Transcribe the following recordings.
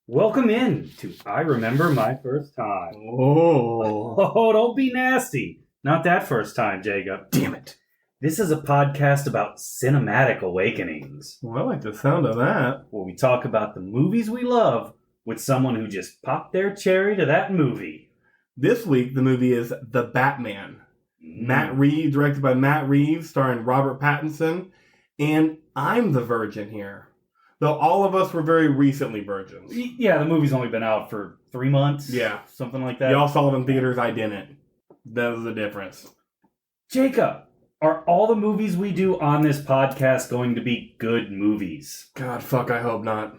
Welcome in to I Remember My First Time. Oh, don't be nasty. Not that first time, Jacob. damn it. This is a podcast about cinematic awakenings, Well, I like the sound of that. where we talk about the movies we love with someone who just popped their cherry to that movie. This week, the movie is The Batman. Matt Reeves, directed by Matt Reeves, starring Robert Pattinson. And I'm the virgin here. Though all of us were very recently virgins. Yeah, the movie's only been out for 3 months. Yeah. Something like that. Y'all saw it in theaters, I didn't. That was the difference. Jacob, are all the movies we do on this podcast going to be good movies? God, fuck, I hope not.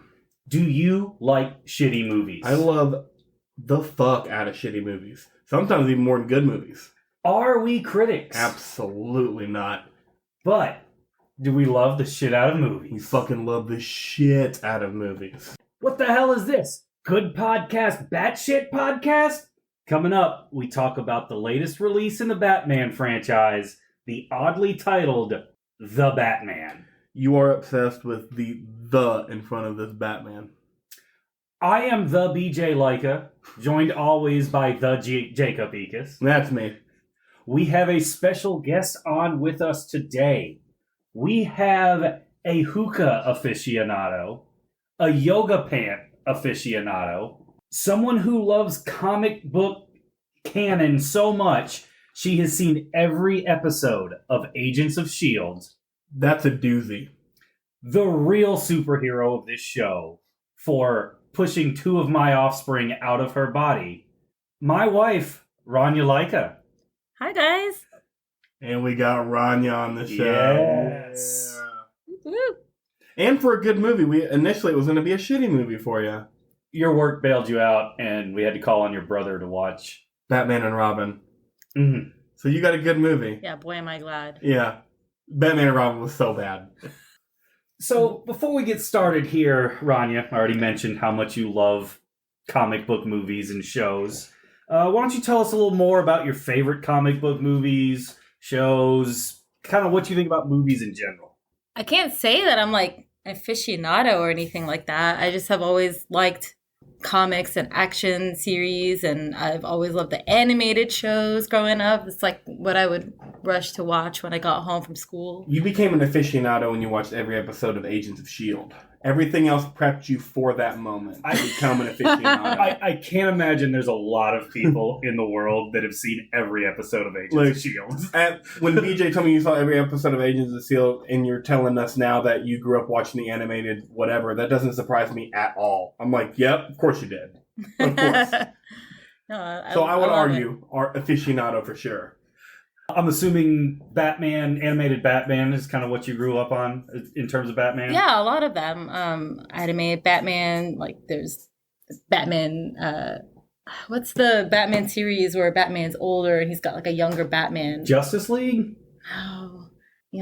Do you like shitty movies? I love the fuck out of shitty movies. Sometimes even more than good movies. Are we critics? Absolutely not. But do we love the shit out of We movies? fucking love the shit out of movies. What the hell is this? Good podcast, batshit podcast? Coming up, we talk about the latest release in the Batman franchise, the oddly titled The Batman. You are obsessed with the in front of this Batman. I am the BJ Lycka, joined always by the Jacob Ekus. That's me. We have a special guest on with us today. We have a hookah aficionado, a yoga pant aficionado, someone who loves comic book canon so much she has seen every episode of Agents of S.H.I.E.L.D., That's a doozy. the real superhero of this show for pushing 2 of my offspring out of her body, my wife, Ranyah Lycka. Hi, guys. And we got Ranyah on the show. Yes. Yeah. And for a good movie. Initially it was going to be a shitty movie for you. Your work bailed you out, and we had to call on your brother to watch. Batman and Robin. Mm-hmm. So you got a good movie. Yeah, boy, am I glad. Yeah. Batman and Robin was so bad. So, before we get started here, Ranyah, I already mentioned how much you love comic book movies and shows. Why don't you tell us a little more about your favorite comic book movies, shows, kind of what you think about movies in general? I can't say that I'm like an aficionado or anything like that. I just have always liked comics and action series, and I've always loved the animated shows growing up. It's like what I would rush to watch when I got home from school. You became an aficionado when you watched every episode of Agents of S.H.I.E.L.D. Everything else prepped you for that moment. I become an aficionado. I can't imagine there's a lot of people in the world that have seen every episode of Agents of S.H.I.E.L.D. When BJ told me you saw every episode of Agents of S.H.I.E.L.D. and you're telling us now that you grew up watching the animated whatever, that doesn't surprise me at all. I'm like, yep, of course you did. Of course. No, So I would love argue our aficionado for sure. I'm assuming animated Batman is kind of what you grew up on in terms of Batman? Yeah, a lot of them. Animated Batman, like there's Batman, what's the Batman series where Batman's older and he's got like a younger Batman? Justice League? Oh,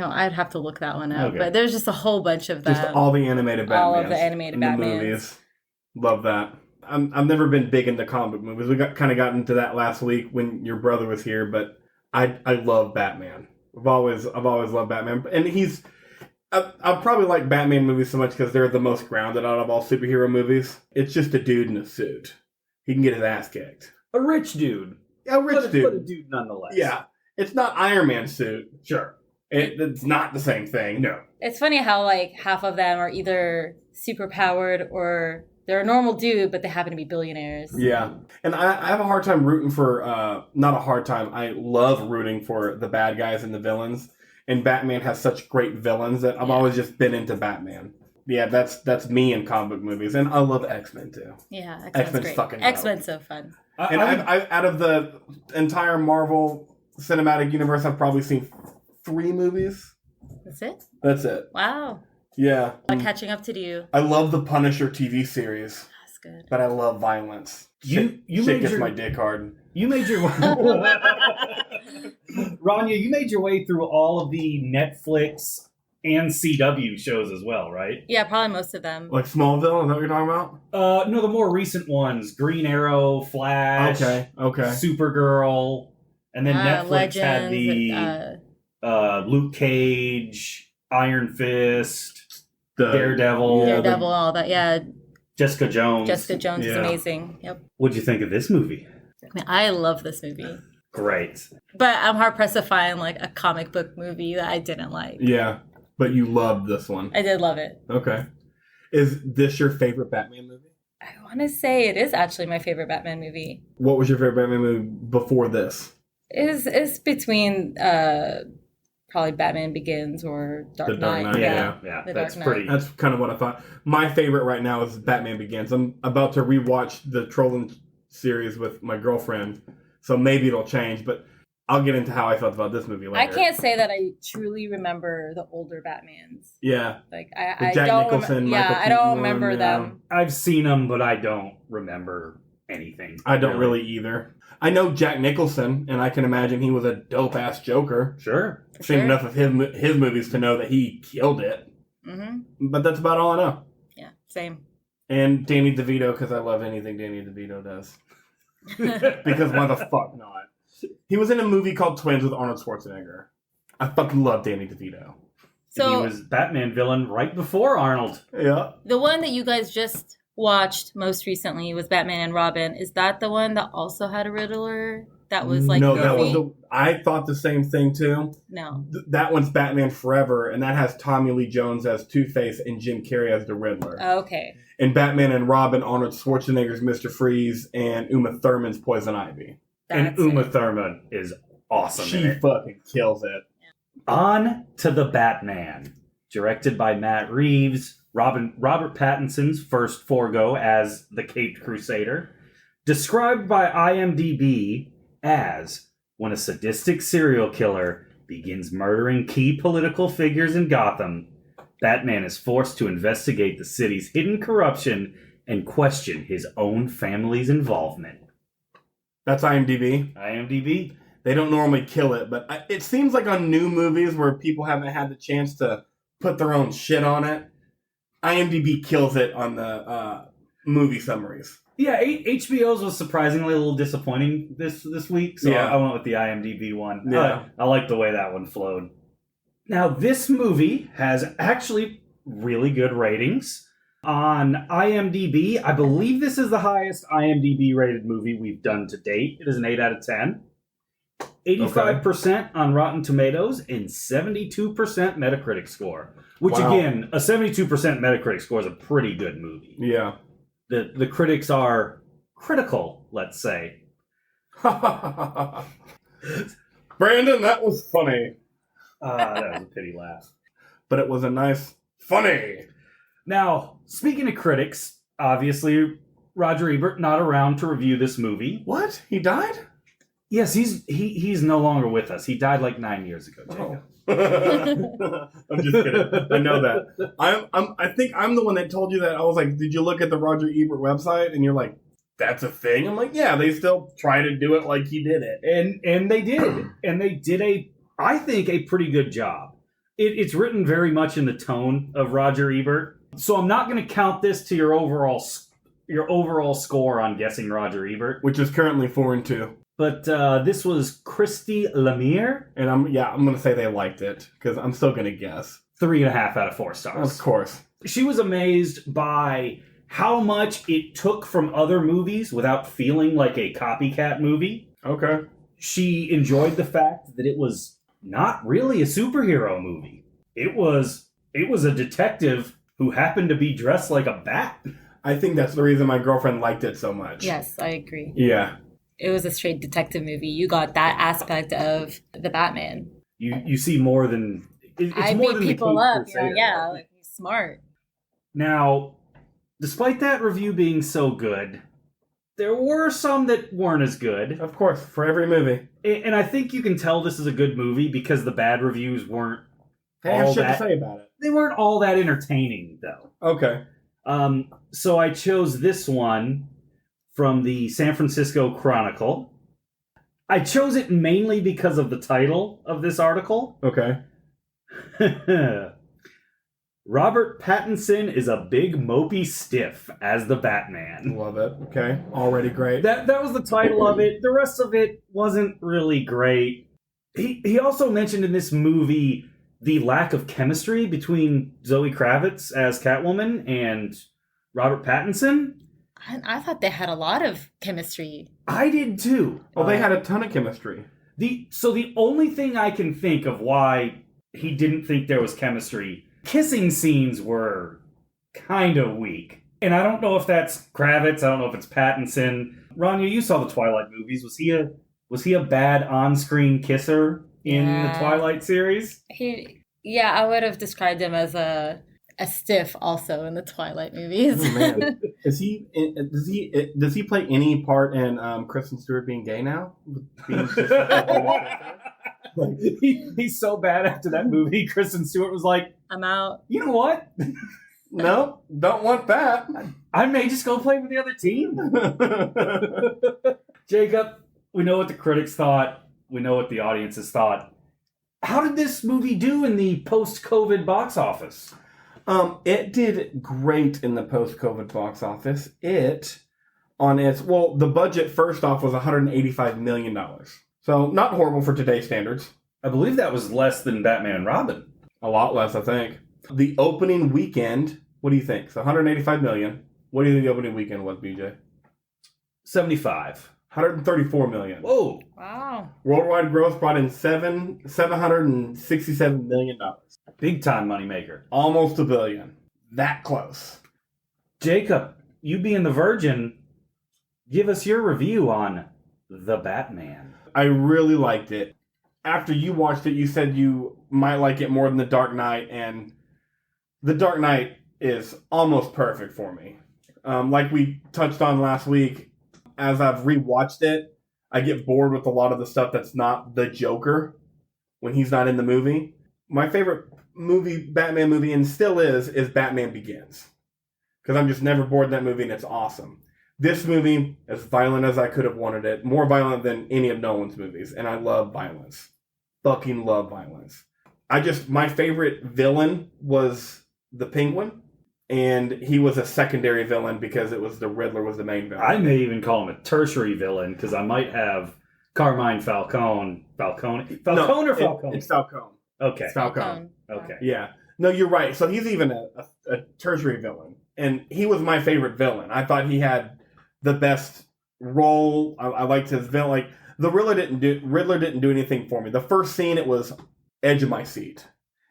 I'd have to look that one up. Okay. But there's just a whole bunch of them. Just all the animated Batmans. All of the animated in the Batmans. movies. Love that. I've never been big into comic movies. We got into that last week when your brother was here, but I love Batman. I've always loved Batman, and I probably like Batman movies so much because they're the most grounded out of all superhero movies. It's just a dude in a suit. He can get his ass kicked. A rich dude. A rich dude. But a dude nonetheless. Yeah, it's not Iron Man's suit. Sure. It's not the same thing. No. It's funny how like half of them are either super powered or they're a normal dude, but they happen to be billionaires. Yeah. And I have a hard time rooting for, not a hard time, I love rooting for the bad guys and the villains. And Batman has such great villains that I've always just been into Batman. Yeah, that's me in comic movies. And I love X-Men too. Yeah, X-Men's great. fucking dope. X-Men's so fun. And I out of the entire Marvel cinematic universe, I've probably seen 3 movies. That's it? That's it. Wow. Yeah. A lot catching up to do. I love the Punisher TV series, That's good. but I love violence. You Shit made gets your my dick hard. You made your Ranyah, you made your way through all of the Netflix and CW shows as well, right? Yeah, probably most of them. Like Smallville, is that what you're talking about? No, the more recent ones: Green Arrow, Flash, Okay. Supergirl, and then Netflix had Legends, the Luke Cage, Iron Fist, The Daredevil. Yeah, Daredevil, all that. Yeah. Jessica Jones. Jessica Jones is Yeah. amazing. Yep. What'd you think of this movie? I mean, I love this movie. Great. But I'm hard pressed to find like a comic book movie that I didn't like. Yeah, but you loved this one. I did love it. Okay. Is this your favorite Batman movie? I want to say it is actually my favorite Batman movie. What was your favorite Batman movie before this? It's between probably Batman Begins or Dark The Dark Knight. Knight, Yeah, The that's Dark Knight. pretty. That's kind of what I thought. My favorite right now is Batman Begins. I'm about to rewatch the Trolling series with my girlfriend, so maybe it'll change, but I'll get into how I felt about this movie later. I can't say that I truly remember the older Batmans. Yeah. Like With I Jack don't Nicholson, Michael I don't Keaton, remember yeah. them. I've seen them, but I don't remember anything. I don't really either. I know Jack Nicholson, and I can imagine he was a dope-ass Joker. Sure. I've seen enough of his movies to know that he killed it. Mm-hmm. But that's about all I know. Yeah, same. And Danny DeVito, because I love anything Danny DeVito does. Because why the fuck not? He was in a movie called Twins with Arnold Schwarzenegger. I fucking love Danny DeVito. So he was Batman villain right before Arnold. Yeah. the one that you guys just watched most recently was Batman and Robin. Is that the one that also had a Riddler? That was like no, that goofy? was I thought the same thing too. No. That one's Batman Forever, and that has Tommy Lee Jones as Two-Face and Jim Carrey as the Riddler. Okay. And Batman and Robin, Arnold Schwarzenegger's Mr. Freeze, and Uma Thurman's Poison Ivy. And That's Uma it. Thurman is awesome in She it. fucking kills it. On to the Batman. Directed by Matt Reeves. Robert Pattinson's first forego as the Caped Crusader. Described by IMDb as when a sadistic serial killer begins murdering key political figures in Gotham, Batman is forced to investigate the city's hidden corruption and question his own family's involvement. That's IMDb. IMDb. They don't normally kill it, but it seems like on new movies where people haven't had the chance to put their own shit on it, IMDb kills it on the movie summaries. Yeah, HBO's was surprisingly a little disappointing this week, so Yeah. I went with the IMDb one. Yeah. I like the way that one flowed. Now, this movie has actually really good ratings. On IMDb, I believe this is the highest IMDb rated movie we've done to date. It is an 8 out of 10. 85% on Rotten Tomatoes and 72% Metacritic score. Which, Wow. again, a 72% Metacritic score is a pretty good movie. Yeah. The critics are critical, let's say. Brandon, that was funny. That was a pity laugh. But it was a nice funny. Now, speaking of critics, obviously, Roger Ebert not around to review this movie. What? He died? Yes, he's no longer with us. He died like 9 years ago, Jacob. I'm just kidding. I know that. I think I'm the one that told you that. I was like, did you look at the Roger Ebert website? And you're like, that's a thing? I'm like, yeah, they still try to do it like he did it. And they did. And they did I think, a pretty good job. It's written very much in the tone of Roger Ebert. So I'm not going to count this to your overall score on guessing Roger Ebert. Which is currently 4-2. But this was Christy Lemire. And I'm going to say they liked it, because I'm still going to guess. 3.5 out of 4 stars. Of course. She was amazed by how much it took from other movies without feeling like a copycat movie. Okay. She enjoyed the fact that it was not really a superhero movie. It was a detective who happened to be dressed like a bat. I think that's the reason my girlfriend liked it so much. Yes, I agree. Yeah. It was a straight detective movie. You got that aspect of the Batman. You see more than it's I more beat than people the up. Crusader. Yeah, like he's smart. Now, despite that review being so good, there were some that weren't as good. Of course, for every movie. And I think you can tell this is a good movie because the bad reviews weren't They have all shit that. to say about it. They weren't all that entertaining, though. Okay. So I chose this one from the San Francisco Chronicle. I chose it mainly because of the title of this article. Okay. Robert Pattinson is a big mopey stiff as the Batman. Love it. Okay. Already great. That was the title of it. The rest of it wasn't really great. He also mentioned in this movie the lack of chemistry between Zoe Kravitz as Catwoman and Robert Pattinson? I thought they had a lot of chemistry. I did too. Well, they had a ton of chemistry. So the only thing I can think of why he didn't think there was chemistry, kissing scenes were kind of weak. And I don't know if that's Kravitz, I don't know if it's Pattinson. Ranyah, you saw the Twilight movies. Was he a bad on-screen kisser in the Twilight series? I would have described him as a stiff also in the Twilight movies. Oh, man. Does he play any part in Kristen Stewart being gay now? He's so bad after that movie. Kristen Stewart was like, I'm out. You know what? No, don't want that. I may just go play with the other team. Jacob, we know what the critics thought. We know what the audiences thought. How did this movie do in the post-COVID box office? It did great in the post-COVID box office. The budget first off was $185 million. So not horrible for today's standards. I believe that was less than Batman and Robin. A lot less, I think. The opening weekend, what do you think? So $185 million. What do you think the opening weekend was, BJ? 75. $134 million. Whoa. Wow. Worldwide gross brought in $767 million. Big time moneymaker. Almost $1 billion. That close. Jacob, you being the virgin, give us your review on The Batman. I really liked it. After you watched it, you said you might like it more than The Dark Knight, and The Dark Knight is almost perfect for me. Like we touched on last week, as I've rewatched it, I get bored with a lot of the stuff that's not the Joker when he's not in the movie. My favorite Batman movie, and still is Batman Begins. Because I'm just never bored in that movie, and it's awesome. This movie, as violent as I could have wanted it, more violent than any of Nolan's movies, and I love violence. Fucking love violence. My favorite villain was the Penguin, and he was a secondary villain because it was the Riddler was the main villain. I may even call him a tertiary villain because I might have Carmine Falcone. Falcone or Falcone? It's Falcone. Okay. It's Falcone. Okay. Yeah. No, you're right. So he's even a tertiary villain, and he was my favorite villain. I thought he had the best role. I liked his villain. Like the Riddler didn't do anything for me. The first scene, it was edge of my seat,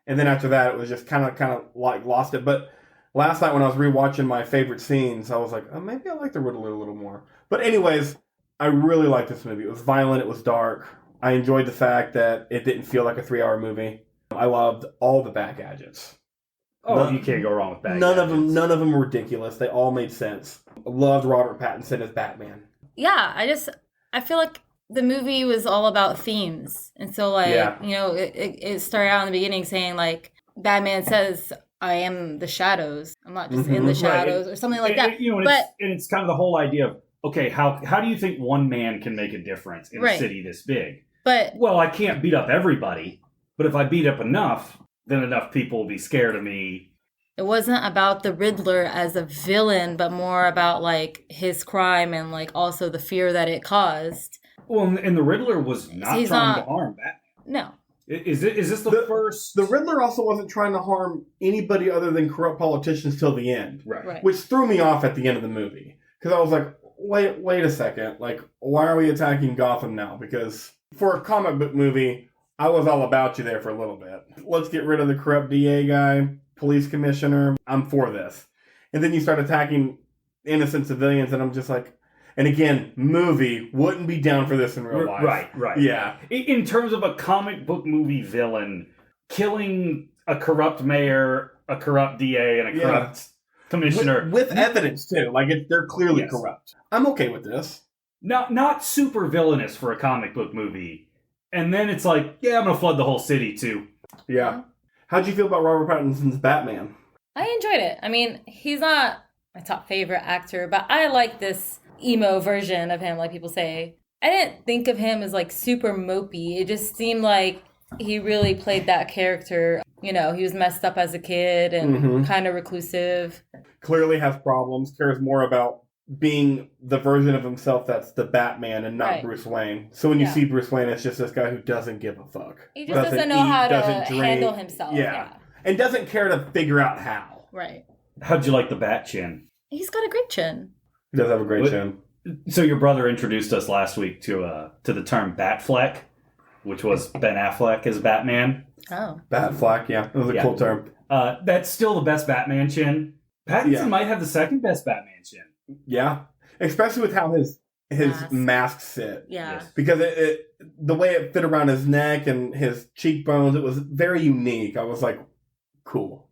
and then after that, it was just kind of like lost it. But last night when I was rewatching my favorite scenes, I was like, oh, maybe I like the Riddler a little more. But anyways, I really liked this movie. It was violent. It was dark. I enjoyed the fact that it didn't feel like a 3-hour movie. I loved all the Bat gadgets. You can't go wrong with Bat None gadgets. of them were ridiculous. They all made sense. I loved Robert Pattinson as Batman. Yeah, I feel like the movie was all about themes. And so, it started out in the beginning saying, like, Batman says, I am the shadows. I'm not just in the shadows, or something like that. It's kind of the whole idea of, okay, how do you think one man can make a difference in a city this big? Well, I can't beat up everybody, but if I beat up enough, then enough people will be scared of me. It wasn't about the Riddler as a villain, but more about, like, his crime and, like, also the fear that it caused. Well, and the Riddler was not trying to harm Batman. No. Is this the first? The Riddler also wasn't trying to harm anybody other than corrupt politicians till the end. Right. Which threw me off at the end of the movie. Because I was like, wait a second. Like, why are we attacking Gotham now? Because for a comic book movie, I was all about you there for a little bit. Let's get rid of the corrupt DA guy, police commissioner. I'm for this. And then you start attacking innocent civilians, and I'm just like, and again, movie wouldn't be down for this in real life. Right. Yeah. In terms of a comic book movie villain, killing a corrupt mayor, a corrupt DA, and a corrupt commissioner. With evidence, too. Like, they're clearly corrupt. I'm okay with this. Not super villainous for a comic book movie. And then it's like, I'm going to flood the whole city, too. Yeah. How'd you feel about Robert Pattinson's Batman? I enjoyed it. I mean, he's not my top favorite actor, but I like this emo version of him, like people say. I didn't think of him as, like, super mopey. It just seemed like he really played that character. You know, he was messed up as a kid and kind of reclusive. Clearly has problems, cares more about being the version of himself that's the Batman and not Bruce Wayne. So when you see Bruce Wayne, it's just this guy who doesn't give a fuck. He just doesn't know how to handle himself. Yeah. And doesn't care to figure out how. Right. How'd you like the bat chin? He's got a great chin. He does have a great chin. So your brother introduced us last week to the term Batfleck, which was Ben Affleck as Batman. Oh. Batfleck, yeah. It was a cool term. That's still the best Batman chin. Pattinson might have the second best Batman chin. Yeah. Especially with how his mask fit. Yeah. Yes. Because the way it fit around his neck and his cheekbones, it was very unique. I was like, cool.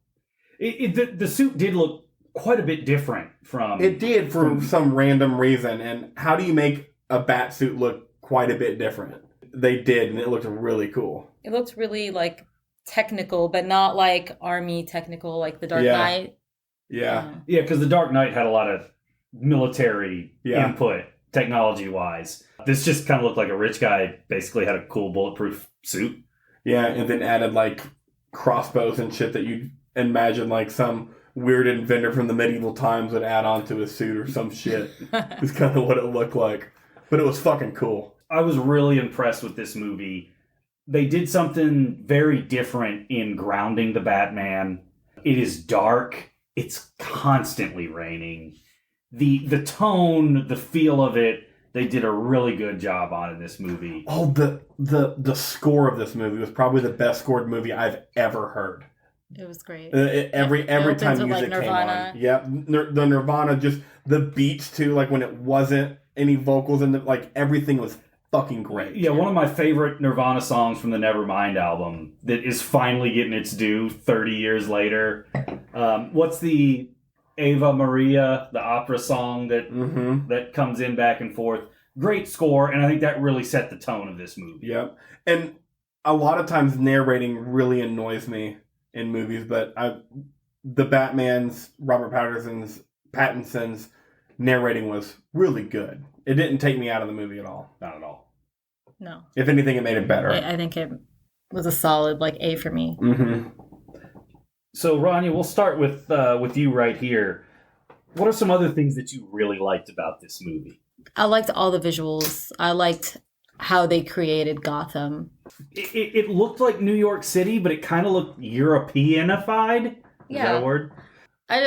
The suit did look quite a bit different from... It did for some random reason. And how do you make a bat suit look quite a bit different? They did, and it looked really cool. It looked really, like, technical, but not, like, army technical, like The Dark Knight. Yeah. Yeah, because The Dark Knight had a lot of military input, technology-wise. This just kind of looked like a rich guy basically had a cool bulletproof suit. Yeah, and then added, like, crossbows and shit that you'd imagine, like, some weird inventor from the medieval times would add on to his suit or some shit. It's kind of what it looked like. But it was fucking cool. I was really impressed with this movie. They did something very different in grounding the Batman. It is dark. It's constantly raining. The tone, the feel of it, they did a really good job on in this movie. Oh, the score of this movie was probably the best scored movie I've ever heard. It was great. Every time music like, came on. Yep, the Nirvana, just the beats too, like when it wasn't any vocals and like everything was fucking great. Yeah, one of my favorite Nirvana songs from the Nevermind album that is finally getting its due 30 years later. What's the Ave Maria, the opera song that comes in back and forth? Great score, and I think that really set the tone of this movie. Yep, and a lot of times narrating really annoys me in movies, but the Batman's, Robert Pattinson's narrating was really good. It didn't take me out of the movie at all. Not at all. No. If anything, it made it better. I think it was a solid, like, A for me. Mm-hmm. So, Ranyah, we'll start with you right here. What are some other things that you really liked about this movie? I liked all the visuals. I liked how they created Gotham. It looked like New York City, but it kind of looked Europeanified. Is that a word? I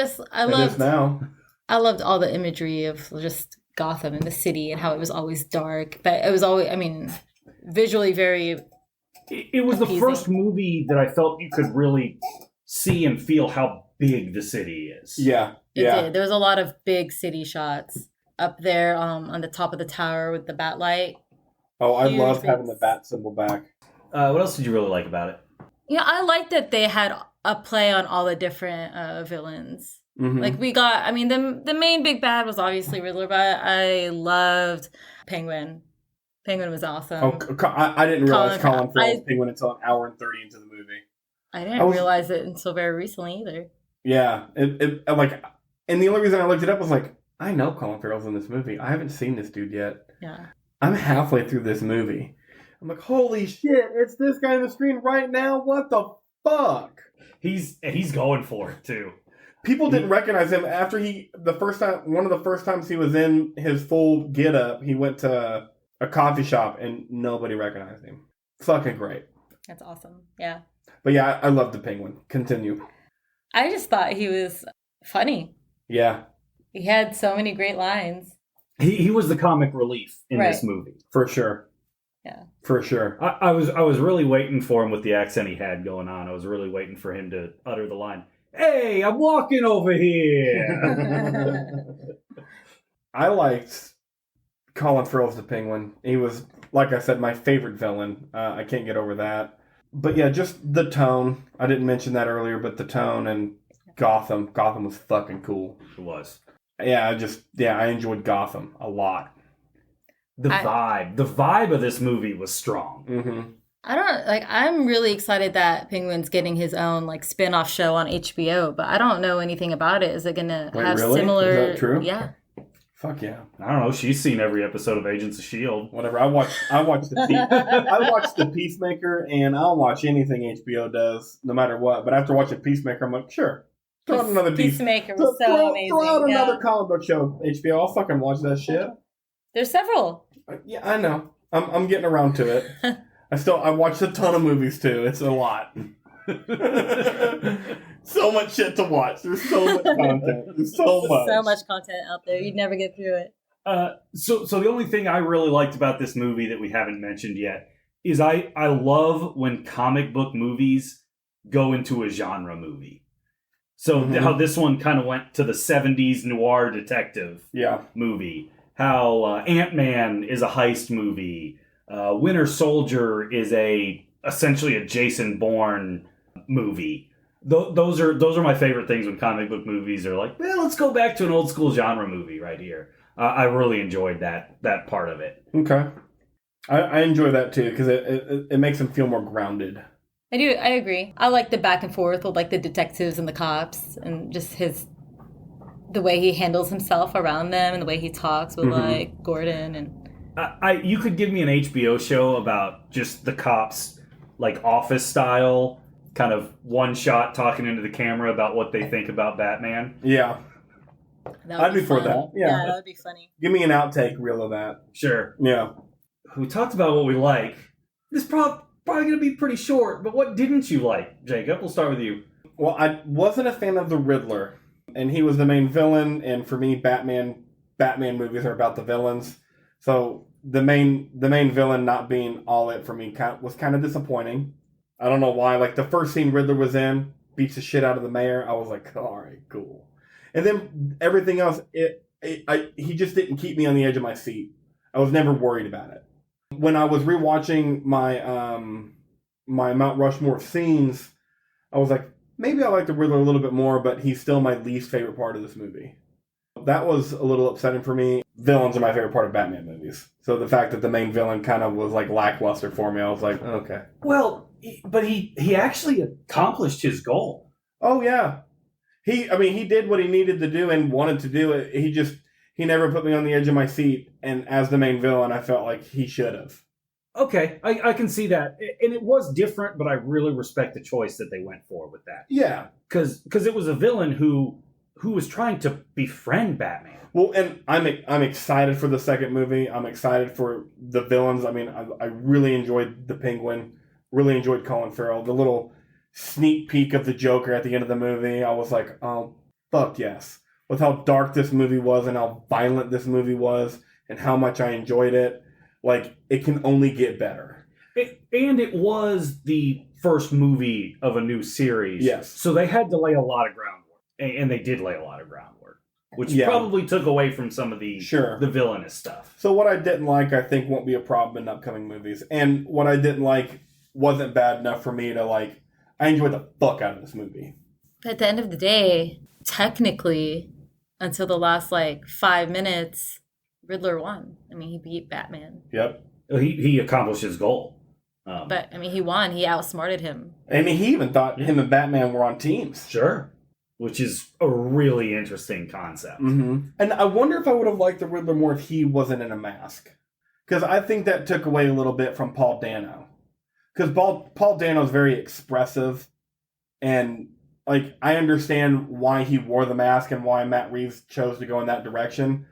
loved all the imagery of just Gotham and the city and how it was always dark. But it was always, I mean, visually very It was appeasing. the first movie that I felt you could really see and feel how big the city is. Yeah. It did. There was a lot of big city shots up there on the top of the tower with the bat light. Oh, I loved having the bat symbol back. What else did you really like about it? Yeah, I liked that they had a play on all the different villains. Mm-hmm. Like we got, I mean, the main big bad was obviously Riddler, but I loved Penguin. Penguin was awesome. Oh, I didn't realize Colin Farrell's Penguin until an hour and 30 into the movie. I didn't realize it until very recently either. Yeah, and the only reason I looked it up was like, I know Colin Farrell's in this movie. I haven't seen this dude yet. Yeah. I'm halfway through this movie. I'm like, holy shit, it's this guy on the screen right now? What the fuck? He's going for it too. People didn't recognize him after one of the first times he was in his full getup, he went to a coffee shop and nobody recognized him. Fucking great. That's awesome. Yeah. But yeah, I love the Penguin. Continue. I just thought he was funny. Yeah. He had so many great lines. He was the comic relief in this movie. For sure. Yeah. For sure. I was really waiting for him with the accent he had going on. I was really waiting for him to utter the line, "Hey, I'm walking over here." I liked Colin Farrell's the Penguin. He was, like I said, my favorite villain. I can't get over that. But yeah, just the tone. I didn't mention that earlier, but the tone and Gotham. Gotham was fucking cool. It was. Yeah, I enjoyed Gotham a lot. The vibe of this movie was strong. Mm-hmm. I'm really excited that Penguin's getting his own like spin-off show on HBO, but I don't know anything about it. Is it going to have similar? Is that true? Yeah. Fuck yeah. I don't know. She's seen every episode of Agents of S.H.I.E.L.D. Whatever. I watched the Peacemaker, and I'll watch anything HBO does, no matter what. But after watching Peacemaker, I'm like, sure. Throw out another Peacemaker was so amazing. Throw out another comic book show, HBO. I'll fucking watch that shit. There's several. Yeah, I know. I'm getting around to it. I watched a ton of movies too. It's a lot. So much shit to watch. There's so much content. There's so much. So much content out there. You'd never get through it. So the only thing I really liked about this movie that we haven't mentioned yet is I love when comic book movies go into a genre movie. So how this one kind of went to the 70s noir detective movie. How Ant-Man is a heist movie. Winter Soldier is essentially a Jason Bourne movie. Those are my favorite things when comic book movies are like, well, let's go back to an old school genre movie right here. I really enjoyed that part of it. Okay. I enjoy that too because it makes them feel more grounded. I do. I agree. I like the back and forth with like the detectives and the cops and just the way he handles himself around them and the way he talks with like Gordon and. You could give me an HBO show about just the cops, like Office style, kind of one shot talking into the camera about what they think about Batman. Yeah. I'd be for that. Yeah, that would be funny. Give me an outtake reel of that. Sure. Yeah. We talked about what we like. This probably going to be pretty short, but what didn't you like, Jacob? We'll start with you. Well, I wasn't a fan of the Riddler, and he was the main villain, and for me, Batman movies are about the villains. So the main villain not being all it for me was kind of disappointing. I don't know why. Like the first scene Riddler was in, beats the shit out of the mayor. I was like, all right, cool. And then everything else, he just didn't keep me on the edge of my seat. I was never worried about it. When I was rewatching my my Mount Rushmore scenes, I was like, maybe I like the Riddler a little bit more, but he's still my least favorite part of this movie. That was a little upsetting for me. Villains are my favorite part of Batman movies. So the fact that the main villain kind of was like lackluster for me, I was like, okay. Well, but he actually accomplished his goal. Oh, yeah. He did what he needed to do and wanted to do it. He never put me on the edge of my seat. And as the main villain, I felt like he should have. Okay, I can see that. And it was different, but I really respect the choice that they went for with that. Yeah. Because it was a villain who was trying to befriend Batman. Well, and I'm excited for the second movie. I'm excited for the villains. I mean, I really enjoyed the Penguin. Really enjoyed Colin Farrell. The little sneak peek of the Joker at the end of the movie, I was like, oh, fuck yes. With how dark this movie was and how violent this movie was and how much I enjoyed it, like, it can only get better. And it was the first movie of a new series. Yes. So they had to lay a lot of groundwork. And they did lay a lot of groundwork, which probably took away from some of the villainous stuff. So what I didn't like, I think, won't be a problem in upcoming movies. And what I didn't like wasn't bad enough for me to, like, I enjoyed the fuck out of this movie. But at the end of the day, technically, until the last, 5 minutes, Riddler won. I mean, he beat Batman. Yep. He accomplished his goal. But, I mean, he won. He outsmarted him. I mean, he even thought him and Batman were on teams. Sure. Which is a really interesting concept. Mm-hmm. And I wonder if I would have liked the Riddler more if he wasn't in a mask. Because I think that took away a little bit from Paul Dano. Because Paul Dano is very expressive. And, I understand why he wore the mask and why Matt Reeves chose to go in that direction.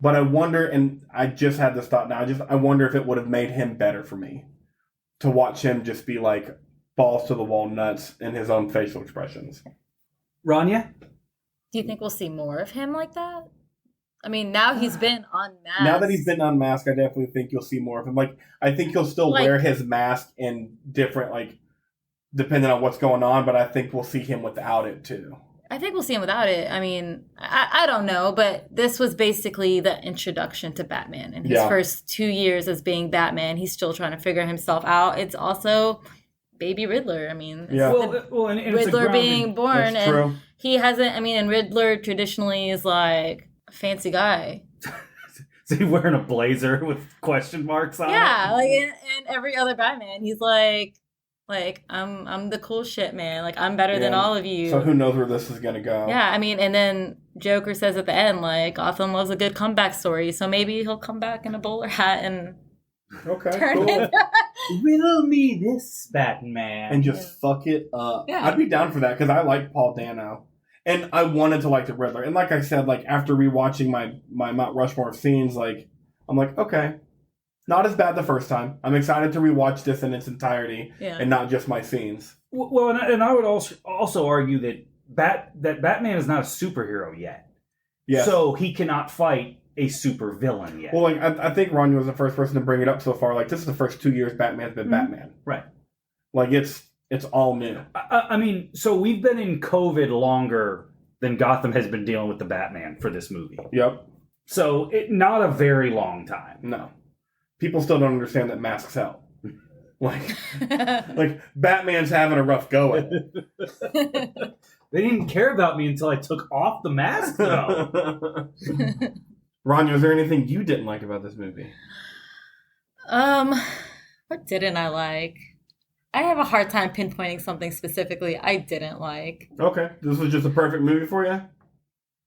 But I wonder, and I just had this thought now, I wonder if it would have made him better for me. To watch him just be balls to the wall nuts in his own facial expressions. Ranyah? Do you think we'll see more of him like that? I mean, now he's been unmasked. Now that he's been unmasked, I definitely think you'll see more of him. I think he'll still wear his mask in different, depending on what's going on, but I think we'll see him without it, too. I think we'll see him without it. I mean, I don't know, but this was basically the introduction to Batman. In his first 2 years as being Batman, he's still trying to figure himself out. It's also baby Riddler. I mean, and Riddler being born. That's true. He hasn't, and Riddler traditionally is a fancy guy. Is he wearing a blazer with question marks on it? Yeah, and every other Batman, he's I'm the cool shit, man. I'm better than all of you. So who knows where this is going to go. Yeah, I mean, and then Joker says at the end, Gotham loves a good comeback story. So maybe he'll come back in a bowler hat and turn it. Riddle me this, Batman. And just fuck it up. Yeah. I'd be down for that because I like Paul Dano. And I wanted to like the Riddler. And like I said, after rewatching my Mount Rushmore scenes, I'm okay. Not as bad the first time. I'm excited to rewatch this in its entirety and not just my scenes. Well, and I would also argue that that Batman is not a superhero yet. Yes. So he cannot fight a super villain yet. Well, like, I think Ranyah was the first person to bring it up so far. Like, this is the first 2 years Batman's been Batman. Right. Like, it's all new. I mean, so we've been in COVID longer than Gotham has been dealing with the Batman for this movie. Yep. So not a very long time. No. People still don't understand that masks help. Like Batman's having a rough go at it. They didn't care about me until I took off the mask, though. Ranyah, is there anything you didn't like about this movie? What didn't I like? I have a hard time pinpointing something specifically I didn't like. Okay. This was just a perfect movie for you?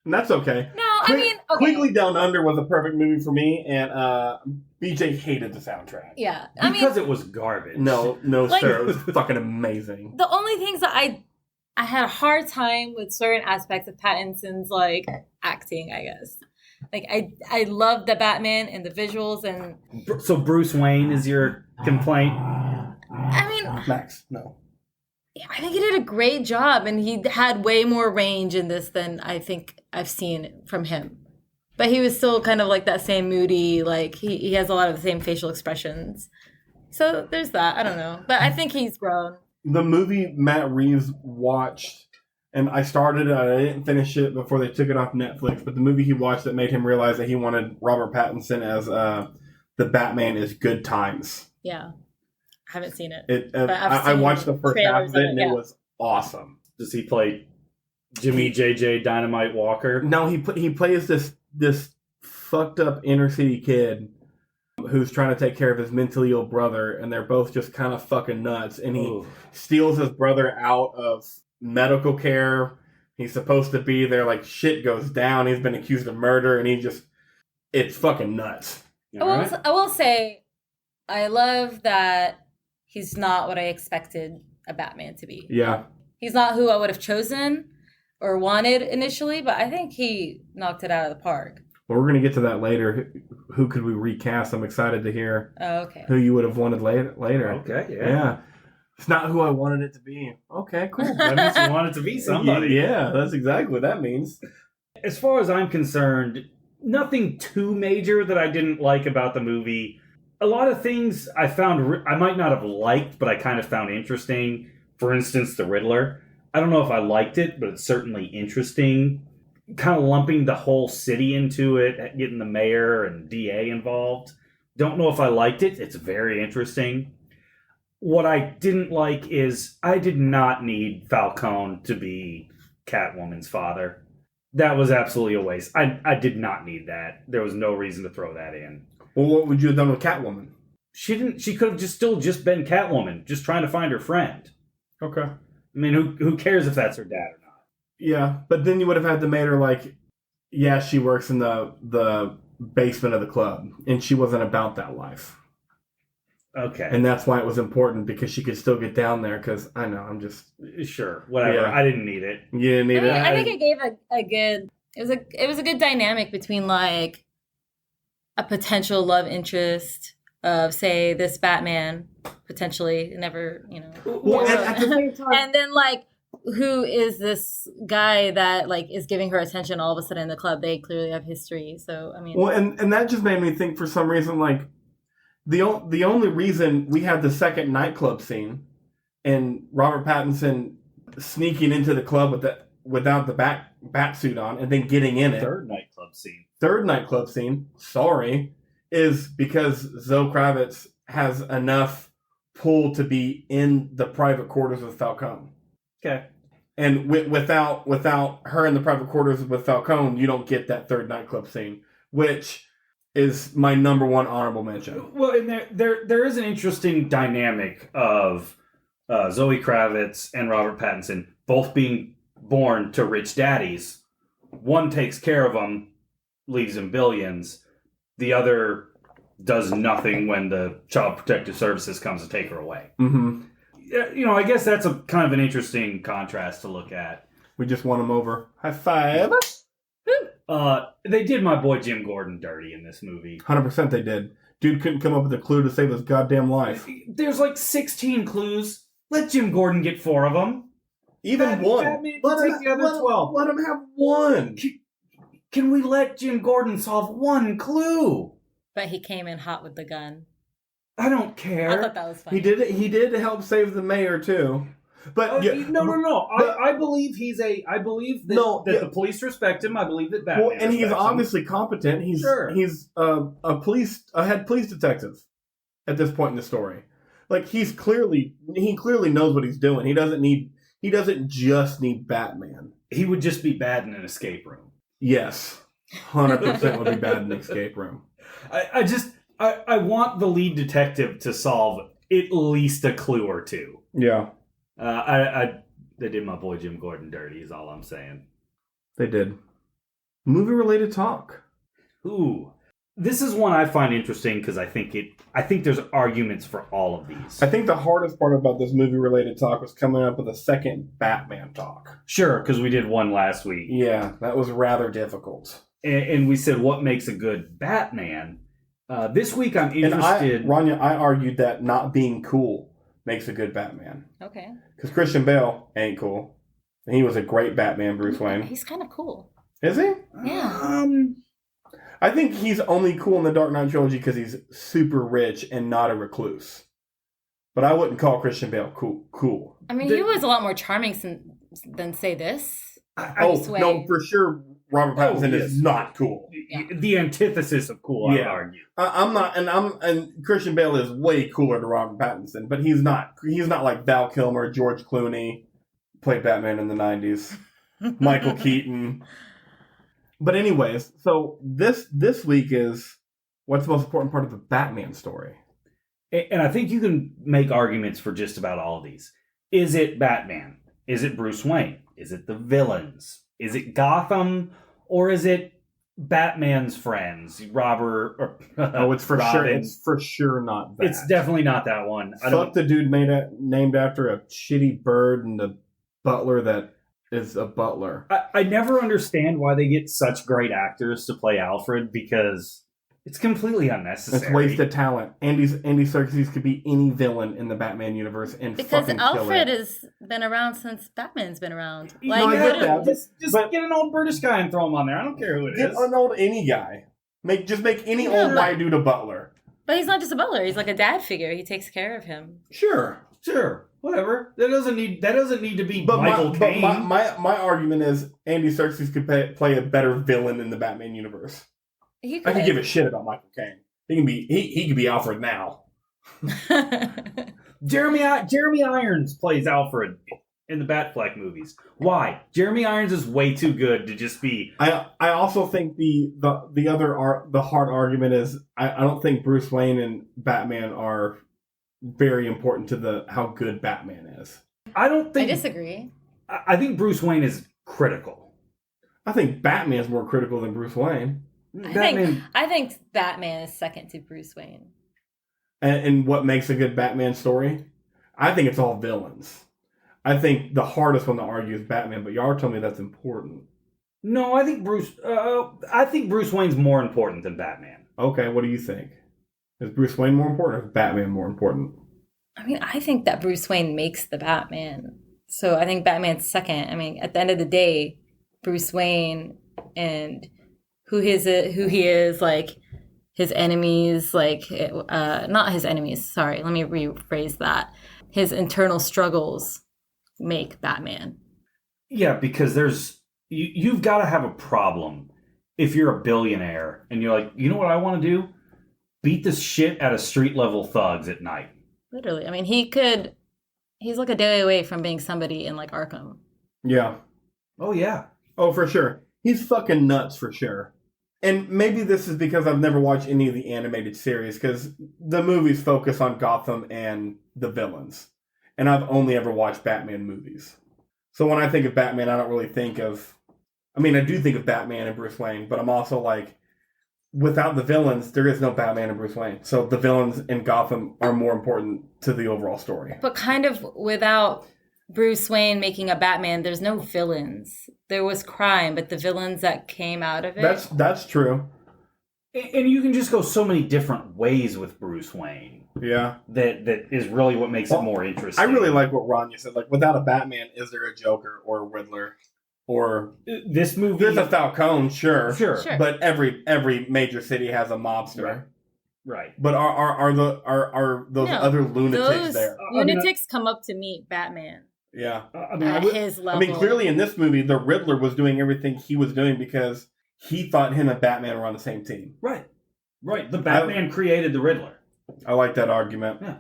And that's okay. No, I mean, okay. Quigley Down Under was a perfect movie for me, and BJ hated the soundtrack. Yeah. Because it was garbage. No, like, sir. It was fucking amazing. The only things that I had a hard time with certain aspects of Pattinson's, like, acting, I guess. Like, I love the Batman and the visuals and... So Bruce Wayne is your complaint? I mean... Max, no. I think he did a great job, and he had way more range in this than I think I've seen from him. But he was still kind of like that same moody, like, he has a lot of the same facial expressions. So there's that. I don't know. But I think he's grown. The movie Matt Reeves watched, and I started it, I didn't finish it before they took it off Netflix, but the movie he watched that made him realize that he wanted Robert Pattinson as the Batman is Good Times. Yeah. I haven't seen it. I watched the first half of it, and it was awesome. Does he play Jimmy JJ Dynamite Walker? No, he plays this fucked up inner city kid who's trying to take care of his mentally ill brother, and they're both just kind of fucking nuts. And he steals his brother out of medical care. He's supposed to be there, like, shit goes down. He's been accused of murder, and it's fucking nuts. I will say, I love that he's not what I expected a Batman to be. Yeah. He's not who I would have chosen or wanted initially, but I think he knocked it out of the park. Well, we're going to get to that later. Who could we recast? I'm excited to hear who you would have wanted later. Okay, yeah. It's not who I wanted it to be. Okay, cool. That means you want it to be somebody. Yeah, that's exactly what that means. As far as I'm concerned, nothing too major that I didn't like about the movie. A lot of things I found I might not have liked, but I kind of found interesting. For instance, the Riddler. I don't know if I liked it, but it's certainly interesting. Kind of lumping the whole city into it, getting the mayor and DA involved. Don't know if I liked it. It's very interesting. What I didn't like is I did not need Falcone to be Catwoman's father. That was absolutely a waste. I did not need that. There was no reason to throw that in. Well, what would you have done with Catwoman? She could have still been Catwoman, just trying to find her friend. Okay. I mean, who cares if that's her dad or not? Yeah, but then you would have had to make her like, yeah, she works in the basement of the club, and she wasn't about that life. Okay. And that's why it was important, because she could still get down there, because I know, I'm just... Sure, whatever. Yeah. I didn't need it. You didn't need it? I think it gave a good... It was a good dynamic between, like, a potential love interest of, say, this Batman, potentially, never, Well, at the same time... And then, like, who is this guy that, like, is giving her attention all of a sudden in the club? They clearly have history, so, I mean... Well, and that just made me think, for some reason, like, the only reason we had the second nightclub scene and Robert Pattinson sneaking into the club without the bat suit on and then getting in it. Third nightclub scene, sorry, is because Zoe Kravitz has enough pull to be in the private quarters with Falcone. Okay. And without her in the private quarters with Falcone, you don't get that third nightclub scene, which is my number one honorable mention. Well, and there is an interesting dynamic of Zoe Kravitz and Robert Pattinson both being born to rich daddies. One takes care of them, leaves him billions. The other does nothing when the Child Protective Services comes to take her away. Mm-hmm. I guess that's a kind of an interesting contrast to look at. We just won him over. High five. They did my boy Jim Gordon dirty in this movie. 100% they did. Dude couldn't come up with a clue to save his goddamn life. There's like 16 clues. Let Jim Gordon get 4 of them. Even one. Batman can take the other 12. Let him have one. Can we let Jim Gordon solve one clue? But he came in hot with the gun. I don't care. I thought that was funny. He did help save the mayor too. But no. I believe that the police respect him. I believe that Batman. Well, and he's obviously him. competent. He's a head police detective at this point in the story. Like he clearly knows what he's doing. He doesn't just need Batman. He would just be bad in an escape room. Yes, 100% would be bad in an escape room. I want the lead detective to solve at least a clue or two. Yeah. They did my boy Jim Gordon dirty is all I'm saying. They did. Movie-related talk. Ooh. This is one I find interesting because I think there's arguments for all of these. I think the hardest part about this movie-related talk was coming up with a second Batman talk. Sure, because we did one last week. Yeah, that was rather difficult. And we said, what makes a good Batman? This week I'm interested... Ranyah, I argued that not being cool makes a good Batman. Okay. Because Christian Bale ain't cool. And he was a great Batman, Bruce Wayne. He's kind of cool. Is he? Yeah. I think he's only cool in the Dark Knight trilogy because he's super rich and not a recluse. But I wouldn't call Christian Bale cool. I mean, he was a lot more charming than say this. No, for sure Robert Pattinson is not cool. Yeah. The antithesis of cool, I would argue. I'm not, and Christian Bale is way cooler than Robert Pattinson, but he's not like Val Kilmer, George Clooney, played Batman in the 90s, Michael Keaton. But anyways, so this week is what's the most important part of the Batman story. And I think you can make arguments for just about all of these. Is it Batman? Is it Bruce Wayne? Is it the villains? Is it Gotham? Or is it Batman's friends? Robert? It's for Robin? sure. It's for sure not that. It's definitely not that one. Fuck the dude named after a shitty bird and the butler that is a butler. I never understand why they get such great actors to play Alfred because it's completely unnecessary. It's wasted talent. Andy Serkis could be any villain in the Batman universe and because fucking Alfred kill it. has been around since Batman's been around. Like, no, I get that. Just get an old British guy and throw him on there. I don't care who it is. Get an old any guy. Make any old white dude a butler. But he's not just a butler. He's like a dad figure. He takes care of him. Sure. Whatever. That doesn't need to be Michael Caine. But my argument is Andy Serkis could play a better villain in the Batman universe. I can give a shit about Michael Caine. He could be Alfred now. Jeremy Irons plays Alfred in the Batfleck movies. Why? Jeremy Irons is way too good to just be. I also think the hard argument is I don't think Bruce Wayne and Batman are very important to how good Batman is. I disagree. I think Bruce Wayne is critical. I think Batman is more critical than Bruce Wayne. I think Batman is second to Bruce Wayne. And what makes a good Batman story? I think it's all villains. I think the hardest one to argue is Batman, but y'all told me that's important. No, I think Bruce Wayne's more important than Batman. Okay, what do you think? Is Bruce Wayne more important or is Batman more important? I mean, I think that Bruce Wayne makes the Batman. So I think Batman's second. I mean, at the end of the day, Bruce Wayne and who he is, like his enemies, like not his enemies. Sorry, let me rephrase that. His internal struggles make Batman. Yeah, because you've got to have a problem if you're a billionaire and you're like, you know what I want to do? Beat the shit out of street level thugs at night. Literally, I mean, he's like a day away from being somebody in like Arkham. Yeah. Oh yeah. Oh, for sure. He's fucking nuts for sure. And maybe this is because I've never watched any of the animated series, because the movies focus on Gotham and the villains. And I've only ever watched Batman movies. So when I think of Batman, I don't really think of... I mean, I do think of Batman and Bruce Wayne, but I'm also like, without the villains, there is no Batman and Bruce Wayne. So the villains in Gotham are more important to the overall story. But kind of without Bruce Wayne making a Batman, there's no villains. There was crime, but the villains that came out of it... That's true. And you can just go so many different ways with Bruce Wayne. Yeah. That is really what makes it more interesting. I really like what Ranyah said. Like, without a Batman, is there a Joker or a Riddler? Or this movie... There's a Falcone, sure. Sure. But every major city has a mobster. Right. But are those other lunatics there? Lunatics come up to meet Batman. Yeah. At his level. I mean, clearly in this movie, the Riddler was doing everything he was doing because he thought him and Batman were on the same team. Right. The Batman created the Riddler. I like that argument. Yeah.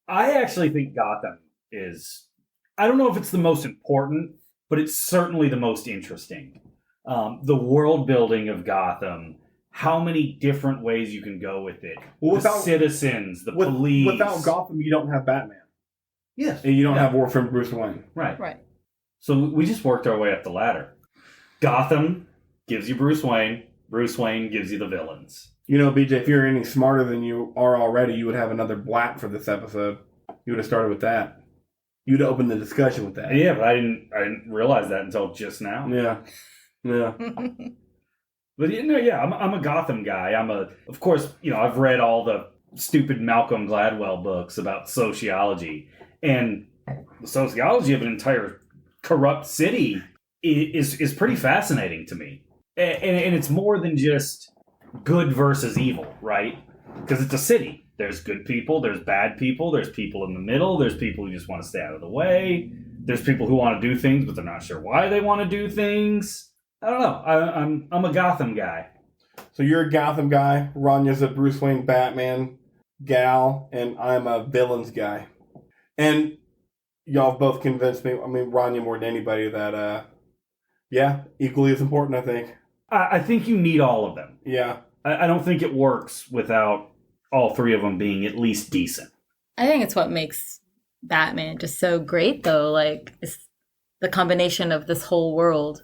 I actually think Gotham is... I don't know if it's the most important, but it's certainly the most interesting. The world building of Gotham, how many different ways you can go with it. Well, the citizens, the police. Without Gotham, you don't have Batman. Yes. And you don't have Warframe Bruce Wayne. Right. So we just worked our way up the ladder. Gotham gives you Bruce Wayne. Bruce Wayne gives you the villains. You know, BJ, if you're any smarter than you are already, you would have another blat for this episode. You would have started with that. You'd open the discussion with that. Yeah, but I didn't realize that until just now. Yeah. But I'm a Gotham guy. Of course, I've read all the stupid Malcolm Gladwell books about sociology, and the sociology of an entire corrupt city is pretty fascinating to me. And it's more than just good versus evil, right? Because it's a city. There's good people, there's bad people, there's people in the middle, there's people who just want to stay out of the way, there's people who want to do things, but they're not sure why they want to do things. I don't know. I'm a Gotham guy. So you're a Gotham guy, Ranyah's a Bruce Wayne Batman gal, and I'm a villains guy. And y'all have both convinced me, I mean, Ranyah more than anybody, that, equally as important, I think. I think you need all of them. Yeah. I don't think it works without all three of them being at least decent. I think it's what makes Batman just so great, though. Like, it's the combination of this whole world.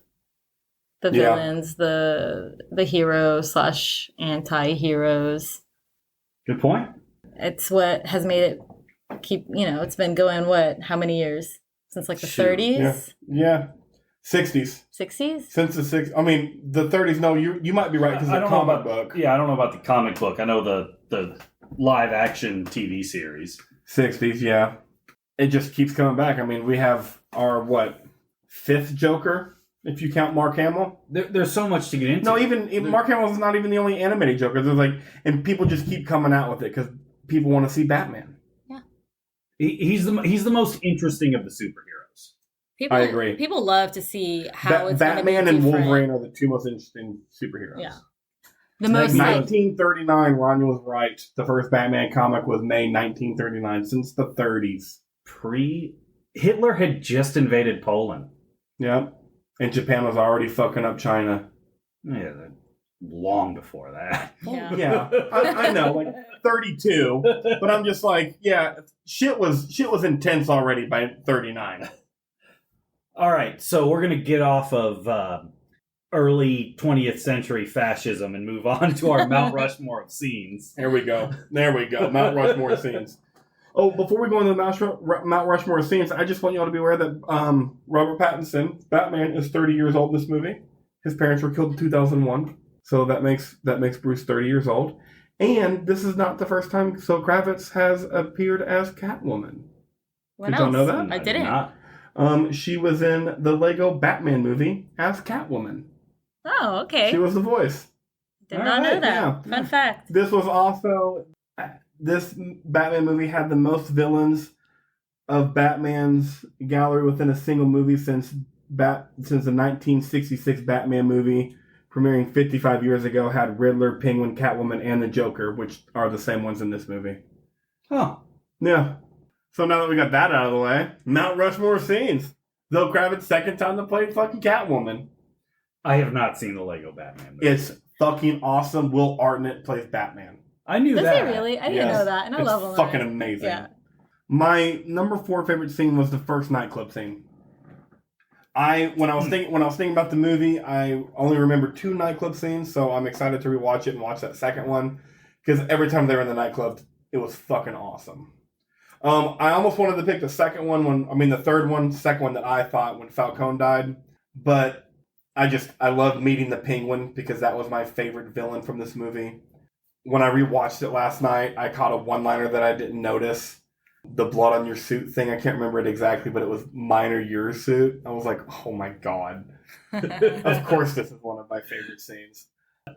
The villains, the hero / anti-heroes. Good point. It's what has made it keep, it's been going, how many years? Since like the 30s? Yeah. 60s. 60s? Since the 60s. I mean, the 30s, no, you might be right because it's a comic book. Yeah, I don't know about the comic book. I know the live action TV series. 60s, yeah. It just keeps coming back. I mean, we have our, fifth Joker, if you count Mark Hamill. There's so much to get into. No, even Mark Hamill's not even the only animated Joker. There's and people just keep coming out with it because people want to see Batman. Yeah. He's the most interesting of the superheroes. I agree. People love to see how it's Batman and Wolverine are the two most interesting superheroes. Yeah. The most 1939, Ranyah was right. The first Batman comic was May 1939, since the 30s. Hitler had just invaded Poland. Yep. And Japan was already fucking up China. Yeah, long before that. Yeah. I know, 32. But I'm just shit was intense already by 39. All right, so we're going to get off of early 20th century fascism and move on to our Mount Rushmore of scenes. There we go. Mount Rushmore scenes. Oh, before we go into the Mount Rushmore scenes, I just want you all to be aware that Robert Pattinson, Batman, is 30 years old in this movie. His parents were killed in 2001, so that makes Bruce 30 years old. And this is not the first time Zoe Kravitz has appeared as Catwoman. What Did y'all know that? I didn't. She was in the Lego Batman movie as Catwoman. Oh, okay. She was the voice. Did not know that. Yeah. Fun fact. This Batman movie had the most villains of Batman's gallery within a single movie since the 1966 Batman movie, premiering 55 years ago, had Riddler, Penguin, Catwoman, and the Joker, which are the same ones in this movie. Oh. Yeah. So now that we got that out of the way, Mount Rushmore scenes. Zoe Kravitz, second time to play fucking Catwoman. I have not seen the Lego Batman movie. It's fucking awesome. Will Arnett plays Batman. I knew that. Does he really? I didn't know that, and I love him. It's fucking amazing. Yeah. My number 4 favorite scene was the first nightclub scene. When I was thinking about the movie, I only remember 2 nightclub scenes, so I'm excited to rewatch it and watch that second one because every time they were in the nightclub, it was fucking awesome. I almost wanted to pick the second one second one that I thought when Falcone died, but I loved meeting the Penguin because that was my favorite villain from this movie. when I rewatched it last night, I caught a one-liner that I didn't notice. The blood on your suit thing, I can't remember it exactly, but it was mine or your suit. I was like, oh my God. Of course this is one of my favorite scenes.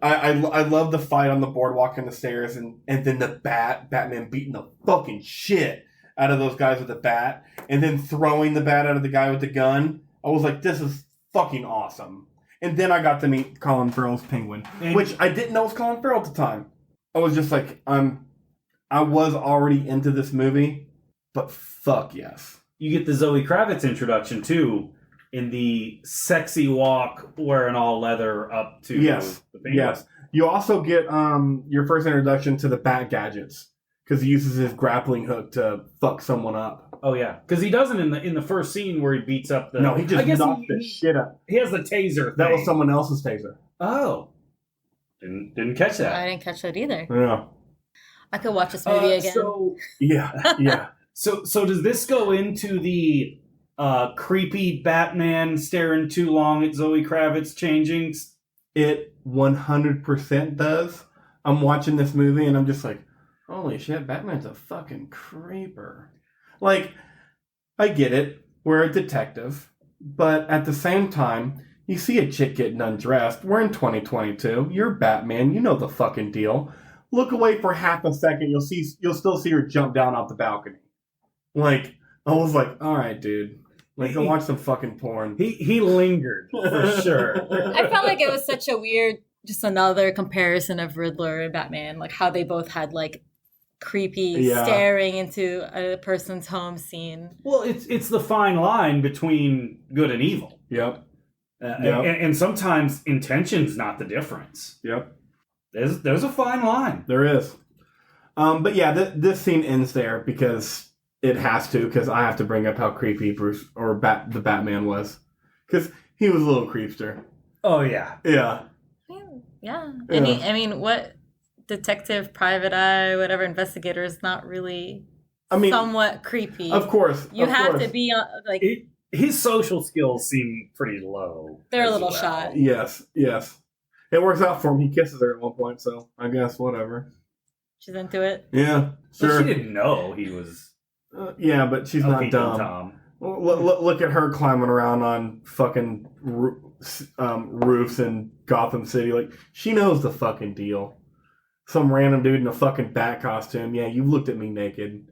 I love the fight on the boardwalk and the stairs, and then the Batman beating the fucking shit out of those guys with the bat, and then throwing the bat out of the guy with the gun. I was like, this is fucking awesome. And then I got to meet Colin Farrell's Penguin, which I didn't know was Colin Farrell at the time. I was just like, I was already into this movie, but fuck yes. You get the Zoe Kravitz introduction too, in the sexy walk wearing all leather up to the Penguin. Yes. You also get your first introduction to the Bat Gadgets, because he uses his grappling hook to fuck someone up. Oh yeah, because he doesn't in the first scene where he beats up the. No, he just knocked the shit up. He has the taser thing. That was someone else's taser. Oh, didn't catch that. I didn't catch that either. Yeah, I could watch this movie again. So yeah. So does this go into the creepy Batman staring too long at Zoe Kravitz changing? It 100% does. I'm watching this movie and I'm just like, holy shit, Batman's a fucking creeper. Like, I get it. We're a detective. But at the same time, you see a chick getting undressed. We're in 2022. You're Batman. You know the fucking deal. Look away for half a second. You'll still see her jump down off the balcony. Like, I was like, all right, dude. Like, go watch some fucking porn. He lingered, for sure. I felt like it was such a weird, just another comparison of Riddler and Batman. Like, how they both had, like, creepy staring into a person's home scene. Well, it's the fine line between good and evil. Yep. And sometimes intention's not the difference. Yep. There's a fine line. There is. But yeah, this scene ends there because it has to, because I have to bring up how creepy Bruce or the Batman was, because he was a little creepster. Oh yeah. Yeah. Yeah. And what detective, private eye, whatever investigator is not really somewhat creepy. Of course. You have to be like... His social skills seem pretty low. They're a little shot. Yes. It works out for him. He kisses her at one point, so I guess whatever. She's into it? Yeah, sure. Well, she didn't know he was... yeah, but she's not dumb. Tom. Look at her climbing around on fucking roofs in Gotham City. Like, she knows the fucking deal. Some random dude in a fucking bat costume. Yeah, you looked at me naked.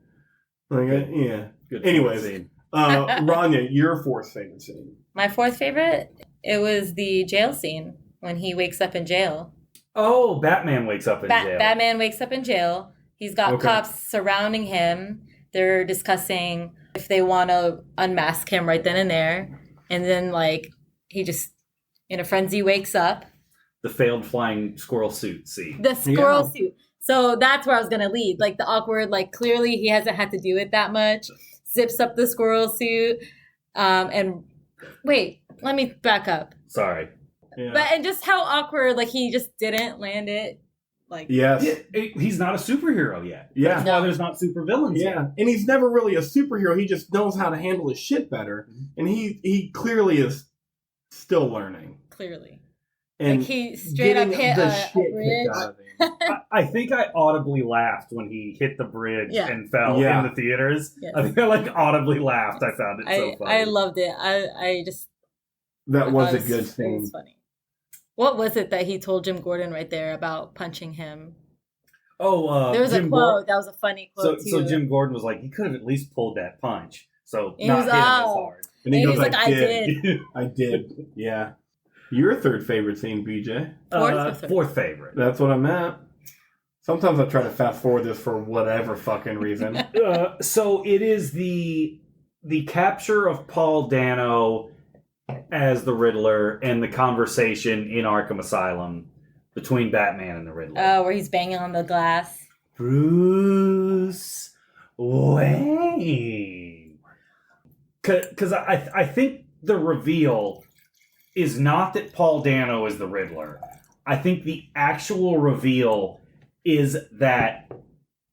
Like, yeah. Good. Anyways, Ranyah, your fourth favorite scene. My fourth favorite? It was the jail scene when he wakes up in jail. Oh, Batman wakes up in jail. Batman wakes up in jail. He's got cops surrounding him. They're discussing if they want to unmask him right then and there. And then, like, he just, in a frenzy, wakes up. The failed flying squirrel suit scene. The squirrel suit. So that's where I was going to lead. Like, the awkward, like, clearly he hasn't had to do it that much. Zips up the squirrel suit. And, wait, let me back up. Sorry. Yeah. And just how awkward, like, he just didn't land it. Like, yes. He's not a superhero yet. Yeah. That's why there's not supervillains yet. And he's never really a superhero. He just knows how to handle his shit better. And he clearly is still learning. Clearly. And like, he straight up hit a bridge. I think I audibly laughed when he hit the bridge and fell in the theaters. Yes. I think I audibly laughed. I found it so funny. I loved it. That was a good scene. It was funny. What was it that he told Jim Gordon right there about punching him? Oh, there was a quote. That was a funny quote, too. So Jim Gordon was like, he could have at least pulled that punch. So and not hit him as hard. And he goes like, I did. I did. Yeah. Your third favorite scene, BJ? Fourth favorite. That's what I meant. Sometimes I try to fast forward this for whatever fucking reason. So it is the capture of Paul Dano as the Riddler and the conversation in Arkham Asylum between Batman and the Riddler. Oh, where he's banging on the glass. Bruce Wayne. Because I think the reveal is not that Paul Dano is the Riddler. I think the actual reveal is that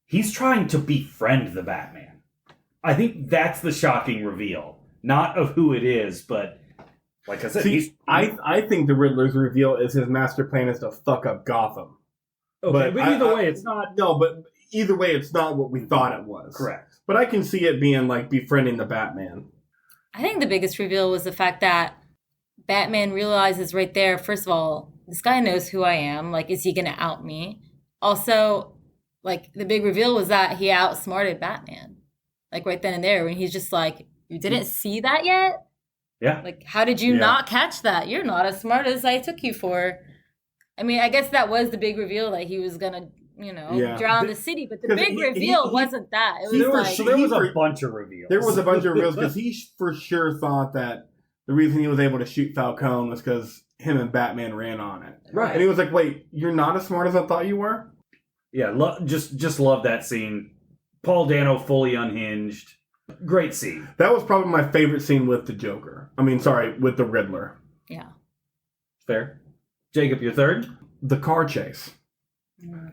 he's trying to befriend the Batman. I think that's the shocking reveal. Not of who it is, but like I said, I think the Riddler's reveal is his master plan is to fuck up Gotham. Okay, but either way, it's not. No, but either way, it's not what we thought it was. Correct. But I can see it being like befriending the Batman. I think the biggest reveal was the fact that Batman realizes right there, first of all, this guy knows who I am. Like, is he going to out me? Also, like, the big reveal was that he outsmarted Batman. Like, right then and there, when he's just like, you didn't see that yet? Yeah. Like, how did you not catch that? You're not as smart as I took you for. I mean, I guess that was the big reveal that he was going to, drown the city. But the big reveal wasn't that. It was there was a bunch of reveals. There was a bunch of reveals because he for sure thought that the reason he was able to shoot Falcone was because him and Batman ran on it. Right. And he was like, wait, you're not as smart as I thought you were? Yeah, just love that scene. Paul Dano fully unhinged. Great scene. That was probably my favorite scene with the Joker. With the Riddler. Yeah. Fair. Jacob, your third? The car chase.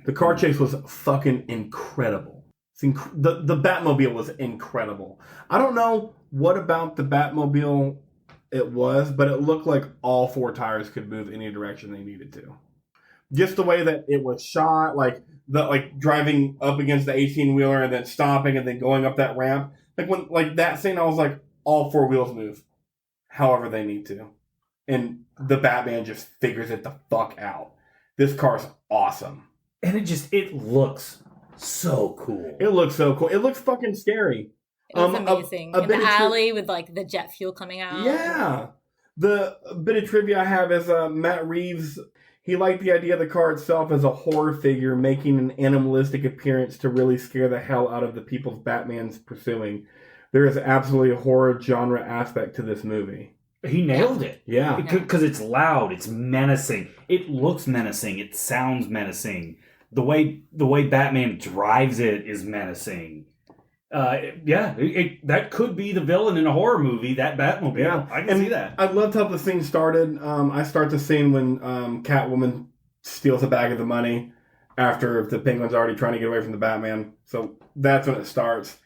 The car chase was fucking incredible. The Batmobile was incredible. I don't know what about the Batmobile it was, but it looked like all four tires could move any direction they needed to. Just the way that it was shot, like driving up against the 18-wheeler and then stopping and then going up that ramp. Like that scene, I was like, all four wheels move however they need to. And the Batman just figures it the fuck out. This car's awesome. And it looks so cool. It looks so cool. It looks fucking scary. It was amazing. In the alley with like the jet fuel coming out. Yeah. The bit of trivia I have is Matt Reeves, he liked the idea of the car itself as a horror figure making an animalistic appearance to really scare the hell out of the people Batman's pursuing. There is absolutely a horror genre aspect to this movie. He nailed it. Yeah. Because it's loud, it's menacing. It looks menacing, it sounds menacing. The way Batman drives it is menacing. That could be the villain in a horror movie, that Batmobile. Yeah. I can see that. I loved how the scene started. I start the scene when Catwoman steals a bag of the money after the Penguin's already trying to get away from the Batman. So that's when it starts.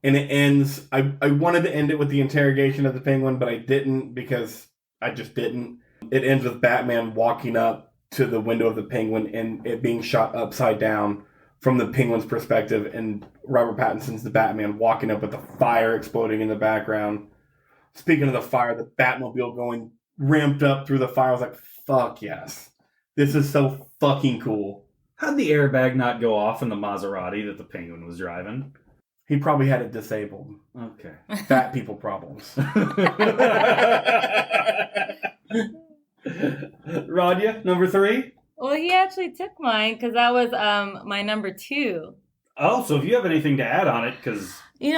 And it ends, I wanted to end it with the interrogation of the Penguin, but I didn't because I just didn't. It ends with Batman walking up to the window of the Penguin and it being shot upside down from the Penguin's perspective, and Robert Pattinson's the Batman walking up with the fire exploding in the background. Speaking of the fire, the Batmobile going ramped up through the fire. I was like, fuck yes. This is so fucking cool. How'd the airbag not go off in the Maserati that the Penguin was driving? He probably had it disabled. Okay. Fat people problems. Ranyah, number 3? Well, he actually took mine because that was my number 2. Oh, so if you have anything to add on it, because... he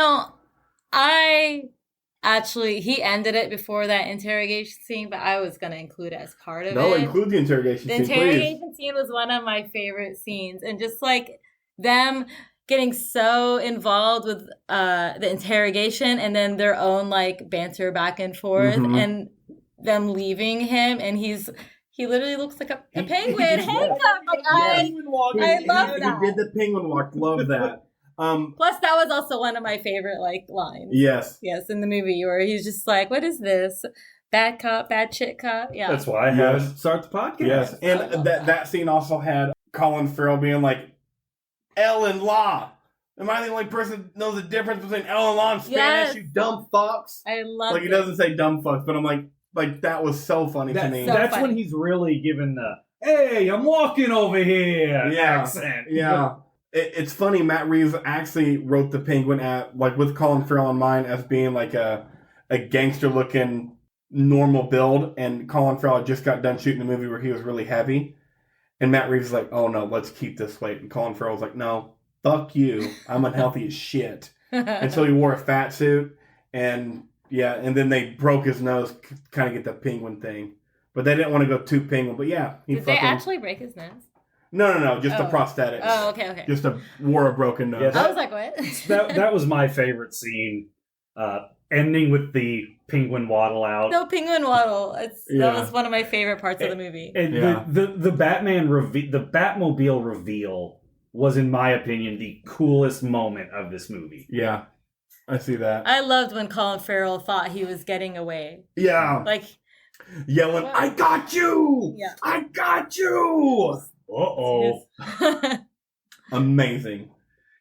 ended it before that interrogation scene, but I was going to include it as part of it. No, include the interrogation scene, The interrogation scene was one of my favorite scenes. And just like them getting so involved with the interrogation and then their own like banter back and forth and them leaving him, and he literally looks like a penguin handcuffed. I love that. He did the penguin walk. Love that. Plus, that was also one of my favorite like lines. Yes, in the movie where he's just like, "What is this? Bad cop, bad chick cop." Yeah, that's why I had to start the podcast. Yes, and that scene also had Colin Farrell being like, "L and law. Am I the only person that knows the difference between L and law and Spanish? You dumb fucks." I love like he doesn't say dumb fucks, but I'm like that was so funny to me. That's funny. When he's really given the "Hey, I'm walking over here" accent. Yeah. It's funny, Matt Reeves actually wrote the Penguin with Colin Farrell in mind as being like a gangster-looking normal build, and Colin Farrell had just got done shooting a movie where he was really heavy, and Matt Reeves was like, "Oh no, let's keep this weight," and Colin Farrell was like, "No, fuck you, I'm unhealthy as shit," and so he wore a fat suit, and then they broke his nose, kind of get the penguin thing, but they didn't want to go too penguin, but yeah. Did they actually break his nose? No, just the prosthetics. Oh, okay. Just wore a broken nose. I was like, what? that was my favorite scene, ending with the penguin waddle out. No, penguin waddle. That was one of my favorite parts of the movie. And the Batmobile reveal was, in my opinion, the coolest moment of this movie. Yeah, I see that. I loved when Colin Farrell thought he was getting away. Yeah. Like... yelling, "I got you! Yeah. I got you!" Uh-oh. Amazing.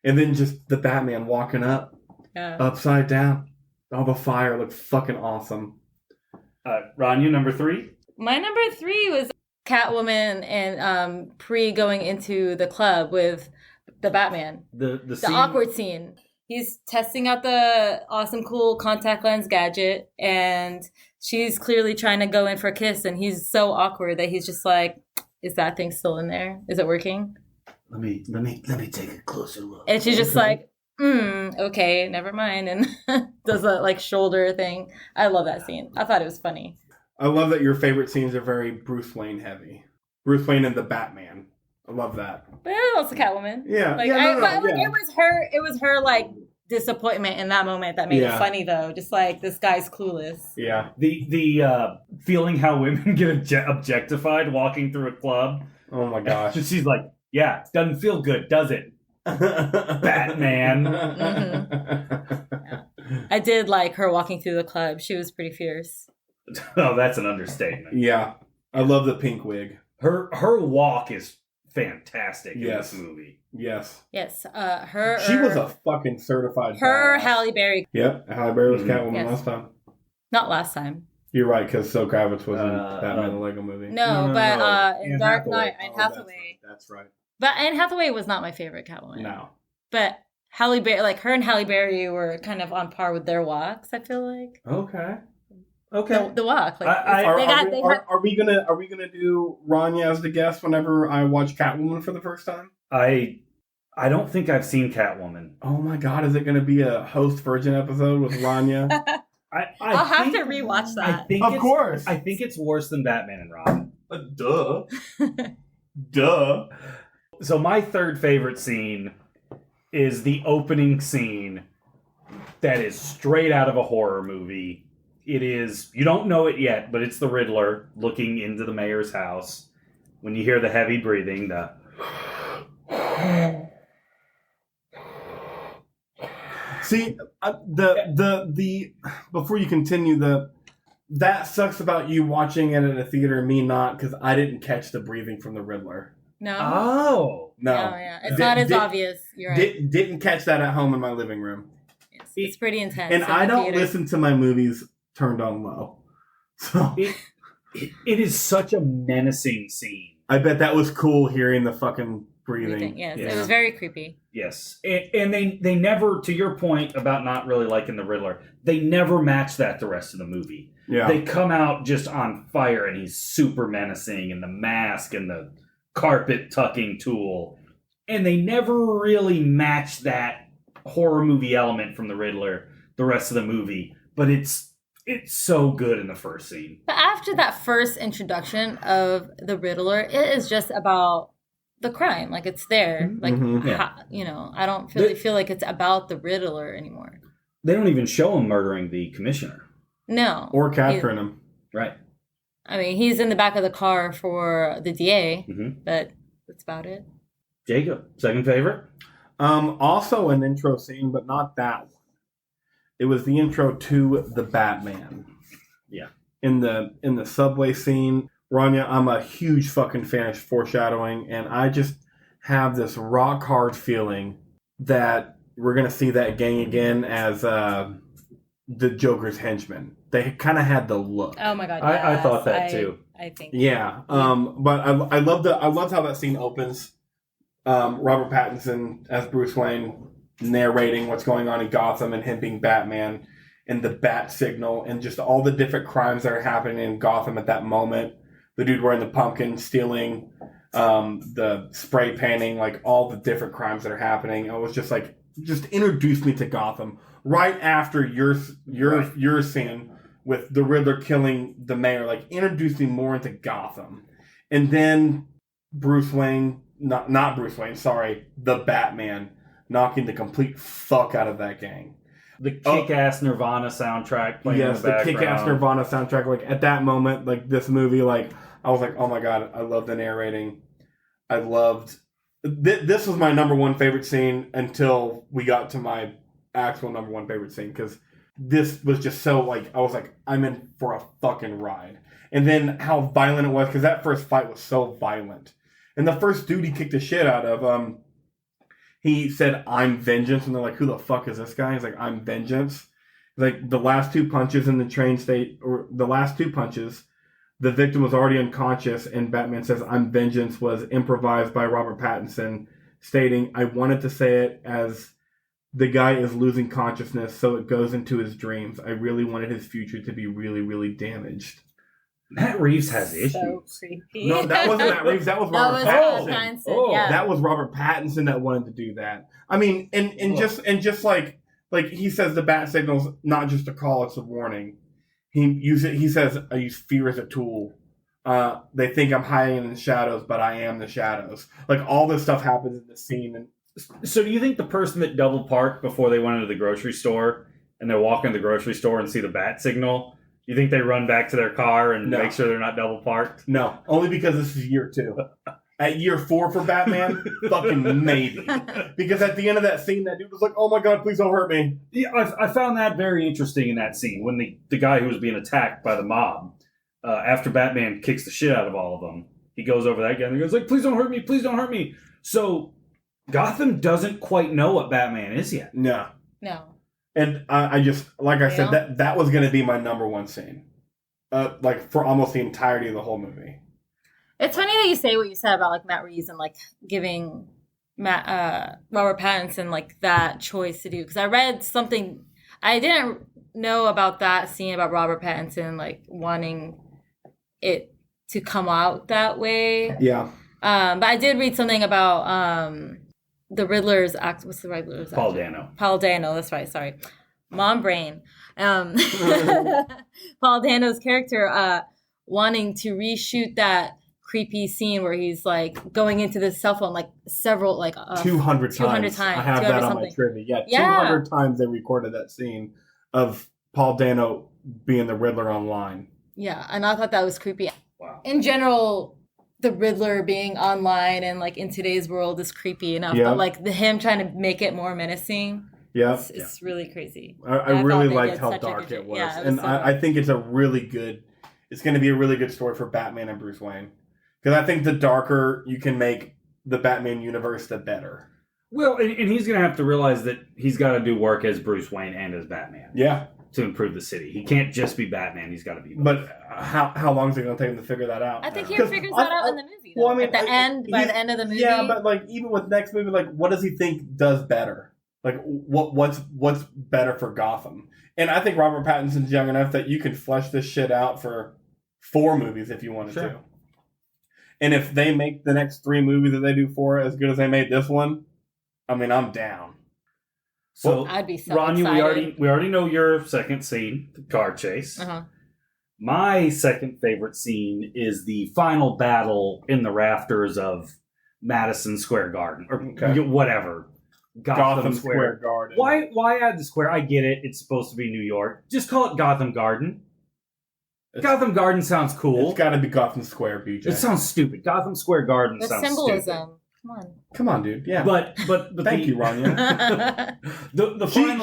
And then just the Batman walking up, upside down. All the fire looked fucking awesome. Ranyah, number 3? My number 3 was Catwoman and Pre going into the club with the Batman. The scene, awkward scene. He's testing out the awesome, cool contact lens gadget, and she's clearly trying to go in for a kiss, and he's so awkward that he's just like, "Is that thing still in there? Is it working?" Let me take a closer look. And she's just like, okay, never mind, and does that like shoulder thing. I love that scene. I thought it was funny. I love that your favorite scenes are very Bruce Wayne heavy. Bruce Wayne and the Batman. I love that. But it was also Catwoman. Yeah. Like, it was her like disappointment in that moment that made it funny though. Just like, this guy's clueless. Yeah. The feeling how women get objectified walking through a club. Oh my gosh. She's like, yeah, doesn't feel good, does it? Batman. I did like her walking through the club. She was pretty fierce. Oh, that's an understatement. Yeah. I love the pink wig. Her walk is fantastic in this movie. Yes. Yes. She was a fucking certified Her badass. Halle Berry. Yep. Halle Berry was Catwoman last time. Not last time. You're right, because Zoe Kravitz was in Batman the Lego movie. No, but in Anne Dark Hathaway. Knight, Anne Hathaway. That's right. But Anne Hathaway was not my favorite Catwoman. No. But Halle Berry, like her and Halle Berry were kind of on par with their walks, I feel like. Okay. The walk. Like, are we gonna do Ranyah as the guest whenever I watch Catwoman for the first time? I don't think I've seen Catwoman. Oh my god, is it gonna be a host virgin episode with Ranyah? I'll have to rewatch that. Of course. I think it's worse than Batman and Robin. Duh. Duh. So my third favorite scene is the opening scene that is straight out of a horror movie. It is, you don't know it yet, but it's the Riddler looking into the mayor's house. When you hear the heavy breathing, See, the before you continue, that sucks about you watching it in a theater, me not, because I didn't catch the breathing from the Riddler. No. Oh. No. Oh, yeah. It's not as obvious. You're right. Didn't catch that at home in my living room. Yes, it's pretty intense. And I don't listen to my movies turned on low. So it is such a menacing scene. I bet that was cool hearing the fucking breathing. Yes, it was very creepy. Yes. And they never, to your point about not really liking the Riddler, they never match that the rest of the movie. Yeah. They come out just on fire and he's super menacing and the mask and the carpet tucking tool. And they never really match that horror movie element from the Riddler the rest of the movie. But it's so good in the first scene. But after that first introduction of the Riddler, it is just about the crime. Like, it's there. Like, I don't really feel like it's about the Riddler anymore. They don't even show him murdering the commissioner. No. Or capturing him. Right. I mean, he's in the back of the car for the DA, but that's about it. Jacob, second favorite? Also an intro scene, but not that one. It was the intro to the Batman. Yeah. In the subway scene, Ranyah, I'm a huge fucking fan of foreshadowing, and I just have this rock hard feeling that we're gonna see that gang again as the Joker's henchmen. They kind of had the look. Oh my god! I thought that too. I think. Yeah. But I loved how that scene opens. Robert Pattinson as Bruce Wayne narrating what's going on in Gotham and him being Batman and the bat signal and just all the different crimes that are happening in Gotham at that moment. The dude wearing the pumpkin, stealing, the spray painting, like all the different crimes that are happening. It was just like, just introduce me to Gotham right after your scene with the Riddler killing the mayor. Like, introduce me more into Gotham. And then Bruce Wayne, not Bruce Wayne, sorry, the Batman knocking the complete fuck out of that gang. The kick-ass Nirvana soundtrack playing in the background. The kick-ass Nirvana soundtrack. Like, at that moment, like, this movie, like, I was like, oh my god, I love the narrating. I loved... This was my number one favorite scene until we got to my actual number one favorite scene, because this was just so, like, I was like, I'm in for a fucking ride. And then how violent it was, because that first fight was so violent. And the first dude he kicked the shit out of, he said, "I'm vengeance," and they're like, "Who the fuck is this guy?" He's like, "I'm vengeance." Like the last two punches in the train state, or the last two punches, the victim was already unconscious, and Batman says, "I'm vengeance" was improvised by Robert Pattinson, stating, "I wanted to say it as the guy is losing consciousness, so it goes into his dreams. I really wanted his future to be really, really damaged." Matt Reeves has issues. So creepy. No, that wasn't Matt Reeves. That was Robert Pattinson. Pattinson. Yeah. That was Robert Pattinson that wanted to do that. I mean, and just like he says, the bat signal's not just a call; it's a warning. He says, "I use fear as a tool. They think I'm hiding in the shadows, but I am the shadows." Like all this stuff happens in this scene. And so, do you think the person that double parked before they went into the grocery store and they're walking to the grocery store and see the bat signal? You think they run back to their car and make sure they're not double parked? No, only because this is year 2. At year 4 for Batman, fucking maybe. Because at the end of that scene, that dude was like, "Oh my god, please don't hurt me." Yeah, I found that very interesting in that scene when the guy who was being attacked by the mob, after Batman kicks the shit out of all of them, he goes over that guy and he goes like, "Please don't hurt me, please don't hurt me." So Gotham doesn't quite know what Batman is yet. No. And I just, like I said, that was going to be my number one scene. Like, for almost the entirety of the whole movie. It's funny that you say what you said about, like, Matt Reeves and, like, giving Robert Pattinson, like, that choice to do. Because I read something, I didn't know about that scene about Robert Pattinson, like, wanting it to come out that way. Yeah. But I did read something about the Riddler's act. What's the Riddler's Paul actor? Dano. Paul Dano, that's right, sorry. Mom brain. Paul Dano's character wanting to reshoot that creepy scene where he's like going into the cell phone like several, like 200 times. I have that on my trivia. Yeah, 200 times they recorded that scene of Paul Dano being the Riddler online. Yeah, and I thought that was creepy. Wow. In general, the Riddler being online and like in today's world is creepy enough, but like him trying to make it more menacing, it's really crazy. I really liked how dark it was, and I think it's going to be a really good story for Batman and Bruce Wayne, because I think the darker you can make the Batman universe, the better. Well, and he's going to have to realize that he's got to do work as Bruce Wayne and as Batman. Yeah. To improve the city. He can't just be Batman. He's got to be both. But how long is it going to take him to figure that out? I think he figures that out in the movie. Though. Well, I mean, by the end of the movie. Yeah, but like even with next movie, like what does he think does better? Like what's better for Gotham? And I think Robert Pattinson's young enough that you can flesh this shit out for 4 movies if you wanted to. And if they make the next 3 movies that they do 4 as good as they made this one, I mean, I'm down. So, I'd be so Ranyah, excited. we already know your second scene, the car chase. Uh-huh. My second favorite scene is the final battle in the rafters of Madison Square Garden, or whatever. Gotham Square Garden. Why add the square? I get it. It's supposed to be New York. Just call it Gotham Garden. Gotham Garden sounds cool. It's got to be Gotham Square, BJ. It sounds stupid. Gotham Square Garden sounds symbolism. stupid. Come on, dude. Yeah. But thank you, Ranyah.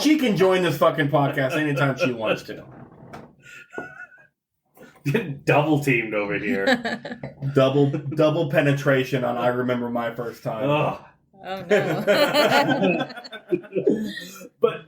She can join this fucking podcast anytime she wants to. Get double teamed over here. Double penetration on I Remember My First Time. Ugh. Oh no. But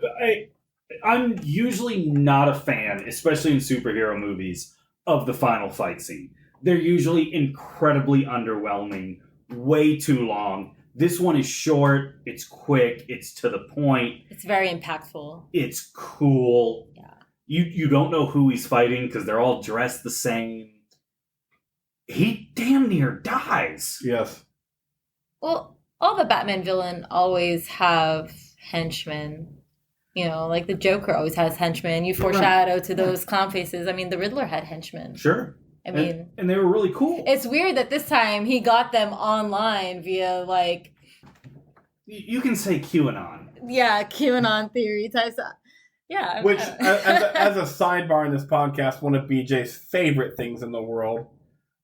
I'm usually not a fan, especially in superhero movies, of the final fight scene. They're usually incredibly underwhelming. Way too long. This one is short, it's quick, it's to the point. It's very impactful. It's cool. Yeah. You don't know who he's fighting because they're all dressed the same. He damn near dies. Yes. Well, all the Batman villains always have henchmen. You know, like the Joker always has henchmen. You foreshadow to those clown faces. I mean, the Riddler had henchmen. Sure. I mean, and they were really cool. It's weird that this time he got them online via like, you can say QAnon. Yeah, QAnon theory type stuff. Yeah. Which, as a sidebar in this podcast, one of BJ's favorite things in the world,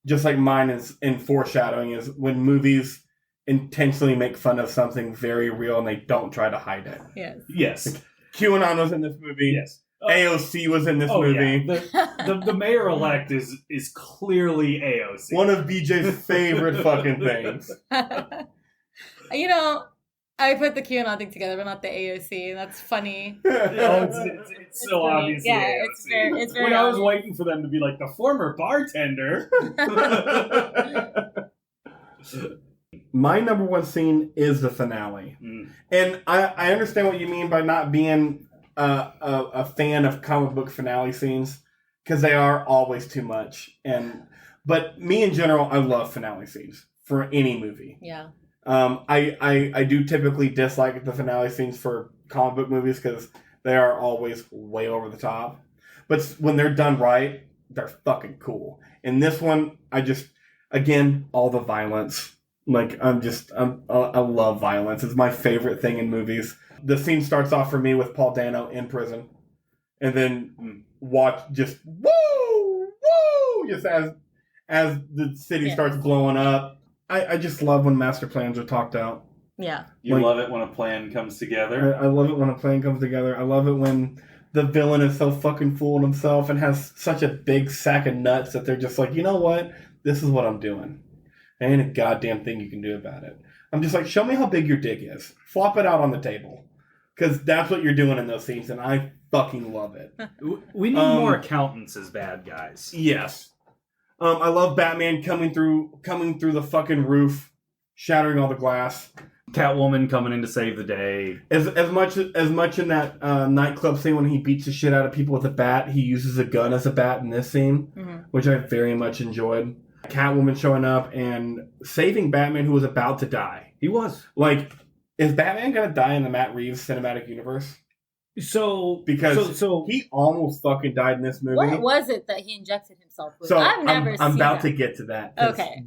just like mine is in foreshadowing, is when movies intentionally make fun of something very real and they don't try to hide it. Yes. Yes. QAnon was in this movie. Yes. AOC was in this movie. Yeah. The mayor-elect is clearly AOC. One of BJ's favorite fucking things. You know, I put the QAnon thing together, but not the AOC. That's funny. It's so obvious. Yeah, AOC. it's very I was obvious. waiting for them to be like the former bartender. My number one scene is the finale. And I understand what you mean by not being a fan of comic book finale scenes, because they are always too much. But me in general, I love finale scenes for any movie. Yeah. I do typically dislike the finale scenes for comic book movies because they are always way over the top. But when they're done right, they're fucking cool. And this one, again, all the violence. Like, I love violence. It's my favorite thing in movies. The scene starts off for me with Paul Dano in prison. And then watch just, woo, just as the city starts blowing up. I just love when master plans are talked out. Yeah. You love it when a plan comes together? I love it when a plan comes together. I love it when the villain is so fucking full of himself and has such a big sack of nuts that they're just like, you know what? This is what I'm doing. There ain't a goddamn thing you can do about it. I'm just like, show me how big your dick is. Flop it out on the table. Because that's what you're doing in those scenes, and I fucking love it. We need more accountants as bad guys. Yes. I love Batman coming through the fucking roof, shattering all the glass. Catwoman coming in to save the day. As much in that nightclub scene when he beats the shit out of people with a bat, he uses a gun as a bat in this scene, which I very much enjoyed. Catwoman showing up and saving Batman, who was about to die. He was. Like, is Batman gonna die in the Matt Reeves cinematic universe? Because he almost fucking died in this movie. What was it that he injected himself with? So I've never seen I'm about that. to get to that. Okay.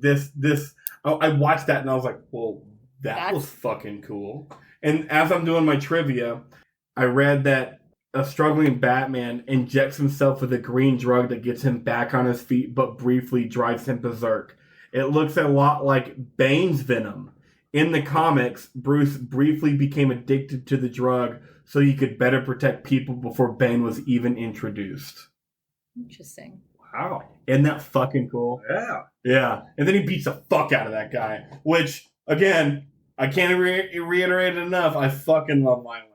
I watched that and I was like, well, that was fucking cool. And as I'm doing my trivia, I read that a struggling Batman injects himself with a green drug that gets him back on his feet, but briefly drives him berserk. It looks a lot like Bane's venom. In the comics, Bruce briefly became addicted to the drug so he could better protect people before Bane was even introduced. Interesting. Wow. Isn't that fucking cool? Yeah. Yeah. And then he beats the fuck out of that guy, which, again, I can't reiterate it enough. I fucking love violence.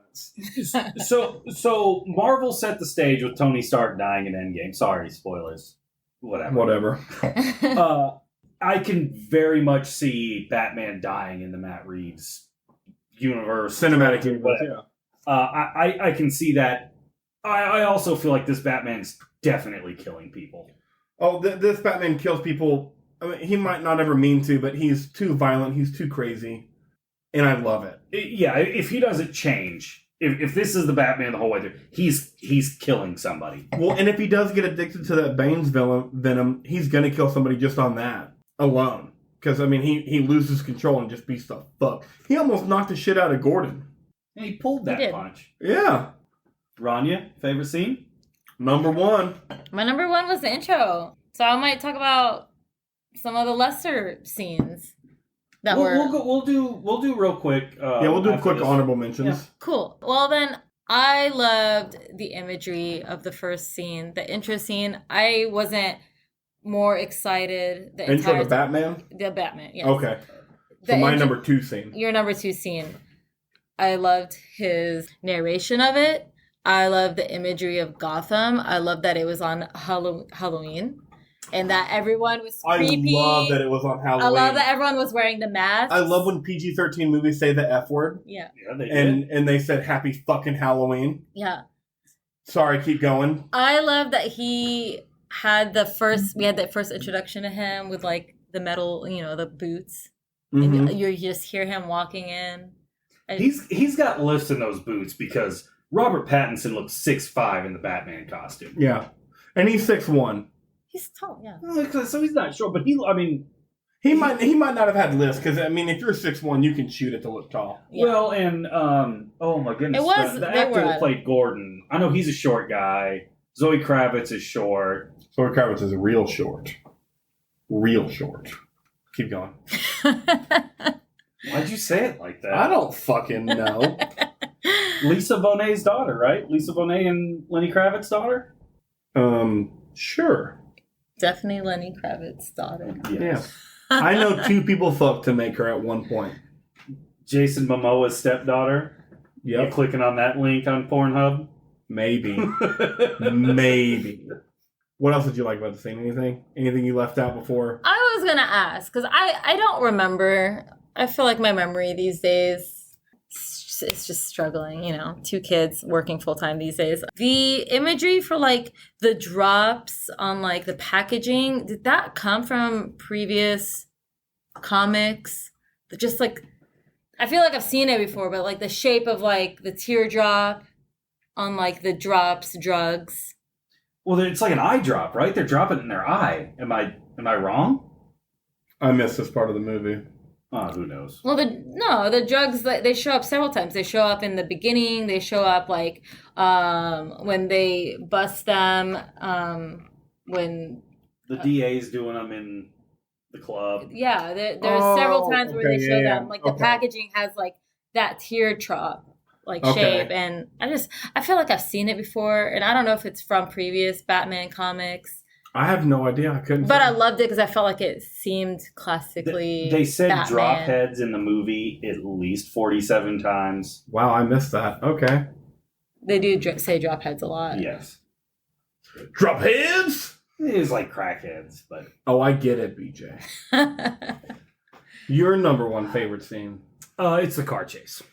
So Marvel set the stage with Tony Stark dying in Endgame. Sorry, spoilers. Whatever. I can very much see Batman dying in the Matt Reeves universe. Cinematic universe, yeah. I can see that. I also feel like this Batman's definitely killing people. Oh, this Batman kills people. I mean, he might not ever mean to, but he's too violent. He's too crazy. And I love it. Yeah, if he doesn't change, if this is the Batman the whole way through, he's killing somebody. Well, and if he does get addicted to that Bane's venom, he's going to kill somebody just on that alone. Because, I mean, he loses control and just beats the fuck. He almost knocked the shit out of Gordon. And he pulled that punch. Yeah. Ranyah, favorite scene? Number one. My number one was the intro. So I might talk about some of the lesser scenes that we'll do real quick. We'll do quick honorable mentions. Yeah. Cool. Well, then I loved the imagery of the first scene, the intro scene. I wasn't more excited. The intro to Batman? The Batman, yes. Okay. So my number two scene. Your number two scene. I loved his narration of it. I love the imagery of Gotham. I love that it was on Halloween. And that everyone was creepy. I love that it was on Halloween. I love that everyone was wearing the masks. I love when PG-13 movies say the F word. Yeah. They did. And they said happy fucking Halloween. Yeah. Sorry, keep going. I love that we had that first introduction to him with like the metal, the boots. Mm-hmm. And you just hear him walking in. He's got lifts in those boots because Robert Pattinson looks 6'5" in the Batman costume. Yeah. And he's 6'1". He's tall, yeah. So he's not short, but he might not have had lifts because if you're 6'1", you can shoot it to look tall. Yeah. Well, and oh my goodness, the actor that played Gordon. I know he's a short guy. Zoe Kravitz is short. Zoe Kravitz is real short. Real short. Keep going. Why'd you say it like that? I don't fucking know. Lisa Bonet's daughter, right? Lisa Bonet and Lenny Kravitz's daughter? Sure. Definitely Lenny Kravitz's daughter. Yeah. I know 2 people fucked to make her at one point. Jason Momoa's stepdaughter. Yep. You clicking on that link on Pornhub? Maybe. Maybe. What else did you like about the scene? Anything? Anything you left out before? I was going to ask, because I don't remember. I feel like my memory these days, it's just struggling, 2 kids working full-time these days. The imagery for, like, the drops on, like, the packaging, did that come from previous comics? Just, like, I feel like I've seen it before, but, like, the shape of, like, the teardrop on, like, the drops, drugs. Well, it's like an eye drop, right? They're dropping it in their eye. Am I wrong? I missed this part of the movie. Oh, who knows? Well, the drugs, they show up several times. They show up in the beginning. They show up like when they bust them. When the DA's doing them in the club. Yeah, there's several times where they show them. Like the packaging has like that teardrop shape, and I feel like I've seen it before, and I don't know if it's from previous Batman comics. I have no idea. I couldn't. But I loved it because I felt like it seemed classically. They said Batman. drop heads in the movie at least 47 times. Wow, I missed that. Okay. They do say drop heads a lot. Yes. Drop heads? It is like crackheads, but. Oh, I get it, BJ. Your number 1 favorite scene? It's the car chase.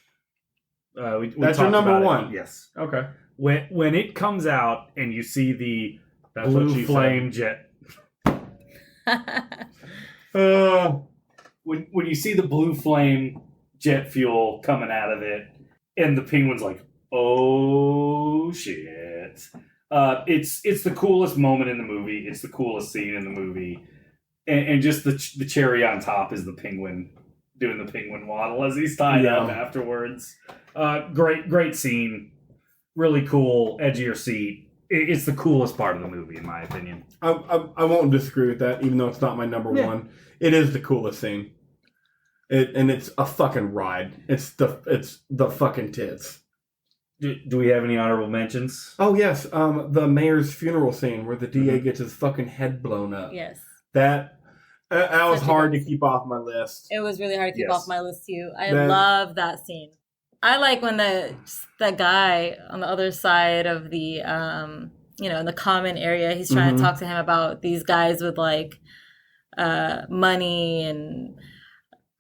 We That's your number 1? Yes. Okay. When it comes out and you see the blue flame jet. When you see the blue flame jet fuel coming out of it, and the penguin's like, oh shit. It's the coolest moment in the movie. It's the coolest scene in the movie. And just the cherry on top is the penguin doing the penguin waddle as he's tied up afterwards. Great scene. Really cool, edge of your seat. It's the coolest part of the movie, in my opinion. I won't disagree with that, even though it's not my number 1. It is the coolest scene. And it's a fucking ride. It's the fucking tits. Do we have any honorable mentions? Oh, yes. The mayor's funeral scene where the DA gets his fucking head blown up. Yes. That was hard to keep off my list. It was really hard to keep off my list, too. I love that scene. I like when the guy on the other side of the, in the common area, he's trying to talk to him about these guys with, like, money and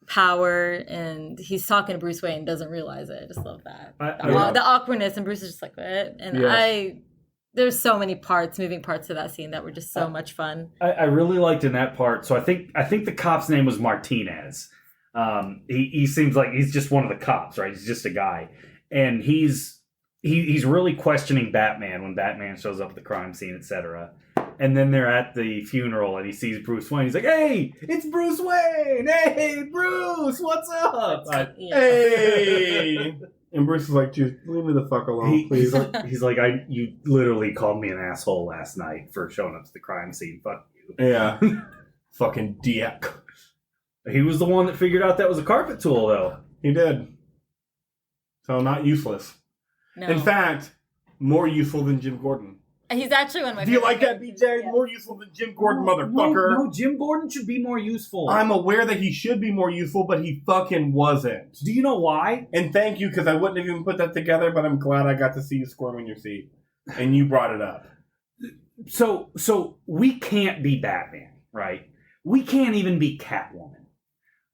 power, and he's talking to Bruce Wayne and doesn't realize it. I just love that. The awkwardness, and Bruce is just like, what? And there's so many moving parts to that scene that were just so much fun. I really liked in that part. So I think the cop's name was Martinez. He seems like he's just one of the cops, right? He's just a guy, and he's really questioning Batman when Batman shows up at the crime scene, etc. And then they're at the funeral, and he sees Bruce Wayne. He's like, "Hey, it's Bruce Wayne! Hey, Bruce, what's up? Hey!" And Bruce is like, "Just leave me the fuck alone, please." He's like, you literally called me an asshole last night for showing up to the crime scene. Fuck you. Yeah, fucking dick. He was the one that figured out that was a carpet tool, though. He did. So not useless. No. In fact, more useful than Jim Gordon. He's actually one of my Do you like that, BJ? Yeah. More useful than Jim Gordon, motherfucker. No, Jim Gordon should be more useful. I'm aware that he should be more useful, but he fucking wasn't. Do you know why? And thank you, because I wouldn't have even put that together, but I'm glad I got to see you squirm in your seat. And you brought it up. So we can't be Batman, right? We can't even be Catwoman.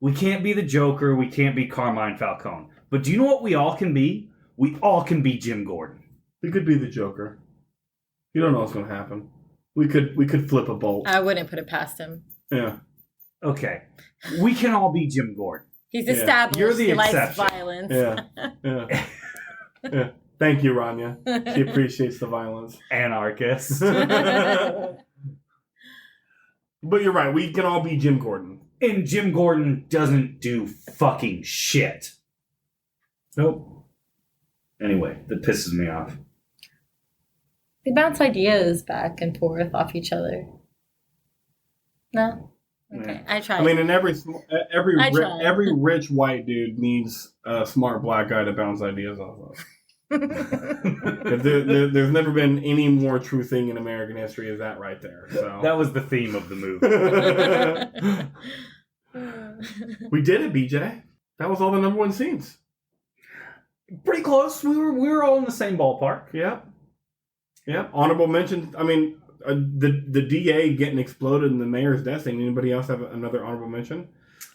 We can't be the Joker. We can't be Carmine Falcone. But do you know what we all can be? We all can be Jim Gordon. We could be the Joker. You don't know what's going to happen. We could flip a bolt. I wouldn't put it past him. Yeah. Okay. We can all be Jim Gordon. He's established. You're the he exception. likes violence. Yeah. Yeah. Thank you, Ranyah. She appreciates the violence. Anarchist. But you're right. We can all be Jim Gordon. And Jim Gordon doesn't do fucking shit. Nope. Anyway, that pisses me off. They bounce ideas back and forth off each other. No? Okay, Yeah. I tried. I mean, and every rich white dude needs a smart black guy to bounce ideas off of. There's never been any more true thing in American history as that right there. So That was the theme of the movie. we did it, BJ. That was all the number one scenes. Pretty close. We were all in the same ballpark. Yeah. Honorable mention. I mean, the DA getting exploded in the mayor's death scene. Anybody else have another honorable mention?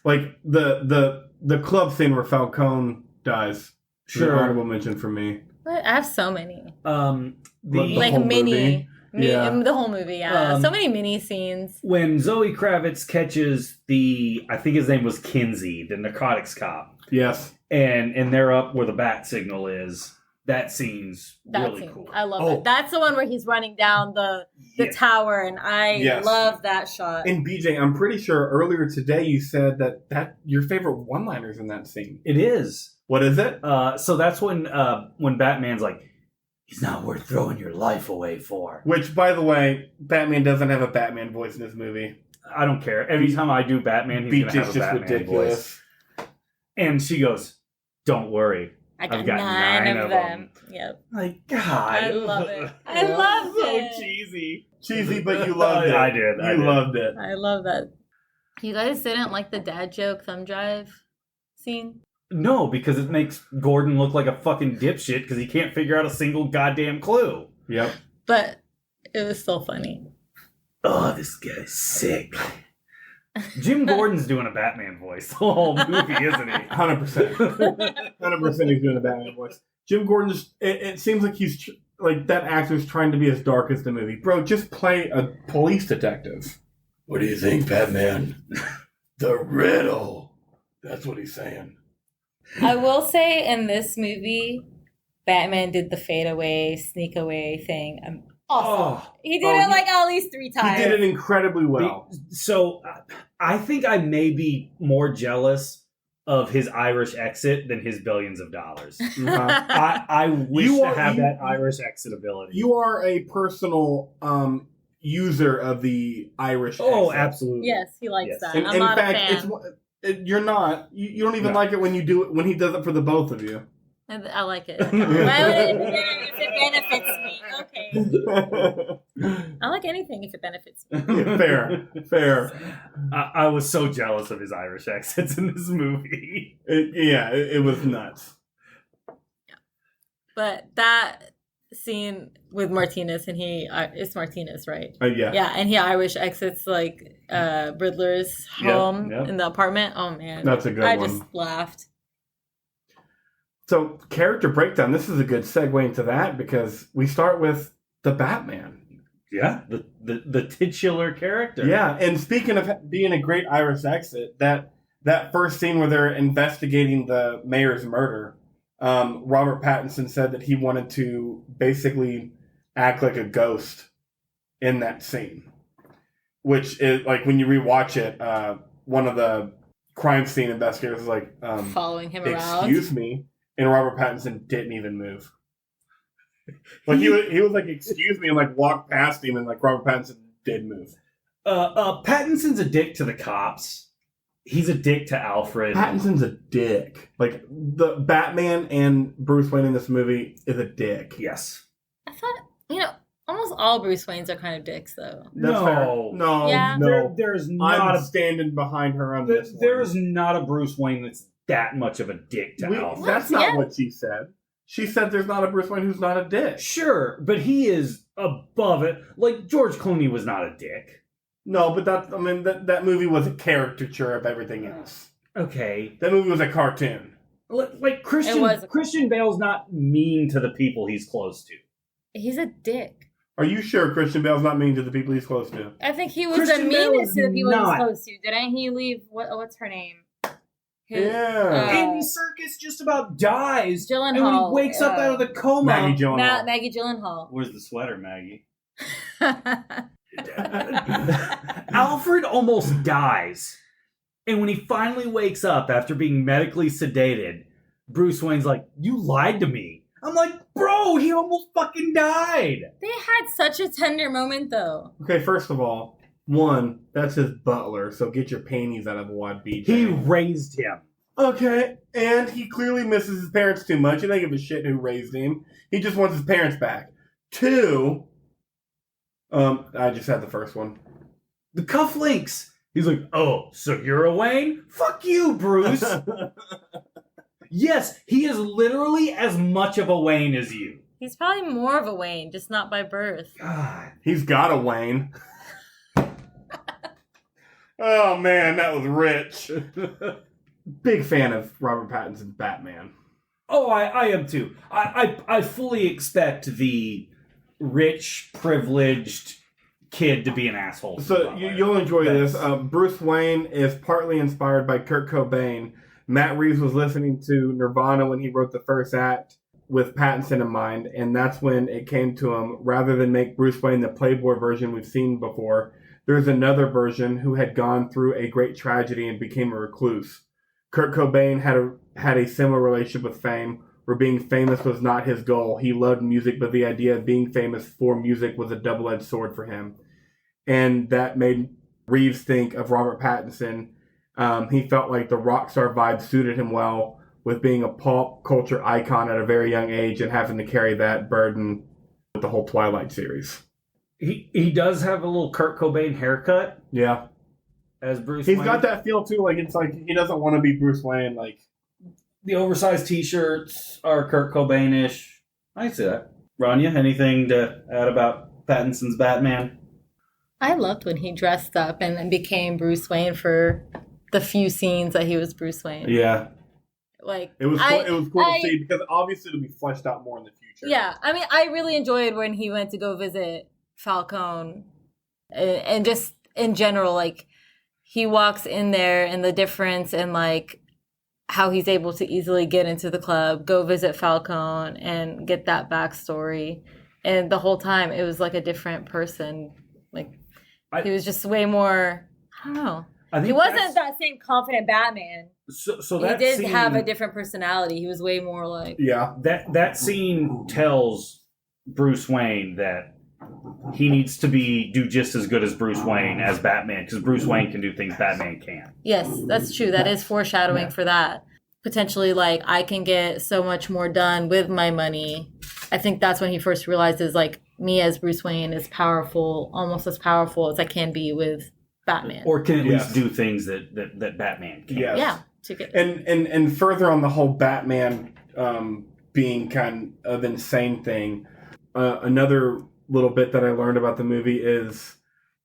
Like the club scene where Falcone dies. Sure. Honorable mention for me. I have so many. The Like whole mini. movie. Yeah. The whole movie, yeah. So many mini scenes. When Zoe Kravitz catches I think his name was Kinsey, the narcotics cop. Yes. And they're up where the bat signal is. That scene's really cool. I love it. That's the one where he's running down the tower, and I love that shot. And BJ, I'm pretty sure earlier today you said that your favorite one-liners in that scene. It is. What is it? So that's when Batman's like, he's not worth throwing your life away for. Which, by the way, Batman doesn't have a Batman voice in this movie. I don't care. Every time I do Batman, he's going to have a Batman voice. And she goes, don't worry. I've got 9 of them. Yep. Like, God. I love it. I love it. So cheesy. Cheesy, but you loved it. I did. You loved it. I love that. You guys didn't like the dad joke thumb drive scene? No, because it makes Gordon look like a fucking dipshit because he can't figure out a single goddamn clue. Yep. But it was still funny. Oh, this guy's sick. Jim Gordon's doing a Batman voice the whole movie, isn't he? 100%. 100% he's doing a Batman voice. Jim Gordon it seems like he's like that actor's trying to be as dark as the movie. Bro, just play a police detective. What do you think, Batman? The riddle. That's what he's saying. I will say in this movie, Batman did the fade away, sneak away thing. Awesome. He did it like at least 3 times. He did it incredibly well. So I think I may be more jealous of his Irish exit than his billions of dollars. I wish to have that Irish exit ability. You are a personal user of the Irish Oh, exit. Absolutely. Yes, he likes that. And, I'm in not fact, a fan. you're not. You don't even like it when you do it when he does it for the both of you. I like it. Why would it benefits me? Okay. I like anything if it benefits me. Fair. I was so jealous of his Irish accents in this movie. It was nuts. But that scene with Martinez, and it's Martinez, right? Yeah. Yeah, and he Irish exits like Riddler's home in the apartment. Oh man, that's a good one. I just laughed. So, character breakdown. This is a good segue into that because we start with the Batman. Yeah, the titular character. Yeah, and speaking of being a great Irish exit, that first scene where they're investigating the mayor's murder, Robert Pattinson said that he wanted to basically act like a ghost in that scene. Which is, like, when you rewatch it, one of the crime scene investigators is like, following him around. Excuse me. And Robert Pattinson didn't even move. Like he was like, excuse me, and like walked past him, and like Robert Pattinson did move. Pattinson's a dick to the cops. He's a dick to Alfred. Pattinson's a dick. Like the Batman and Bruce Wayne in this movie is a dick. Yes. I thought, almost all Bruce Waynes are kind of dicks, though. That's fair. No, Yeah. There's not I'm standing behind her on this. There's not a Bruce Wayne that's that much of a dick to Alfred. That's not what she said. She said there's not a Bruce Wayne who's not a dick. Sure, but he is above it. Like, George Clooney was not a dick. No, but that movie was a caricature of everything else. Okay. That movie was a cartoon. Like, Christian Bale's not mean to the people he's close to. He's a dick. Are you sure Christian Bale's not mean to the people he's close to? I think he was the meanest to the people he was close to. Didn't he leave, what's her name? Andy Serkis just about dies. Gyllenhaal. And when he wakes up out of the coma. Maggie Gyllenhaal. Where's the sweater, Maggie? Alfred almost dies. And when he finally wakes up after being medically sedated, Bruce Wayne's like, you lied to me. I'm like, bro, he almost fucking died. They had such a tender moment, though. Okay, first of all, one, that's his butler, so get your panties out of wad, BJ. He raised him. Okay, and he clearly misses his parents too much. He doesn't give a shit who raised him. He just wants his parents back. 2, I just had the first one. The cufflinks. He's like, oh, so you're a Wayne? Fuck you, Bruce. Yes, he is literally as much of a Wayne as you. He's probably more of a Wayne, just not by birth. God. He's got a Wayne. Oh, man, that was rich. Big fan of Robert Pattinson's Batman. Oh, I am too. I fully expect the rich, privileged kid to be an asshole. So you'll enjoy this. Bruce Wayne is partly inspired by Kurt Cobain. Matt Reeves was listening to Nirvana when he wrote the first act with Pattinson in mind, and that's when it came to him. Rather than make Bruce Wayne the Playboy version we've seen before, there's another version who had gone through a great tragedy and became a recluse. Kurt Cobain had a similar relationship with fame, where being famous was not his goal. He loved music, but the idea of being famous for music was a double-edged sword for him. And that made Reeves think of Robert Pattinson. He felt like the rock star vibe suited him well, with being a pop culture icon at a very young age and having to carry that burden with the whole Twilight series. He does have a little Kurt Cobain haircut. Yeah. As Bruce He's Wayne. got that feel too, like it's like he doesn't want to be Bruce Wayne. Like The oversized t-shirts are Kurt Cobain-ish. I see that. Ranyah, anything to add about Pattinson's Batman? I loved when he dressed up and then became Bruce Wayne for the few scenes that he was Bruce Wayne. Yeah. Like It was cool to see because obviously it'll be fleshed out more in the future. Yeah, I mean, I really enjoyed when he went to go visit Falcone, and just in general, like he walks in there and the difference and like how he's able to easily get into the club, go visit Falcone, and get that backstory. And the whole time, it was like a different person. Like he was just way more. I don't know. He wasn't that same confident Batman. So he that did scene, have a different personality. He was way more like that scene tells Bruce Wayne that he needs to do just as good as Bruce Wayne as Batman, because Bruce Wayne can do things Batman can't. Yes, that's true. That is foreshadowing for that. Potentially, like, I can get so much more done with my money. I think that's when he first realizes, like, me as Bruce Wayne is powerful, almost as powerful as I can be with Batman. Or can at least do things that Batman can. Yes. Yeah. And further on the whole Batman being kind of insane thing, another little bit that I learned about the movie is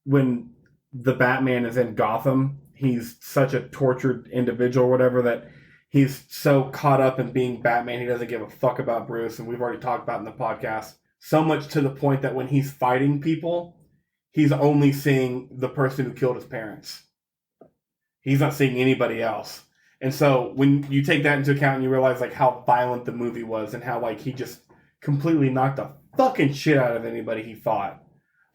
when the Batman is in Gotham, he's such a tortured individual or whatever that he's so caught up in being Batman, he doesn't give a fuck about Bruce, and we've already talked about in the podcast. So much to the point that when he's fighting people, he's only seeing the person who killed his parents. He's not seeing anybody else. And so when you take that into account and you realize like how violent the movie was and how like he just completely knocked the fucking shit out of anybody he fought.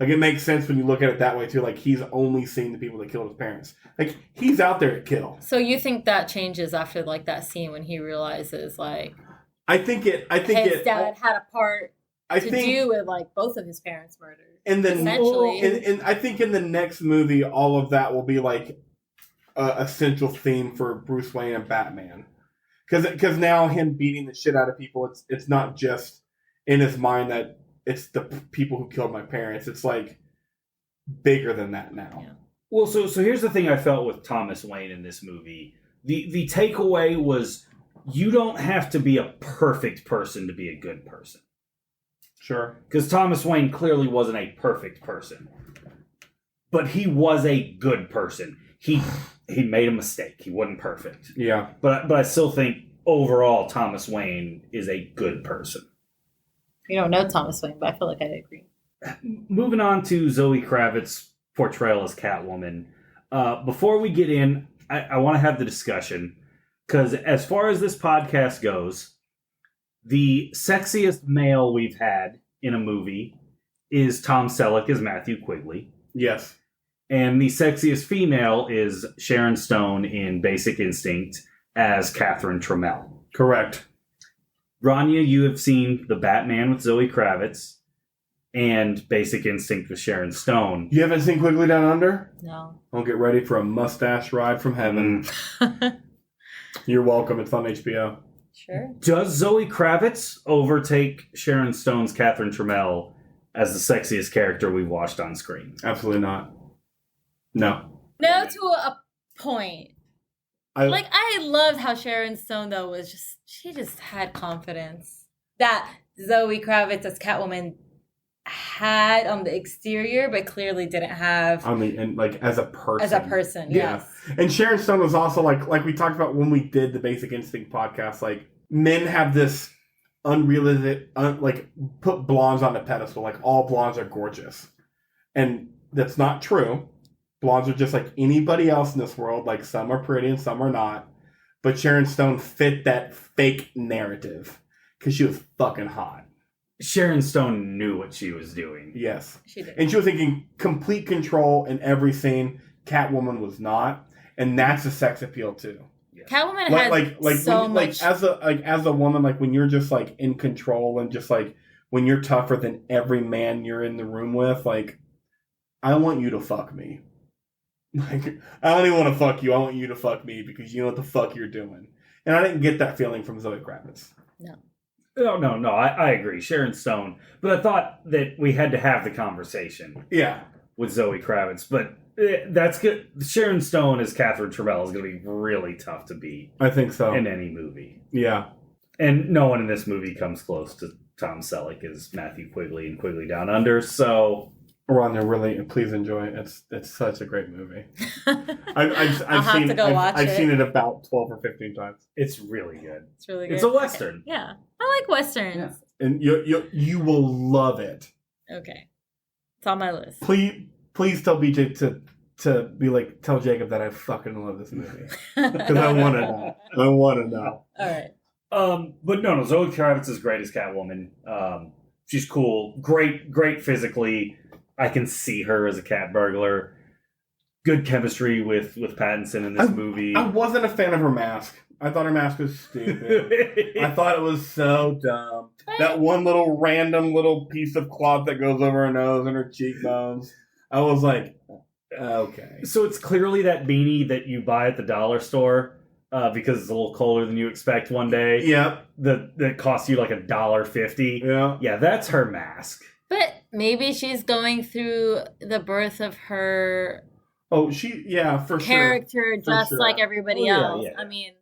Like it makes sense when you look at it that way too. Like he's only seeing the people that killed his parents. Like he's out there to kill. So you think that changes after like that scene when he realizes like I think his dad had a part to do with like both of his parents' murders. And then essentially, and I think in the next movie, all of that will be like a central theme for Bruce Wayne and Batman, because now him beating the shit out of people, it's not just in his mind that it's the people who killed my parents. It's like bigger than that now. Yeah. Well, so here's the thing I felt with Thomas Wayne in this movie. The takeaway was you don't have to be a perfect person to be a good person. Sure. Because Thomas Wayne clearly wasn't a perfect person. But he was a good person. He made a mistake. He wasn't perfect. Yeah. But I still think overall Thomas Wayne is a good person. You don't know Thomas Wayne, but I feel like I agree. Moving on to Zoe Kravitz's portrayal as Catwoman. Before we get in, I want to have the discussion. Because as far as this podcast goes, the sexiest male we've had in a movie is Tom Selleck as Matthew Quigley. Yes. And the sexiest female is Sharon Stone in Basic Instinct as Catherine Trammell. Correct. Ranyah, you have seen The Batman with Zoe Kravitz and Basic Instinct with Sharon Stone. You haven't seen Quigley Down Under? No. I'll get ready for a mustache ride from heaven. You're welcome. It's on HBO. Sure. Does Zoe Kravitz overtake Sharon Stone's Catherine Trammell as the sexiest character we've watched on screen? Absolutely not. No. No, to a point. I loved how Sharon Stone though she just had confidence that Zoe Kravitz as Catwoman had on the exterior, but clearly didn't have as a person. As a person, yeah. yes. And Sharon Stone was also like we talked about when we did the Basic Instinct podcast. Like men have this unrealistic, put blondes on a pedestal. Like all blondes are gorgeous, and that's not true. Blondes are just like anybody else in this world. Like some are pretty and some are not. But Sharon Stone fit that fake narrative because she was fucking hot. Sharon Stone knew what she was doing. Yes. She did. And she was taking complete control in every scene. Catwoman was not. And that's a sex appeal too. Yes. Catwoman had so much. As a woman, like when you're just like in control and just like when you're tougher than every man you're in the room with, like I want you to fuck me. Like I don't even want to fuck you. I want you to fuck me because you know what the fuck you're doing. And I didn't get that feeling from Zoe Kravitz. No. No, I agree. Sharon Stone. But I thought that we had to have the conversation. Yeah. With Zoe Kravitz. But that's good. Sharon Stone as Catherine Trammell is going to be really tough to beat. I think so. In any movie. Yeah. And no one in this movie comes close to Tom Selleck as Matthew Quigley in Quigley Down Under. So... Ranyah, really, please enjoy it. It's such a great movie. I've seen it about 12 or 15 times. It's really good. It's really good. It's a Western. Okay. Yeah. I like Westerns. Yeah. And you will love it. Okay. It's on my list. Please tell BJ to be like, tell Jacob that I fucking love this movie. Because I want to know. All right. But no, Zoe Kravitz is great as Catwoman. She's cool. Great physically. I can see her as a cat burglar. Good chemistry with Pattinson in this movie. I wasn't a fan of her mask. I thought her mask was stupid. I thought it was so dumb. That one little random little piece of cloth that goes over her nose and her cheekbones. I was like, okay. So it's clearly that beanie that you buy at the dollar store because it's a little colder than you expect one day. Yep. That costs you like $1.50. Yeah. Yeah, that's her mask. But maybe she's going through the birth of her for sure. Character just like everybody else. Yeah. I mean,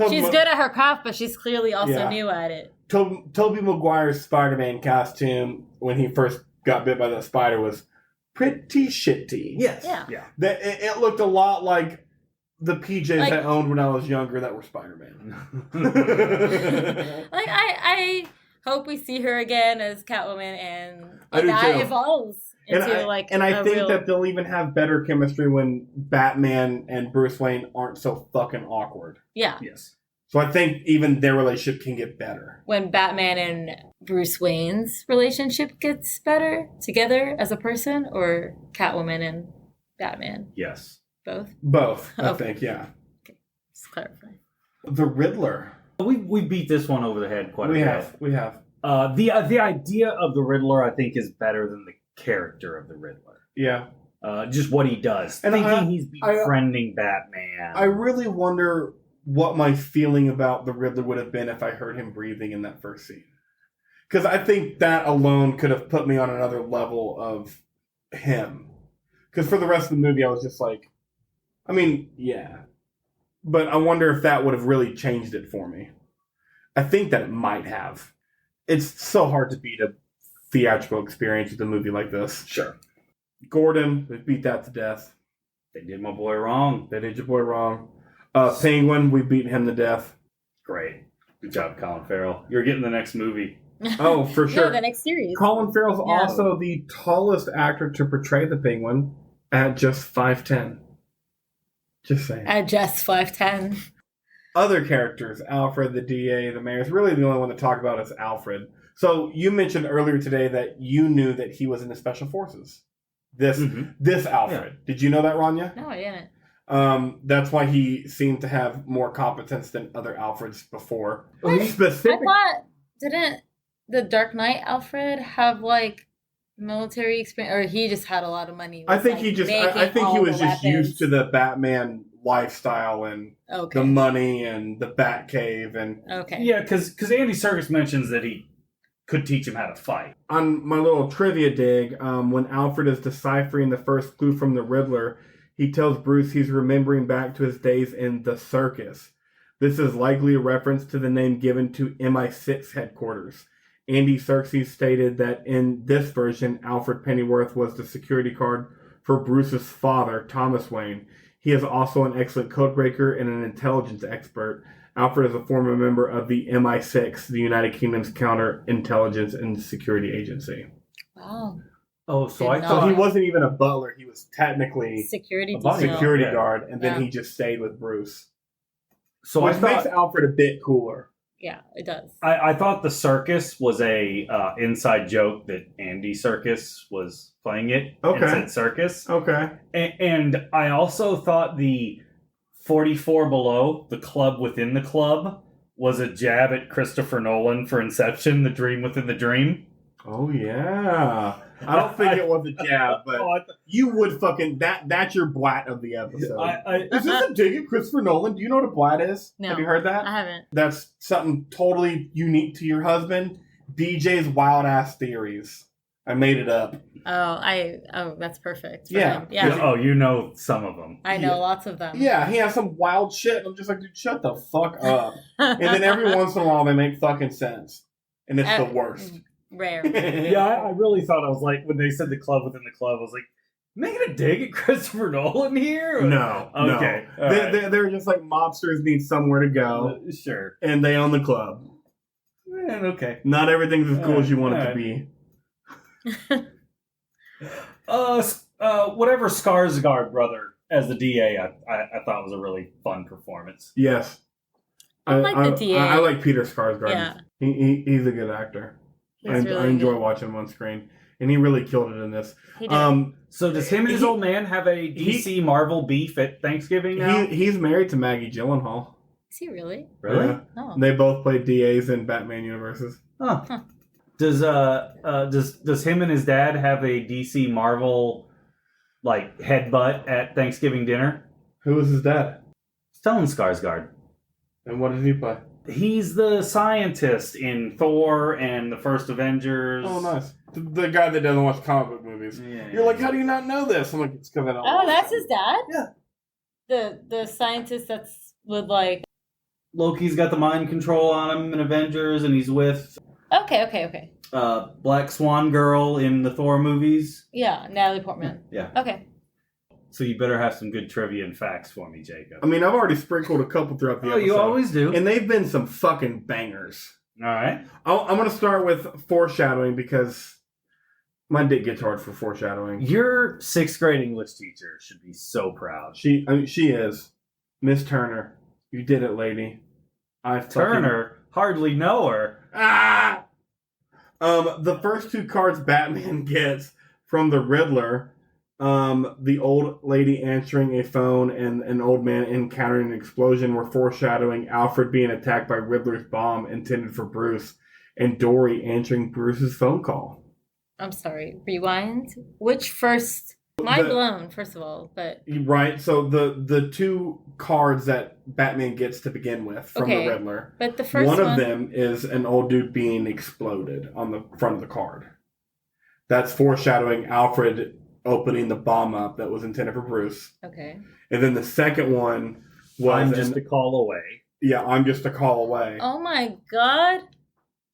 she's good at her craft, but she's clearly also new at it. Tobey Maguire's Spider-Man costume when he first got bit by that spider was pretty shitty. Yes. Yeah. It looked a lot like the PJs I owned when I was younger that were Spider-Man. I hope we see her again as Catwoman and that evolves into I think that they'll even have better chemistry when Batman and Bruce Wayne aren't so fucking awkward. Yeah. Yes. So I think even their relationship can get better. When Batman and Bruce Wayne's relationship gets better together as a person, or Catwoman and Batman? Yes. Both, I think, yeah. Okay, just clarify. The Riddler. We beat this one over the head quite a bit. We have. The idea of the Riddler, I think, is better than the character of the Riddler. Yeah. Just what he does. And thinking he's befriending Batman. I really wonder what my feeling about the Riddler would have been if I heard him breathing in that first scene. Because I think that alone could have put me on another level of him. Because for the rest of the movie, I was just like, I mean, yeah. But I wonder if that would have really changed it for me. I think that it might have. It's so hard to beat a theatrical experience with a movie like this. Sure. Gordon, we beat that to death. They did my boy wrong. They did your boy wrong. Penguin, we beat him to death. Great. Good job, Colin Farrell. You're getting the next movie. Oh, for sure. No, the next series. Colin Farrell's also the tallest actor to portray the Penguin at just 5'10". Just saying. At just 5'10". Other characters, Alfred, the DA, the mayor. Is really the only one to talk about is Alfred. So you mentioned earlier today that you knew that he was in the Special Forces. This Alfred. Yeah. Did you know that, Ranyah? No, I didn't. That's why he seemed to have more competence than other Alfreds before. I thought, didn't the Dark Knight Alfred have military experience, or he just had a lot of money? I think he was just used to the Batman lifestyle and Okay. the money and the Batcave. And Okay. Yeah, because Andy Serkis mentions that he could teach him how to fight. on my little trivia dig, when Alfred is deciphering the first clue from the Riddler, he tells Bruce he's remembering back to his days in the circus. This is likely a reference to the name given to MI6 headquarters. Andy Serkis stated that in this version, Alfred Pennyworth was the security guard for Bruce's father, Thomas Wayne. He is also an excellent codebreaker and an intelligence expert. Alfred is a former member of the MI6, the United Kingdom's counterintelligence and security agency. Wow. Oh, so Did I not. So thought he wasn't even a butler. He was technically Security A body detail. security Yeah. guard, and then Yeah. he just stayed with Bruce. so Which I makes thought Alfred a bit cooler. Yeah, it does. I thought the circus was a inside joke that Andy Serkis was playing it. Okay. And said circus. Okay. And I also thought the 44 Below, the club within the club, was a jab at Christopher Nolan for Inception, The Dream Within the Dream. Oh, yeah. I don't think it was a jab, but you would fucking... That's your blat of the episode. Is this a dig at Christopher Nolan? Do you know what a blat is? No. Have you heard that? I haven't. That's something totally unique to your husband. DJ's wild-ass theories. I made it up. Oh, that's perfect. for Yeah. him. Yeah. Oh, you know some of them. I know Yeah. lots of them. Yeah, he has some wild shit. I'm just like, dude, shut the fuck up. And then every once in a while, they make fucking sense. And it's the worst. Rare. Yeah, I really thought I was like, when they said the club within the club, I was like, making a dig at Christopher Nolan here? No. Okay. No. all right. They're just like mobsters need somewhere to go, Sure. and they own the club. Okay. Not everything's as cool as you want it to Alright. be. Whatever Skarsgård brother as the DA, I thought was a really fun performance. Yes. I like the DA. I like Peter Skarsgård. Yeah. He's a good actor. I He's enjoy good. watching him on screen, and he really killed it in this. He did. So does him and his old man have a DC Marvel beef at Thanksgiving now? He's married to Maggie Gyllenhaal. Is he really? Really? Yeah. Oh. They both played DAs in Batman universes. Huh. Huh. Does him and his dad have a DC Marvel like headbutt at Thanksgiving dinner? Who was his dad? Stellan Skarsgård. And what did he play? He's the scientist in Thor and the first Avengers. Oh, nice. The guy that doesn't watch comic book movies. Yeah. You're like, how do you not know this? I'm like, it's because I don't. Oh, watch that's them." his dad? Yeah. The scientist that's with like... Loki's got the mind control on him in Avengers, and he's with Okay. Black Swan Girl in the Thor movies. Yeah, Natalie Portman. Yeah. Okay. So you better have some good trivia and facts for me, Jacob. I mean, I've already sprinkled a couple throughout the Oh, episode. you always do. And they've been some fucking bangers. All right. I'm going to start with foreshadowing because my dick gets hard for foreshadowing. Your 6th grade English teacher should be so proud. She is. Miss Turner. You did it, lady. Turner, hardly know her. Ah! The first two cards Batman gets from the Riddler, the old lady answering a phone and an old man encountering an explosion were foreshadowing Alfred being attacked by Riddler's bomb intended for Bruce, and Dory answering Bruce's phone call. I'm sorry. Rewind. Which first? Mind blown, first of all, but... Right, so the two cards that Batman gets to begin with from Okay, the Riddler, But the first one of them is an old dude being exploded on the front of the card. That's foreshadowing Alfred opening the bomb up that was intended for Bruce. Okay. And then the second one was... I'm just a call away. Yeah, I'm just a call away. Oh my god.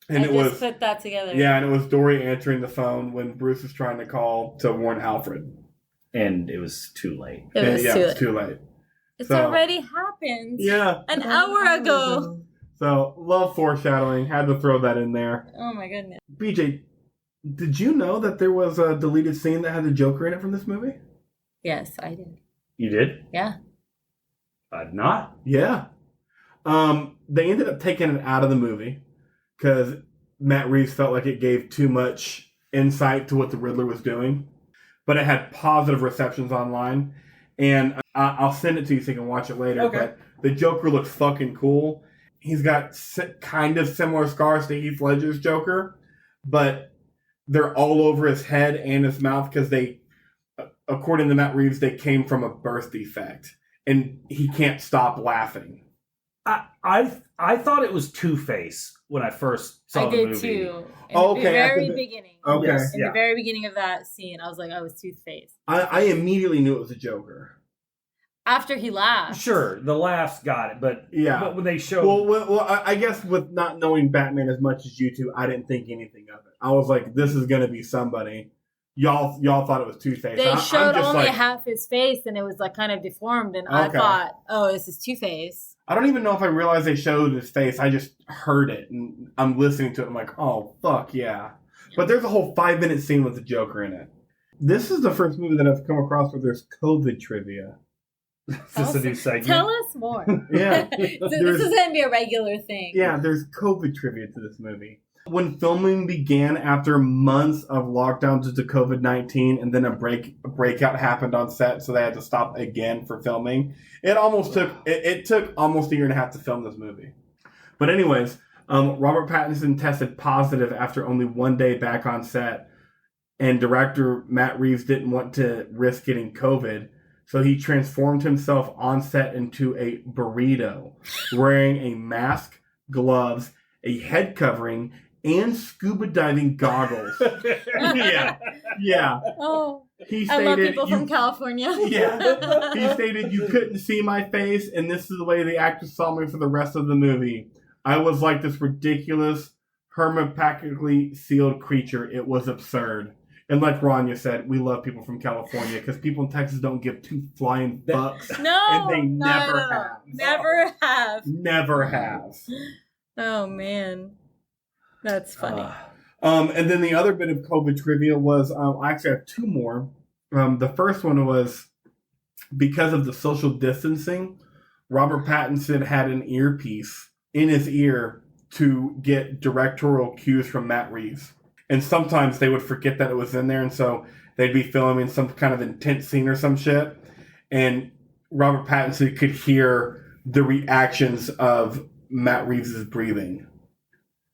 and I it just was... put that together. Yeah, and it was Dory answering the phone when Bruce was trying to call to warn Alfred. And it was too late. It was yeah, too it was late. too late. It's So- already happened. Yeah. An hour ago. So, love foreshadowing. Had to throw that in there. Oh my goodness. BJ, did you know that there was a deleted scene that had the Joker in it from this movie? Yes, I did. You did? Yeah. I'd not. Yeah. They ended up taking it out of the movie because Matt Reeves felt like it gave too much insight to what the Riddler was doing. But it had positive receptions online. And I'll send it to you so you can watch it later. Okay. But the Joker looks fucking cool. He's got kind of similar scars to Heath Ledger's Joker, but they're all over his head and his mouth because they, according to Matt Reeves, they came from a birth defect. and he can't stop laughing. I thought it was Two-Face when I first saw I the did movie. too. In Okay, the at very the- beginning. Okay. Yes. In Yeah. the very beginning of that scene, I was like, oh, it's Toothface. I immediately knew it was a Joker. After he laughed. Sure, the laughs got it, but Yeah. but when they showed Well, I guess with not knowing Batman as much as you two, I didn't think anything of it. I was like, this is going to be somebody. Y'all thought it was Two-Face. They I'm showed just only like, half his face, and it was like kind of deformed, and I Okay. thought, oh, this is Two-Face. I don't even know if I realized they showed his face. I just heard it, and I'm listening to it. I'm like, oh, fuck, yeah. But there's a whole 5-minute scene with the Joker in it. This is the first movie that I've come across where there's COVID trivia. is this a new segment? Tell us more. Yeah. So this There's- is going to be a regular thing. Yeah, there's COVID trivia to this movie. When filming began after months of lockdown due to COVID-19 and then a breakout happened on set, so they had to stop again for filming, it took almost a year and a half to film this movie. But anyways, Robert Pattinson tested positive after only one day back on set, and director Matt Reeves didn't want to risk getting COVID, so he transformed himself on set into a burrito, wearing a mask, gloves, a head covering, and scuba diving goggles. Yeah. Yeah. Oh, He I love stated, people from California. Yeah. He stated, you couldn't see my face, and this is the way the actors saw me for the rest of the movie. I was like this ridiculous, hermetically sealed creature. It was absurd. And like Ranyah said, we love people from California because people in Texas don't give two flying fucks. No, And they no, never no, have. Never have. Never have. Oh, man. That's funny. And then the other bit of COVID trivia was, I actually have two more. The first one was because of the social distancing, Robert Pattinson had an earpiece in his ear to get directorial cues from Matt Reeves. And sometimes they would forget that it was in there, and so they'd be filming some kind of intense scene or some shit, and Robert Pattinson could hear the reactions of Matt Reeves' breathing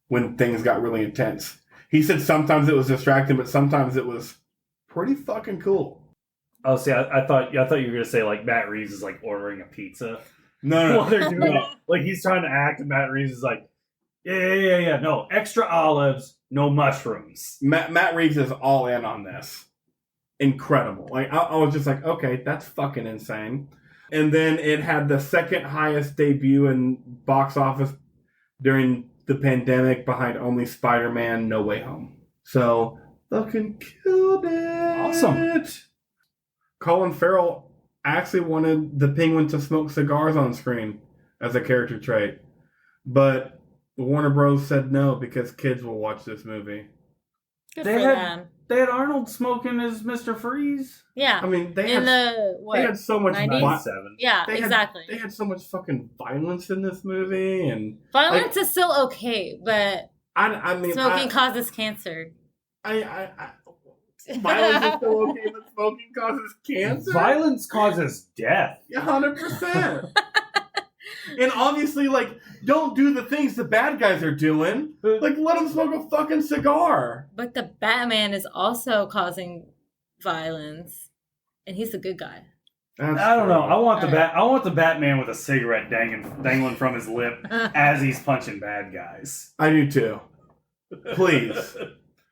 when things got really intense. He said sometimes it was distracting, but sometimes it was pretty fucking cool. Oh, see, I thought you were gonna say like Matt Reeves is like ordering a pizza No, while they're doing it. Like he's trying to act, and Matt Reeves is like, yeah. No extra olives, no mushrooms. Matt Reeves is all in on this. Incredible. Like I was just like, okay, that's fucking insane. And then it had the second highest debut in box office during the pandemic, behind only Spider-Man: No Way Home. So fucking killed it. Awesome. Colin Farrell actually wanted the Penguin to smoke cigars on screen as a character trait, but Warner Bros. Said no because kids will watch this movie. Good They for had- them. They had Arnold smoking as Mr. Freeze. Yeah. I mean, they In had the, what? they had so much 90s? violence. 97. Yeah, They had- exactly. They had so much fucking violence in this movie, and Violence is still okay, but I mean, smoking causes cancer. I violence is still okay, but smoking causes cancer. Violence causes death. 100%. And obviously, like, don't do the things the bad guys are doing. Like, let them smoke a fucking cigar. But the Batman is also causing violence, and he's the good guy. That's I don't know. true. I want the Batman with a cigarette dangling from his lip as he's punching bad guys. I do too. Please.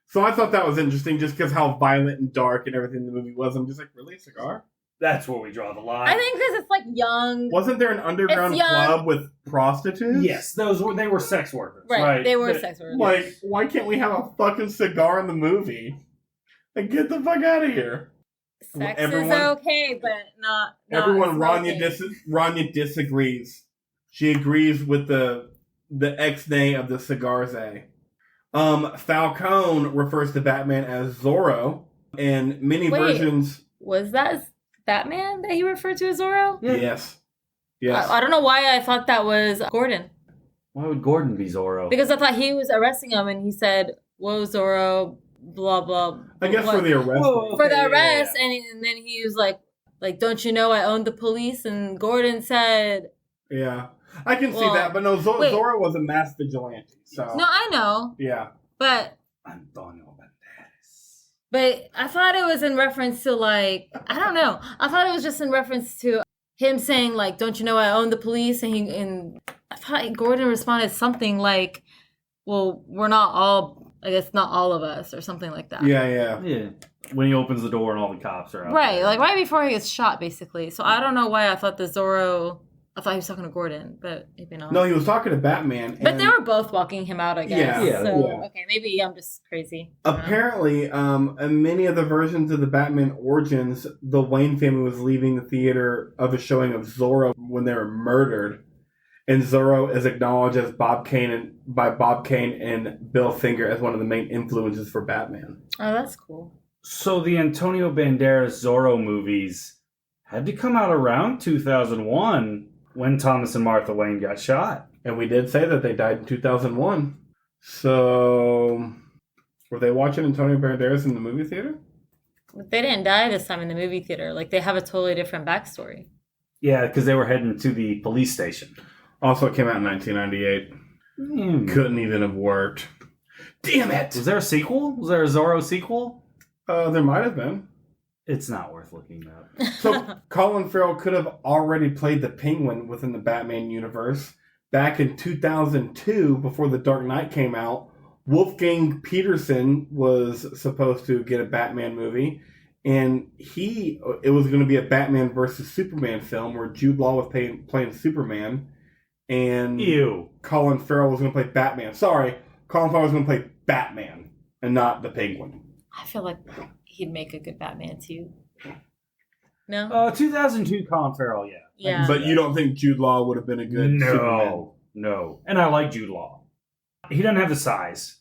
So I thought that was interesting, just because how violent and dark and everything the movie was. I'm just like, really, a cigar? That's where we draw the line. I think this is like young. Wasn't there an underground It's young. club with prostitutes? Yes, they were sex workers. Right, they were But- sex workers. Like, why can't we have a fucking cigar in the movie? Like, get the fuck out of here. Sex everyone- is okay, but not Everyone, smoking. Ranyah disagrees. She agrees with the ex-nay of the cigars. Falcone refers to Batman as Zorro, and many Wait. versions. Was that Batman that he referred to as Zorro? Yeah. Yes. I don't know why I thought that was Gordon. Why would Gordon be Zorro? Because I thought he was arresting him and he said, "Whoa, Zorro, blah, blah." I guess what- for the arrest. Whoa. For the Yeah. arrest. And then he was like, don't you know I own the police? And Gordon said, Yeah. I can see Well, that, but no, wait. Zorro was a mass vigilante. So no, I know. yeah. But Antonio Banderas. I thought it was in reference to I don't know. I thought it was just in reference to him saying like, "Don't you know I own the police?" And I thought Gordon responded something like, "Well, we're not all. I guess not all of us," or something like that. Yeah. When he opens the door and all the cops are out. Right, there. like right before he gets shot, basically. So I don't know why I thought I thought he was talking to Gordon, but maybe not. No, he was talking to Batman. But they were both walking him out, I guess. Yeah. Okay, maybe I'm just crazy. Apparently, in many of the versions of the Batman Origins, the Wayne family was leaving the theater of a showing of Zorro when they were murdered. And Zorro is acknowledged as by Bob Kane and Bill Finger as one of the main influences for Batman. Oh, that's cool. So the Antonio Banderas Zorro movies had to come out around 2001 when Thomas and Martha Wayne got shot. And we did say that they died in 2001. So, were they watching Antonio Banderas in the movie theater? They didn't die this time in the movie theater. Like, they have a totally different backstory. Yeah, because they were heading to the police station. Also came out in 1998. Couldn't even have worked. Damn it! Was there a sequel? Was there a Zorro sequel? There might have been. It's not worth looking up. So, Colin Farrell could have already played the Penguin within the Batman universe. Back in 2002, before The Dark Knight came out, Wolfgang Peterson was supposed to get a Batman movie. And it was going to be a Batman versus Superman film where Jude Law was playing Superman. And Ew. Colin Farrell was going to play Batman. Sorry, Colin Farrell was going to play Batman and not the Penguin. I feel like he'd make a good Batman, too. No? 2002 Colin Farrell, yeah. Yeah. But you don't think Jude Law would have been a good Superman? No. And I like Jude Law. He doesn't have the size.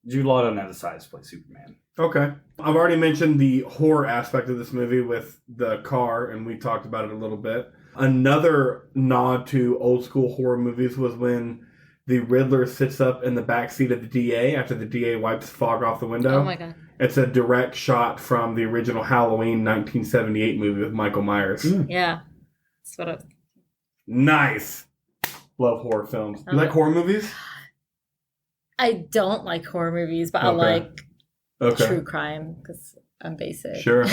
Jude Law doesn't have the size to play Superman. Okay. I've already mentioned the horror aspect of this movie with the car, and we talked about it a little bit. Another nod to old school horror movies was when the Riddler sits up in the backseat of the DA after the DA wipes fog off the window. Oh my God. It's a direct shot from the original Halloween 1978 movie with Michael Myers. Yeah. That's what I was... Nice. Love horror films. You like horror movies? I don't like horror movies, but I Okay. like true crime because I'm basic. Sure.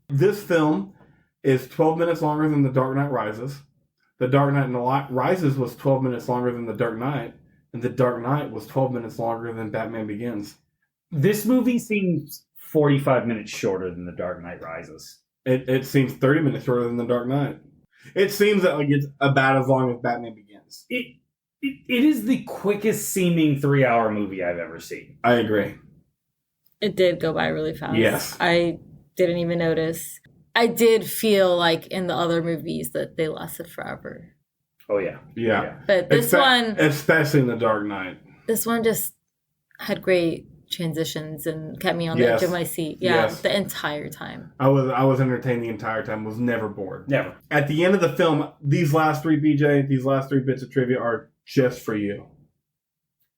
This film is 12 minutes longer than The Dark Knight Rises. The Dark Knight Rises was 12 minutes longer than The Dark Knight. And The Dark Knight was 12 minutes longer than Batman Begins. This movie seems 45 minutes shorter than The Dark Knight Rises. It seems 30 minutes shorter than The Dark Knight. It seems that like it's about as long as Batman Begins. It is the quickest seeming 3-hour movie I've ever seen. I agree. It did go by really fast. Yes. I didn't even notice. I did feel like in the other movies that they lasted forever. Oh, yeah. Yeah. But this one... Especially in The Dark Knight. This one just had great transitions and kept me on the edge of my seat. Yeah, the entire time. I was entertained the entire time. Was never bored. Never. At the end of the film, these last three bits of trivia are just for you.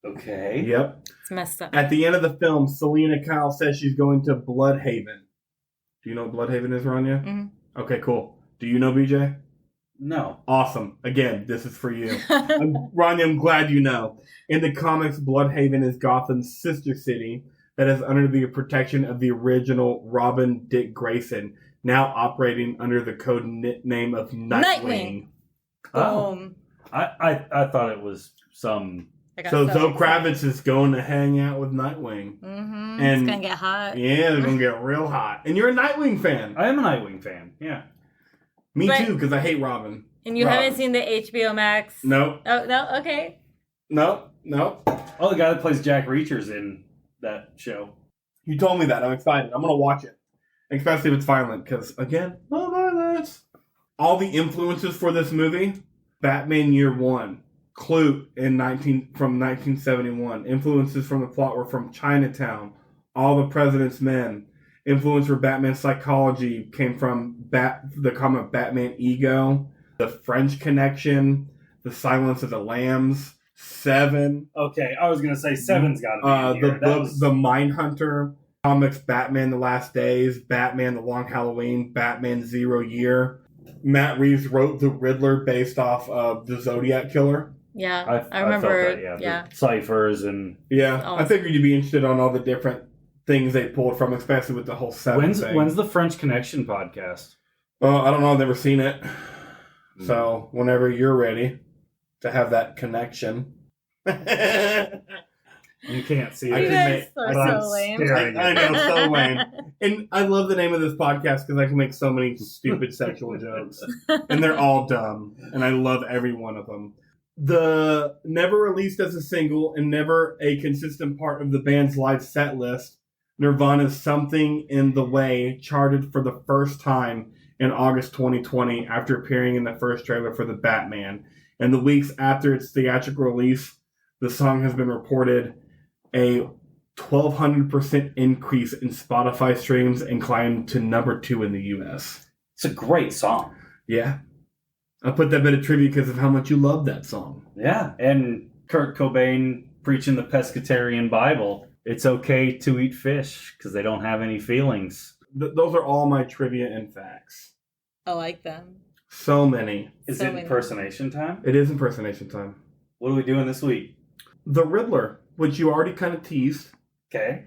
Okay. Yep. It's messed up. At the end of the film, Selena Kyle says she's going to Bloodhaven. Do you know what Bloodhaven is, Ranyah? Mm-hmm. Okay, cool. Do you know, BJ? No. Awesome. Again, this is for you. Ranyah, I'm glad you know. In the comics, Bloodhaven is Gotham's sister city that is under the protection of the original Robin Dick Grayson, now operating under the code name of Nightwing. Oh. I thought it was some... So Zoe Kravitz is going to hang out with Nightwing. Mm-hmm. And it's going to get hot. Yeah, it's going to get real hot. And you're a Nightwing fan. I am a Nightwing fan, yeah. Me too, because I hate Robin. And you haven't seen the HBO Max? Nope. Oh, no? Okay. Nope. Oh, the guy that plays Jack Reacher's in that show. You told me that. I'm excited. I'm going to watch it. Especially if it's violent, because, again, no violence. All the influences for this movie, Batman Year One, Clue from 1971. Influences from the plot were from Chinatown, All the President's Men. Influence for Batman's psychology came from the comic Batman Ego, The French Connection, The Silence of the Lambs, Seven. Okay, I was going to say Seven's got to be in here. The book, The Mindhunter, comics Batman The Last Days, Batman The Long Halloween, Batman 0 Year. Matt Reeves wrote The Riddler based off of The Zodiac Killer. Yeah, I remember. I felt that, the ciphers and... Yeah, I figured you'd be interested on all the different things they pulled from, especially with the whole Seven thing. When's the French Connection podcast? I don't know. I've never seen it. So whenever you're ready to have that connection. You can't see I it. You can guys make- are I'm so lame. staring I at know, it. so lame. And I love the name of this podcast because I can make so many stupid sexual jokes. And they're all dumb. And I love every one of them. The never released as a single and never a consistent part of the band's live set list, Nirvana's Something in the Way charted for the first time in August 2020 after appearing in the first trailer for The Batman. And the weeks after its theatrical release, the song has been reported a 1,200% increase in Spotify streams and climbed to number 2 in the U.S. It's a great song. Yeah. I put that bit of trivia because of how much you love that song. Yeah, and Kurt Cobain preaching the pescatarian Bible. It's okay to eat fish because they don't have any feelings. Those are all my trivia and facts. I like them. So many. Is So it many. impersonation time? It is impersonation time. What are we doing this week? The Riddler, which you already kind of teased. Okay.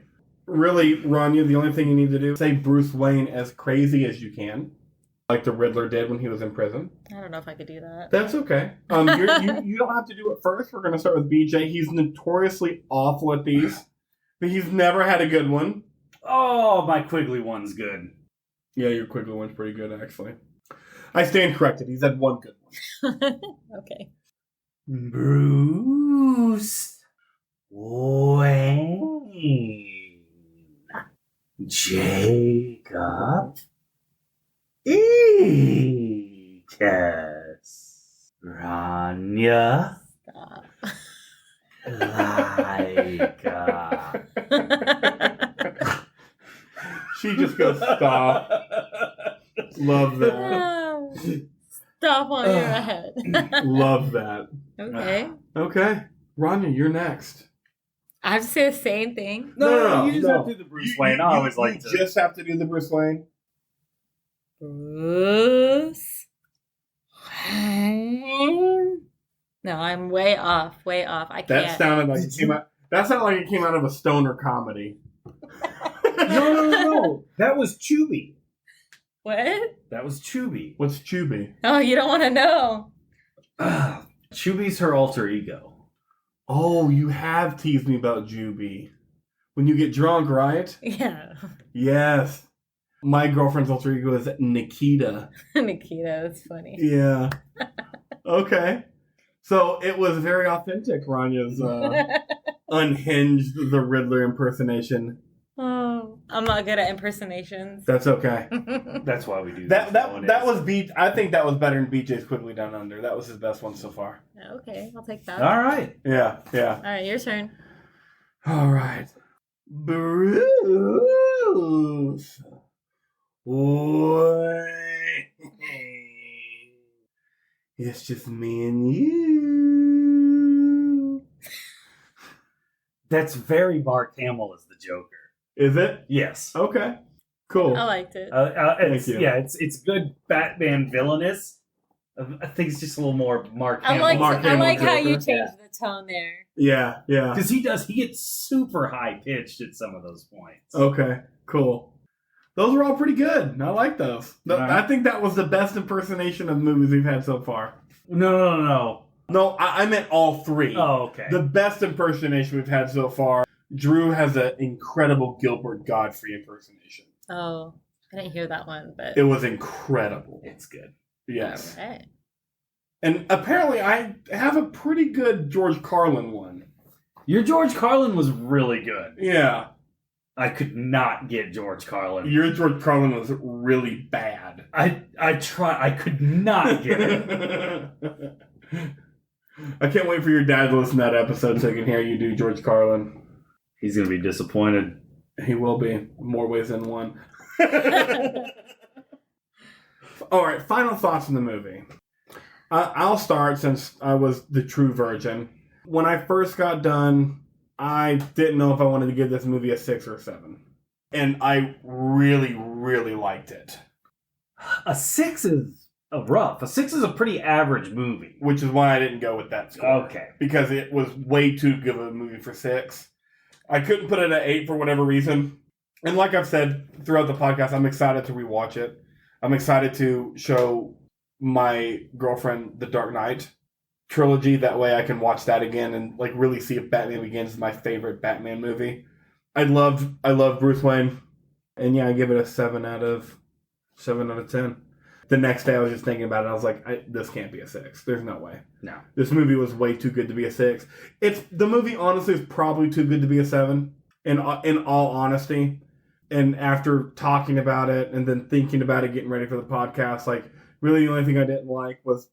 Really, Ranyah, the only thing you need to do is say Bruce Wayne as crazy as you can, like the Riddler did when he was in prison. I don't know if I could do that. That's okay. You don't have to do it first. We're going to start with BJ. He's notoriously awful at these, but he's never had a good one. Oh, my Quigley one's good. Yeah, your Quigley one's pretty good, actually. I stand corrected. He's had one good one. Okay. Bruce Wayne. Jacob. Ekas. Ranyah Stop. Lycka. She just goes, stop. Love that. Stop while you're ahead. Love that. Okay. Okay. Ranyah, you're next. I have to say the same thing. No, you just have to do the Bruce Wayne. I always like you to. just have to do the Bruce Wayne. Bruce Wayne. No, I'm way off. Way off. I can't. That sounded like it came out. That sounded like it came out of a stoner comedy. No. That was Chubby. What? That was Chubby. What's Chubby? Oh, you don't want to know. Chubby's her alter ego. Oh, you have teased me about Juby. When you get drunk, right? Yeah. Yes. My girlfriend's alter ego is Nikita. Nikita, that's funny. Yeah. Okay. So it was very authentic, Ranyah's unhinged the Riddler impersonation. Oh, I'm not good at impersonations. That's okay. That's why we do That this. was I think that was better than BJ's Quickly Down Under. That was his best one so far. Okay, I'll take that. All right. Yeah. All right, your turn. All right. Bruce Wayne. It's just me and you. That's very Mark Hamill as the Joker. Is it? Yes. Okay. Cool. I liked it. It's, Thank you. yeah, it's good Batman villainous. I think it's just a little more Mark I Hamill. like Mark Hamill how you Joker. changed the tone there. Yeah. Because he gets super high pitched at some of those points. Okay. Cool. Those were all pretty good. I like those. Right. I think that was the best impersonation of movies we've had so far. No. No, I meant all three. Oh, okay. The best impersonation we've had so far. Drew has an incredible Gilbert Godfrey impersonation. Oh, I didn't hear that one, but It was incredible. It's good. Yes. all right. And apparently I have a pretty good George Carlin one. Your George Carlin was really good. Yeah. I could not get George Carlin. Your George Carlin was really bad. I could not get it. I can't wait for your dad to listen to that episode so he can hear you do George Carlin. He's gonna be disappointed. He will be, more ways than one. All right, final thoughts on the movie. I'll start since I was the true virgin. When I first got done, I didn't know if I wanted to give this movie a 6 or a 7. And I really, really liked it. A 6 is rough. A 6 is a pretty average movie. Which is why I didn't go with that score. Okay. Because it was way too good of a movie for 6. I couldn't put it at 8 for whatever reason. And like I've said throughout the podcast, I'm excited to rewatch it. I'm excited to show my girlfriend the Dark Knight trilogy. That way I can watch that again and like really see if Batman Begins is my favorite Batman movie. I love Bruce Wayne. And yeah, I give it a 7 out of 10. The next day I was just thinking about it. I was like, this can't be a 6. There's no way. No. This movie was way too good to be a 6. The movie honestly is probably too good to be a 7 in all honesty. And after talking about it and then thinking about it, getting ready for the podcast, like really the only thing I didn't like was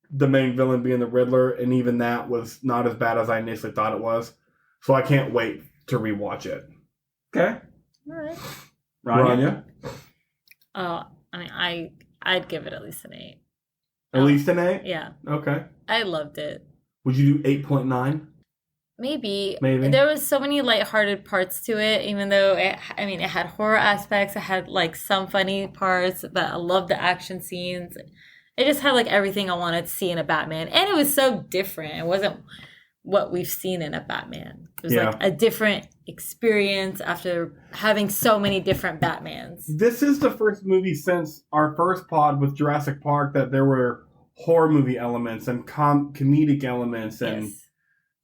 the main villain being the Riddler, and even that was not as bad as I initially thought it was. So I can't wait to rewatch it. Okay. All right. Ranyah? Oh, I mean, I'd give it at least an 8. At least an 8? Yeah. Okay. I loved it. Would you do 8.9? Maybe. Maybe. There was so many lighthearted parts to it, even though it had horror aspects. It had like some funny parts, but I loved the action scenes. It just had like everything I wanted to see in a Batman. And it was so different. It wasn't what we've seen in a Batman. It was like a different experience after having so many different Batmans. This is the first movie since our first pod with Jurassic Park that there were horror movie elements and comedic elements and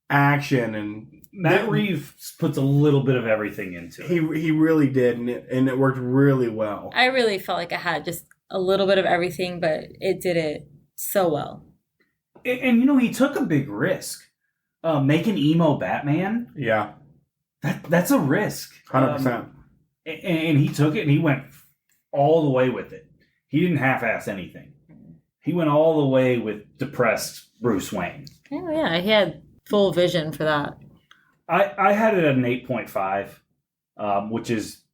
action, and Matt Reeves puts a little bit of everything into it. He really did, and it worked really well. I really felt like I had just a little bit of everything, but it did it so well. And you know, he took a big risk. Making emo Batman. Yeah. That's a risk. 100%. And he took it and he went all the way with it. He didn't half-ass anything. He went all the way with depressed Bruce Wayne. Oh, yeah. He had full vision for that. I had it at an 8.5, which is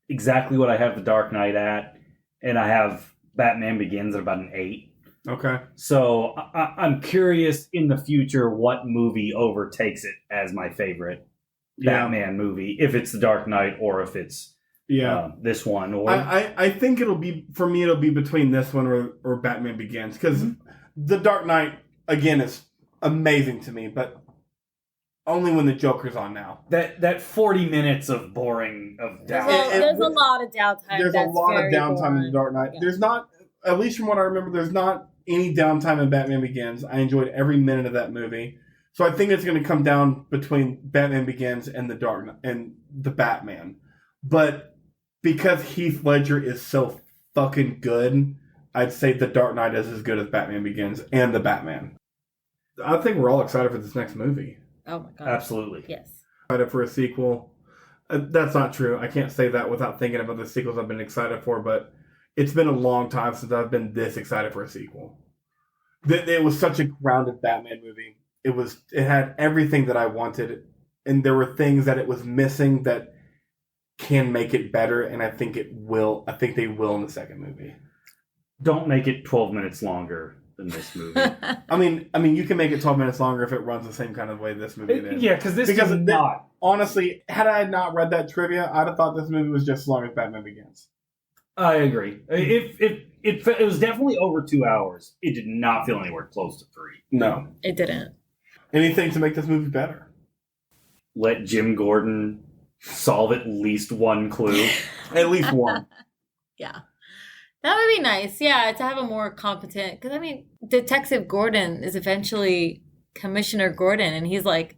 exactly what I have The Dark Knight at. And I have Batman Begins at about an 8. Okay. So I'm curious in the future what movie overtakes it as my favorite Batman movie, if it's The Dark Knight or if it's this one. Or I think it'll be between this one or Batman Begins, because The Dark Knight, again, is amazing to me, but only when the Joker's on now. That 40 minutes of boring of downtime. There's a lot of downtime. There's a lot of downtime in The Dark Knight. Yeah. There's not, at least from what I remember, there's not any downtime in Batman Begins. I enjoyed every minute of that movie. So I think it's going to come down between Batman Begins and the Dark Knight and the Batman. But because Heath Ledger is so fucking good, I'd say the Dark Knight is as good as Batman Begins and the Batman. I think we're all excited for this next movie. Oh my god. Absolutely. Yes. Excited for a sequel. That's not true. I can't say that without thinking about the sequels I've been excited for, but it's been a long time since I've been this excited for a sequel. It was such a grounded Batman movie. It had everything that I wanted, and there were things that it was missing that can make it better, and I think it will. I think they will in the second movie. Don't make it 12 minutes longer than this movie. I mean, you can make it 12 minutes longer if it runs the same kind of way this movie did. Yeah, because does not. Honestly, had I not read that trivia, I'd have thought this movie was just as long as Batman Begins. I agree. It was definitely over 2 hours. It did not feel anywhere close to 3. No. It didn't. Anything to make this movie better? Let Jim Gordon solve at least one clue. At least one. Yeah. That would be nice. Yeah, to have a more competent... Because, I mean, Detective Gordon is eventually Commissioner Gordon, and he's, like,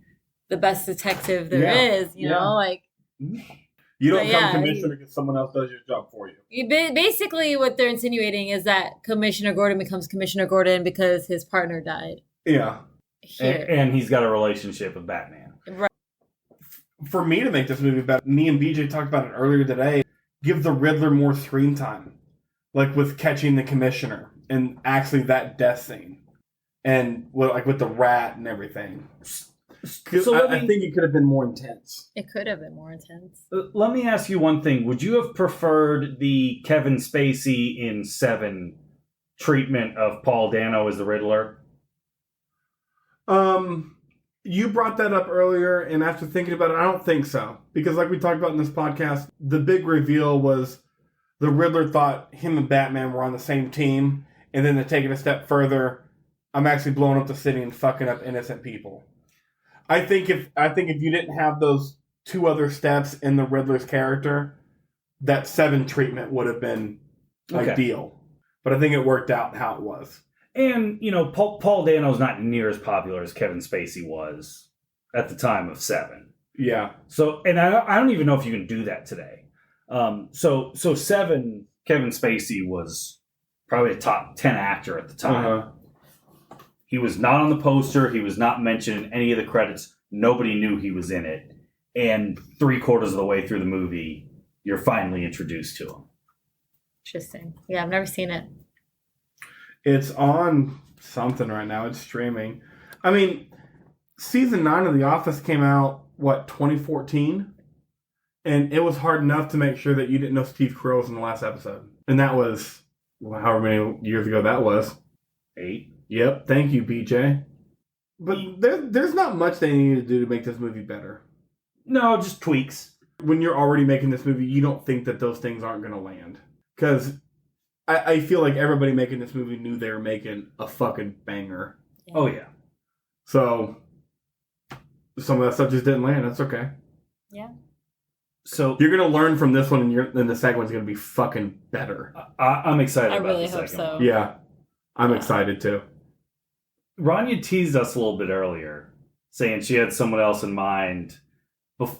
the best detective there is, you know? Like... You don't become commissioner because someone else does your job for you. Basically, what they're insinuating is that Commissioner Gordon becomes Commissioner Gordon because his partner died. Yeah. And he's got a relationship with Batman. Right. For me to make this movie better, me and BJ talked about it earlier today, give the Riddler more screen time. Like with catching the Commissioner and actually that death scene. And with the rat and everything. So I think it could have been more intense. It could have been more intense. Let me ask you one thing. Would you have preferred the Kevin Spacey in Seven treatment of Paul Dano as the Riddler? You brought that up earlier, and after thinking about it, I don't think so. Because like we talked about in this podcast, the big reveal was the Riddler thought him and Batman were on the same team, and then to take it a step further, I'm actually blowing up the city and fucking up innocent people. I think if you didn't have those two other steps in the Riddler's character, that Seven treatment would have been ideal. But I think it worked out how it was. And, Paul Dano's not near as popular as Kevin Spacey was at the time of Seven. Yeah. So, and I don't even know if you can do that today. So Seven, Kevin Spacey was probably a top 10 actor at the time. Uh-huh. He was not on the poster. He was not mentioned in any of the credits. Nobody knew he was in it. And 3/4 of the way through the movie, you're finally introduced to him. Interesting. Yeah, I've never seen it. It's on something right now. It's streaming. I mean, season 9 of The Office came out, 2014? And it was hard enough to make sure that you didn't know Steve Carell was in the last episode. And that was, however many years ago that was. 8. Yep. Thank you, BJ. But there's not much they need to do to make this movie better. No, just tweaks. When you're already making this movie, you don't think that those things aren't going to land. Because I feel like everybody making this movie knew they were making a fucking banger. Yeah. Oh, yeah. So, some of that stuff just didn't land. That's okay. Yeah. So you're going to learn from this one, and then the second one's going to be fucking better. I'm excited I about really the hope second so. one. Yeah. I'm excited, too. Ranyah teased us a little bit earlier, saying she had someone else in mind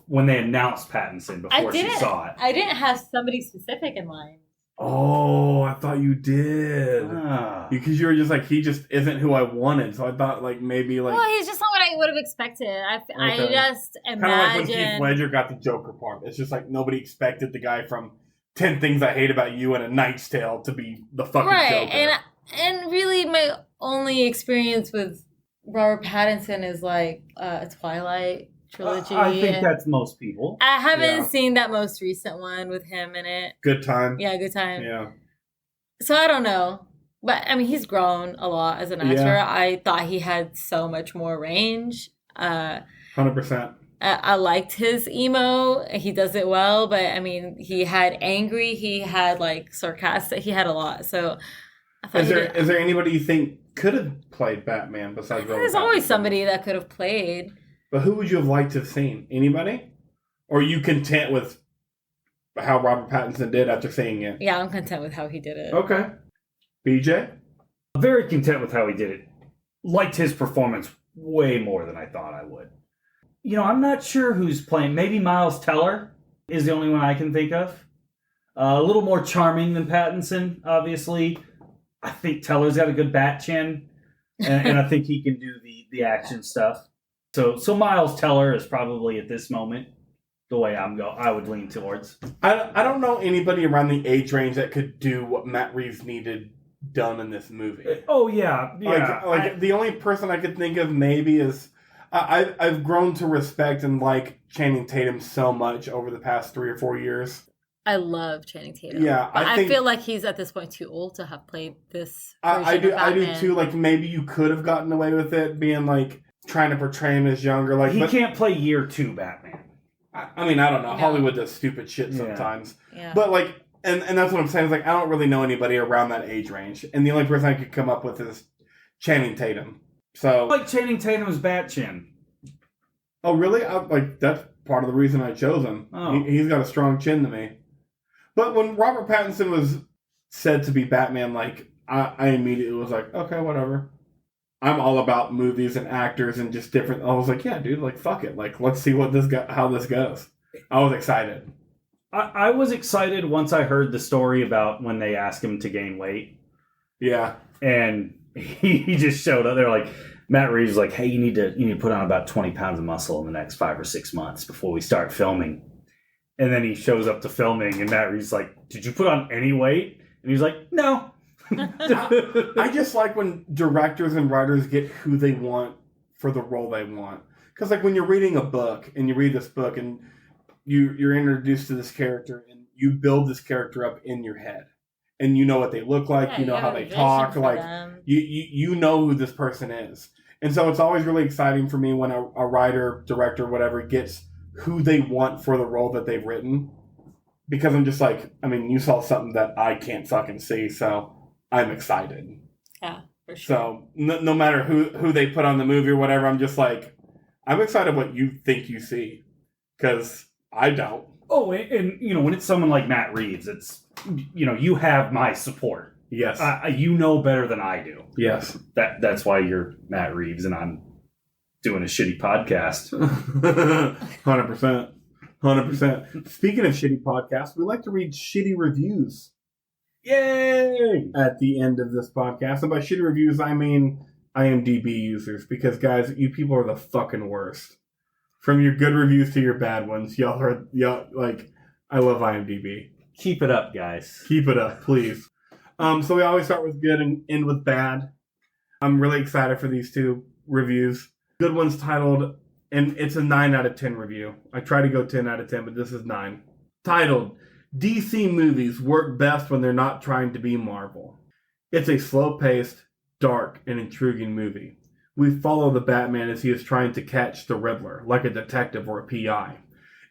when they announced Pattinson before she saw it. I didn't have somebody specific in mind. Oh, I thought you did. Because you were just like, he just isn't who I wanted. So I thought, maybe, Well, he's just not what I would have expected. I just imagine... Kind of like when Heath Ledger got the Joker part. It's just like nobody expected the guy from 10 Things I Hate About You and A Knight's Tale to be the fucking Joker. And really, my only experience with Robert Pattinson is a Twilight trilogy. I think that's most people. I haven't seen that most recent one with him in it. Good Time. Yeah, Good Time. Yeah. So I don't know. But, I mean, he's grown a lot as an actor. Yeah. I thought he had so much more range. 100%. I liked his emo. He does it well. But, I mean, he had angry. He had, sarcastic. He had a lot. So... Is there anybody you think could have played Batman besides Robert There's Pattinson? always somebody that could have played. But who would you have liked to have seen? Anybody? Or are you content with how Robert Pattinson did after seeing it? Yeah, I'm content with how he did it. Okay. BJ? Very content with how he did it. Liked his performance way more than I thought I would. I'm not sure who's playing. Maybe Miles Teller is the only one I can think of. A little more charming than Pattinson, obviously. I think Teller's got a good bat chin, and I think he can do the action stuff. So Miles Teller is probably at this moment the way I would lean towards. I don't know anybody around the age range that could do what Matt Reeves needed done in this movie. Oh yeah. The only person I could think of maybe is I've grown to respect and like Channing Tatum so much over the past 3 or 4 years. I love Channing Tatum. Yeah, but I feel like he's at this point too old to have played this. I do too. Maybe you could have gotten away with it being trying to portray him as younger. He can't play year 2 Batman. I mean, I don't know. No. Hollywood does stupid shit sometimes. Yeah. But and that's what I'm saying. Is I don't really know anybody around that age range, and the only person I could come up with is Channing Tatum. So I like Channing Tatum's bat chin. Oh really? That's part of the reason I chose him. Oh. He's got a strong chin to me. But when Robert Pattinson was said to be Batman, I immediately was like, okay, whatever. I'm all about movies and actors and just different. I was like, yeah, dude, fuck it. Let's see how this goes. I was excited. I was excited once I heard the story about when they asked him to gain weight. Yeah. And he just showed up. They're like, Matt Reeves was like, hey, you need to put on about 20 pounds of muscle in the next 5 or 6 months before we start filming. And then he shows up to filming, and Matt Reeves is like, did you put on any weight? And he's like, no. I just like when directors and writers get who they want for the role they want. Because when you're reading a book, and you read this book, and you're introduced to this character, and you build this character up in your head. And you know what they look like, you know how they talk, you know who this person is. And so it's always really exciting for me when a writer, director, whatever, gets who they want for the role that they've written, because I'm just you saw something that I can't fucking see, so I'm excited. Yeah, for sure. So no matter who they put on the movie or whatever, I'm just I'm excited what you think you see, because I don't. Oh, and when it's someone like Matt Reeves, it's you have my support. Yes. You know better than I do. Yes. That's why you're Matt Reeves and I'm doing a shitty podcast. 100%. 100%. Speaking of shitty podcasts, we like to read shitty reviews. Yay! At the end of this podcast. And by shitty reviews, I mean IMDb users. Because, guys, you people are the fucking worst. From your good reviews to your bad ones. Y'all, I love IMDb. Keep it up, guys. Keep it up, please. So we always start with good and end with bad. I'm really excited for these two reviews. Good one's titled, and it's a 9 out of 10 review. I try to go 10 out of 10, but this is 9. Titled, DC movies work best when they're not trying to be Marvel. It's a slow-paced, dark, and intriguing movie. We follow the Batman as he is trying to catch the Riddler, like a detective or a PI.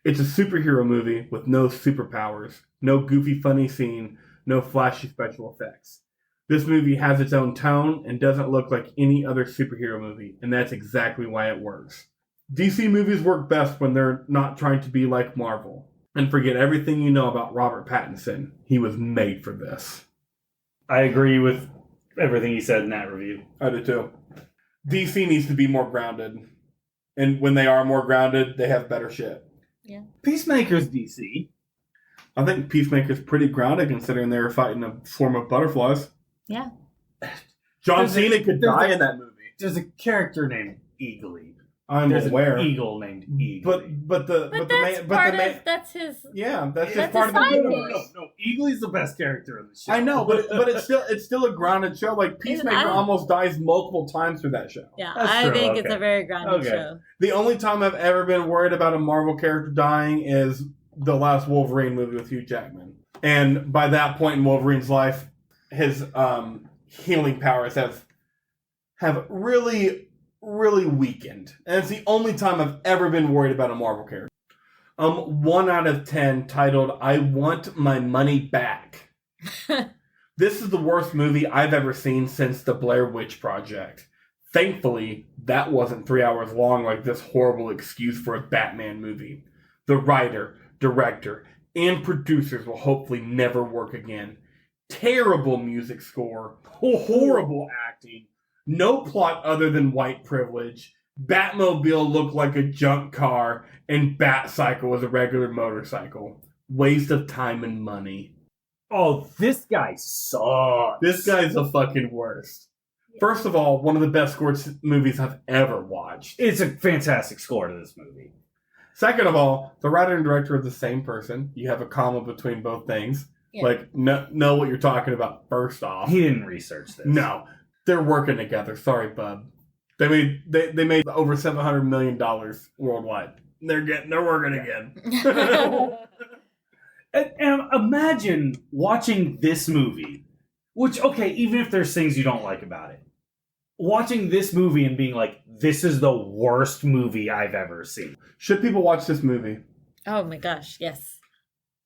It's a superhero movie with no superpowers, no goofy funny scene, no flashy special effects. This movie has its own tone and doesn't look like any other superhero movie, and that's exactly why it works. DC movies work best when they're not trying to be like Marvel. And forget everything you know about Robert Pattinson. He was made for this. I agree with everything he said in that review. I do too. DC needs to be more grounded. And when they are more grounded, they have better shit. Yeah. Peacemaker's DC. I think Peacemaker's pretty grounded considering they were fighting a swarm of butterflies. Yeah. John Cena could die in that movie. There's a character named Eagly. There's aware. An eagle named Eagly. That's his. Yeah, that's just part of the universe. No. Eagly's the best character in the show. I know, but it's still a grounded show. Like Peacemaker almost dies multiple times through that show. Yeah, That's I true. think Okay. it's a very grounded show. The only time I've ever been worried about a Marvel character dying is the last Wolverine movie with Hugh Jackman. And by that point in Wolverine's life, his healing powers have really, really weakened. And it's the only time I've ever been worried about a Marvel character. 1 out of 10 titled, I Want My Money Back. This is the worst movie I've ever seen since the Blair Witch Project. Thankfully, that wasn't 3 hours long like this horrible excuse for a Batman movie. The writer, director, and producers will hopefully never work again. Terrible music score, horrible acting, no plot other than white privilege, Batmobile looked like a junk car, and Batcycle was a regular motorcycle. Waste of time and money. Oh, this guy sucks. This guy's the fucking worst. First of all, one of the best scored movies I've ever watched. It's a fantastic score to this movie. Second of all, the writer and director are the same person. You have a comma between both things. Yeah. Like, know what you're talking about first off. He didn't research this. No. They're working together. Sorry, bub. They made over $700 million worldwide. They're working again. And imagine watching this movie, which, okay, even if there's things you don't like about it, watching this movie and being like, this is the worst movie I've ever seen. Should people watch this movie? Oh my gosh, yes.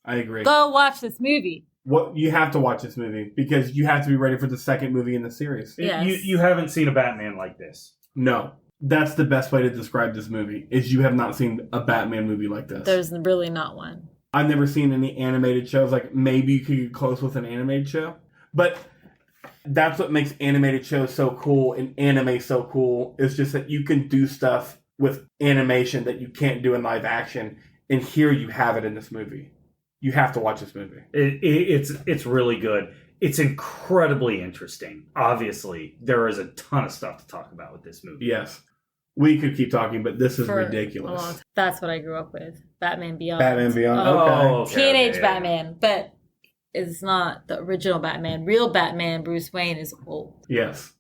I agree. Go watch this movie. You have to watch this movie because you have to be ready for the second movie in the series. Yes. You haven't seen a Batman like this. No. That's the best way to describe this movie, is you have not seen a Batman movie like this. There's really not one. I've never seen any animated shows. Like, maybe you could get close with an animated show. But that's what makes animated shows so cool and anime so cool, is just that you can do stuff with animation that you can't do in live action. And here you have it in this movie. You have to watch this movie. It's really good. It's incredibly interesting. Obviously, there is a ton of stuff to talk about with this movie. Yes. We could keep talking, but this is ridiculous. That's what I grew up with. Batman Beyond. Batman Beyond. Okay. Teenage Batman. But it's not the original Batman. Real Batman, Bruce Wayne, is old. Yes.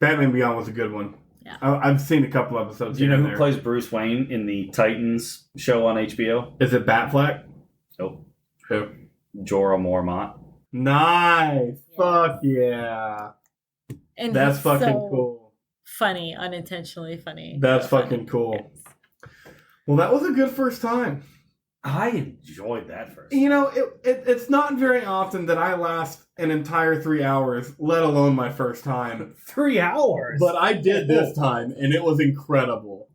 Batman Beyond was a good one. Yeah. I've seen a couple episodes. Do you know who plays Bruce Wayne in the Titans show on HBO? Is it Batfleck? Nope. Who? Jorah Mormont. Nice. Fuck yeah. And that's he's fucking so cool. Funny, unintentionally funny. That's fucking cool. Yes. Well, that was a good first time. I enjoyed that first. You know, it's not very often that I last an entire 3 hours, let alone my first time. 3 hours? But I did this time, and it was incredible.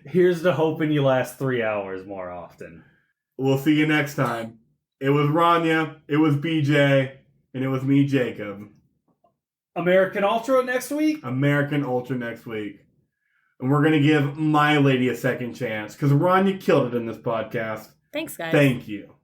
Here's to hoping you last 3 hours more often. We'll see you next time. It was Ranyah, it was BJ, and it was me, Jacob. American Ultra next week? American Ultra next week. And we're going to give my lady a second chance because Ranyah killed it in this podcast. Thanks, guys. Thank you.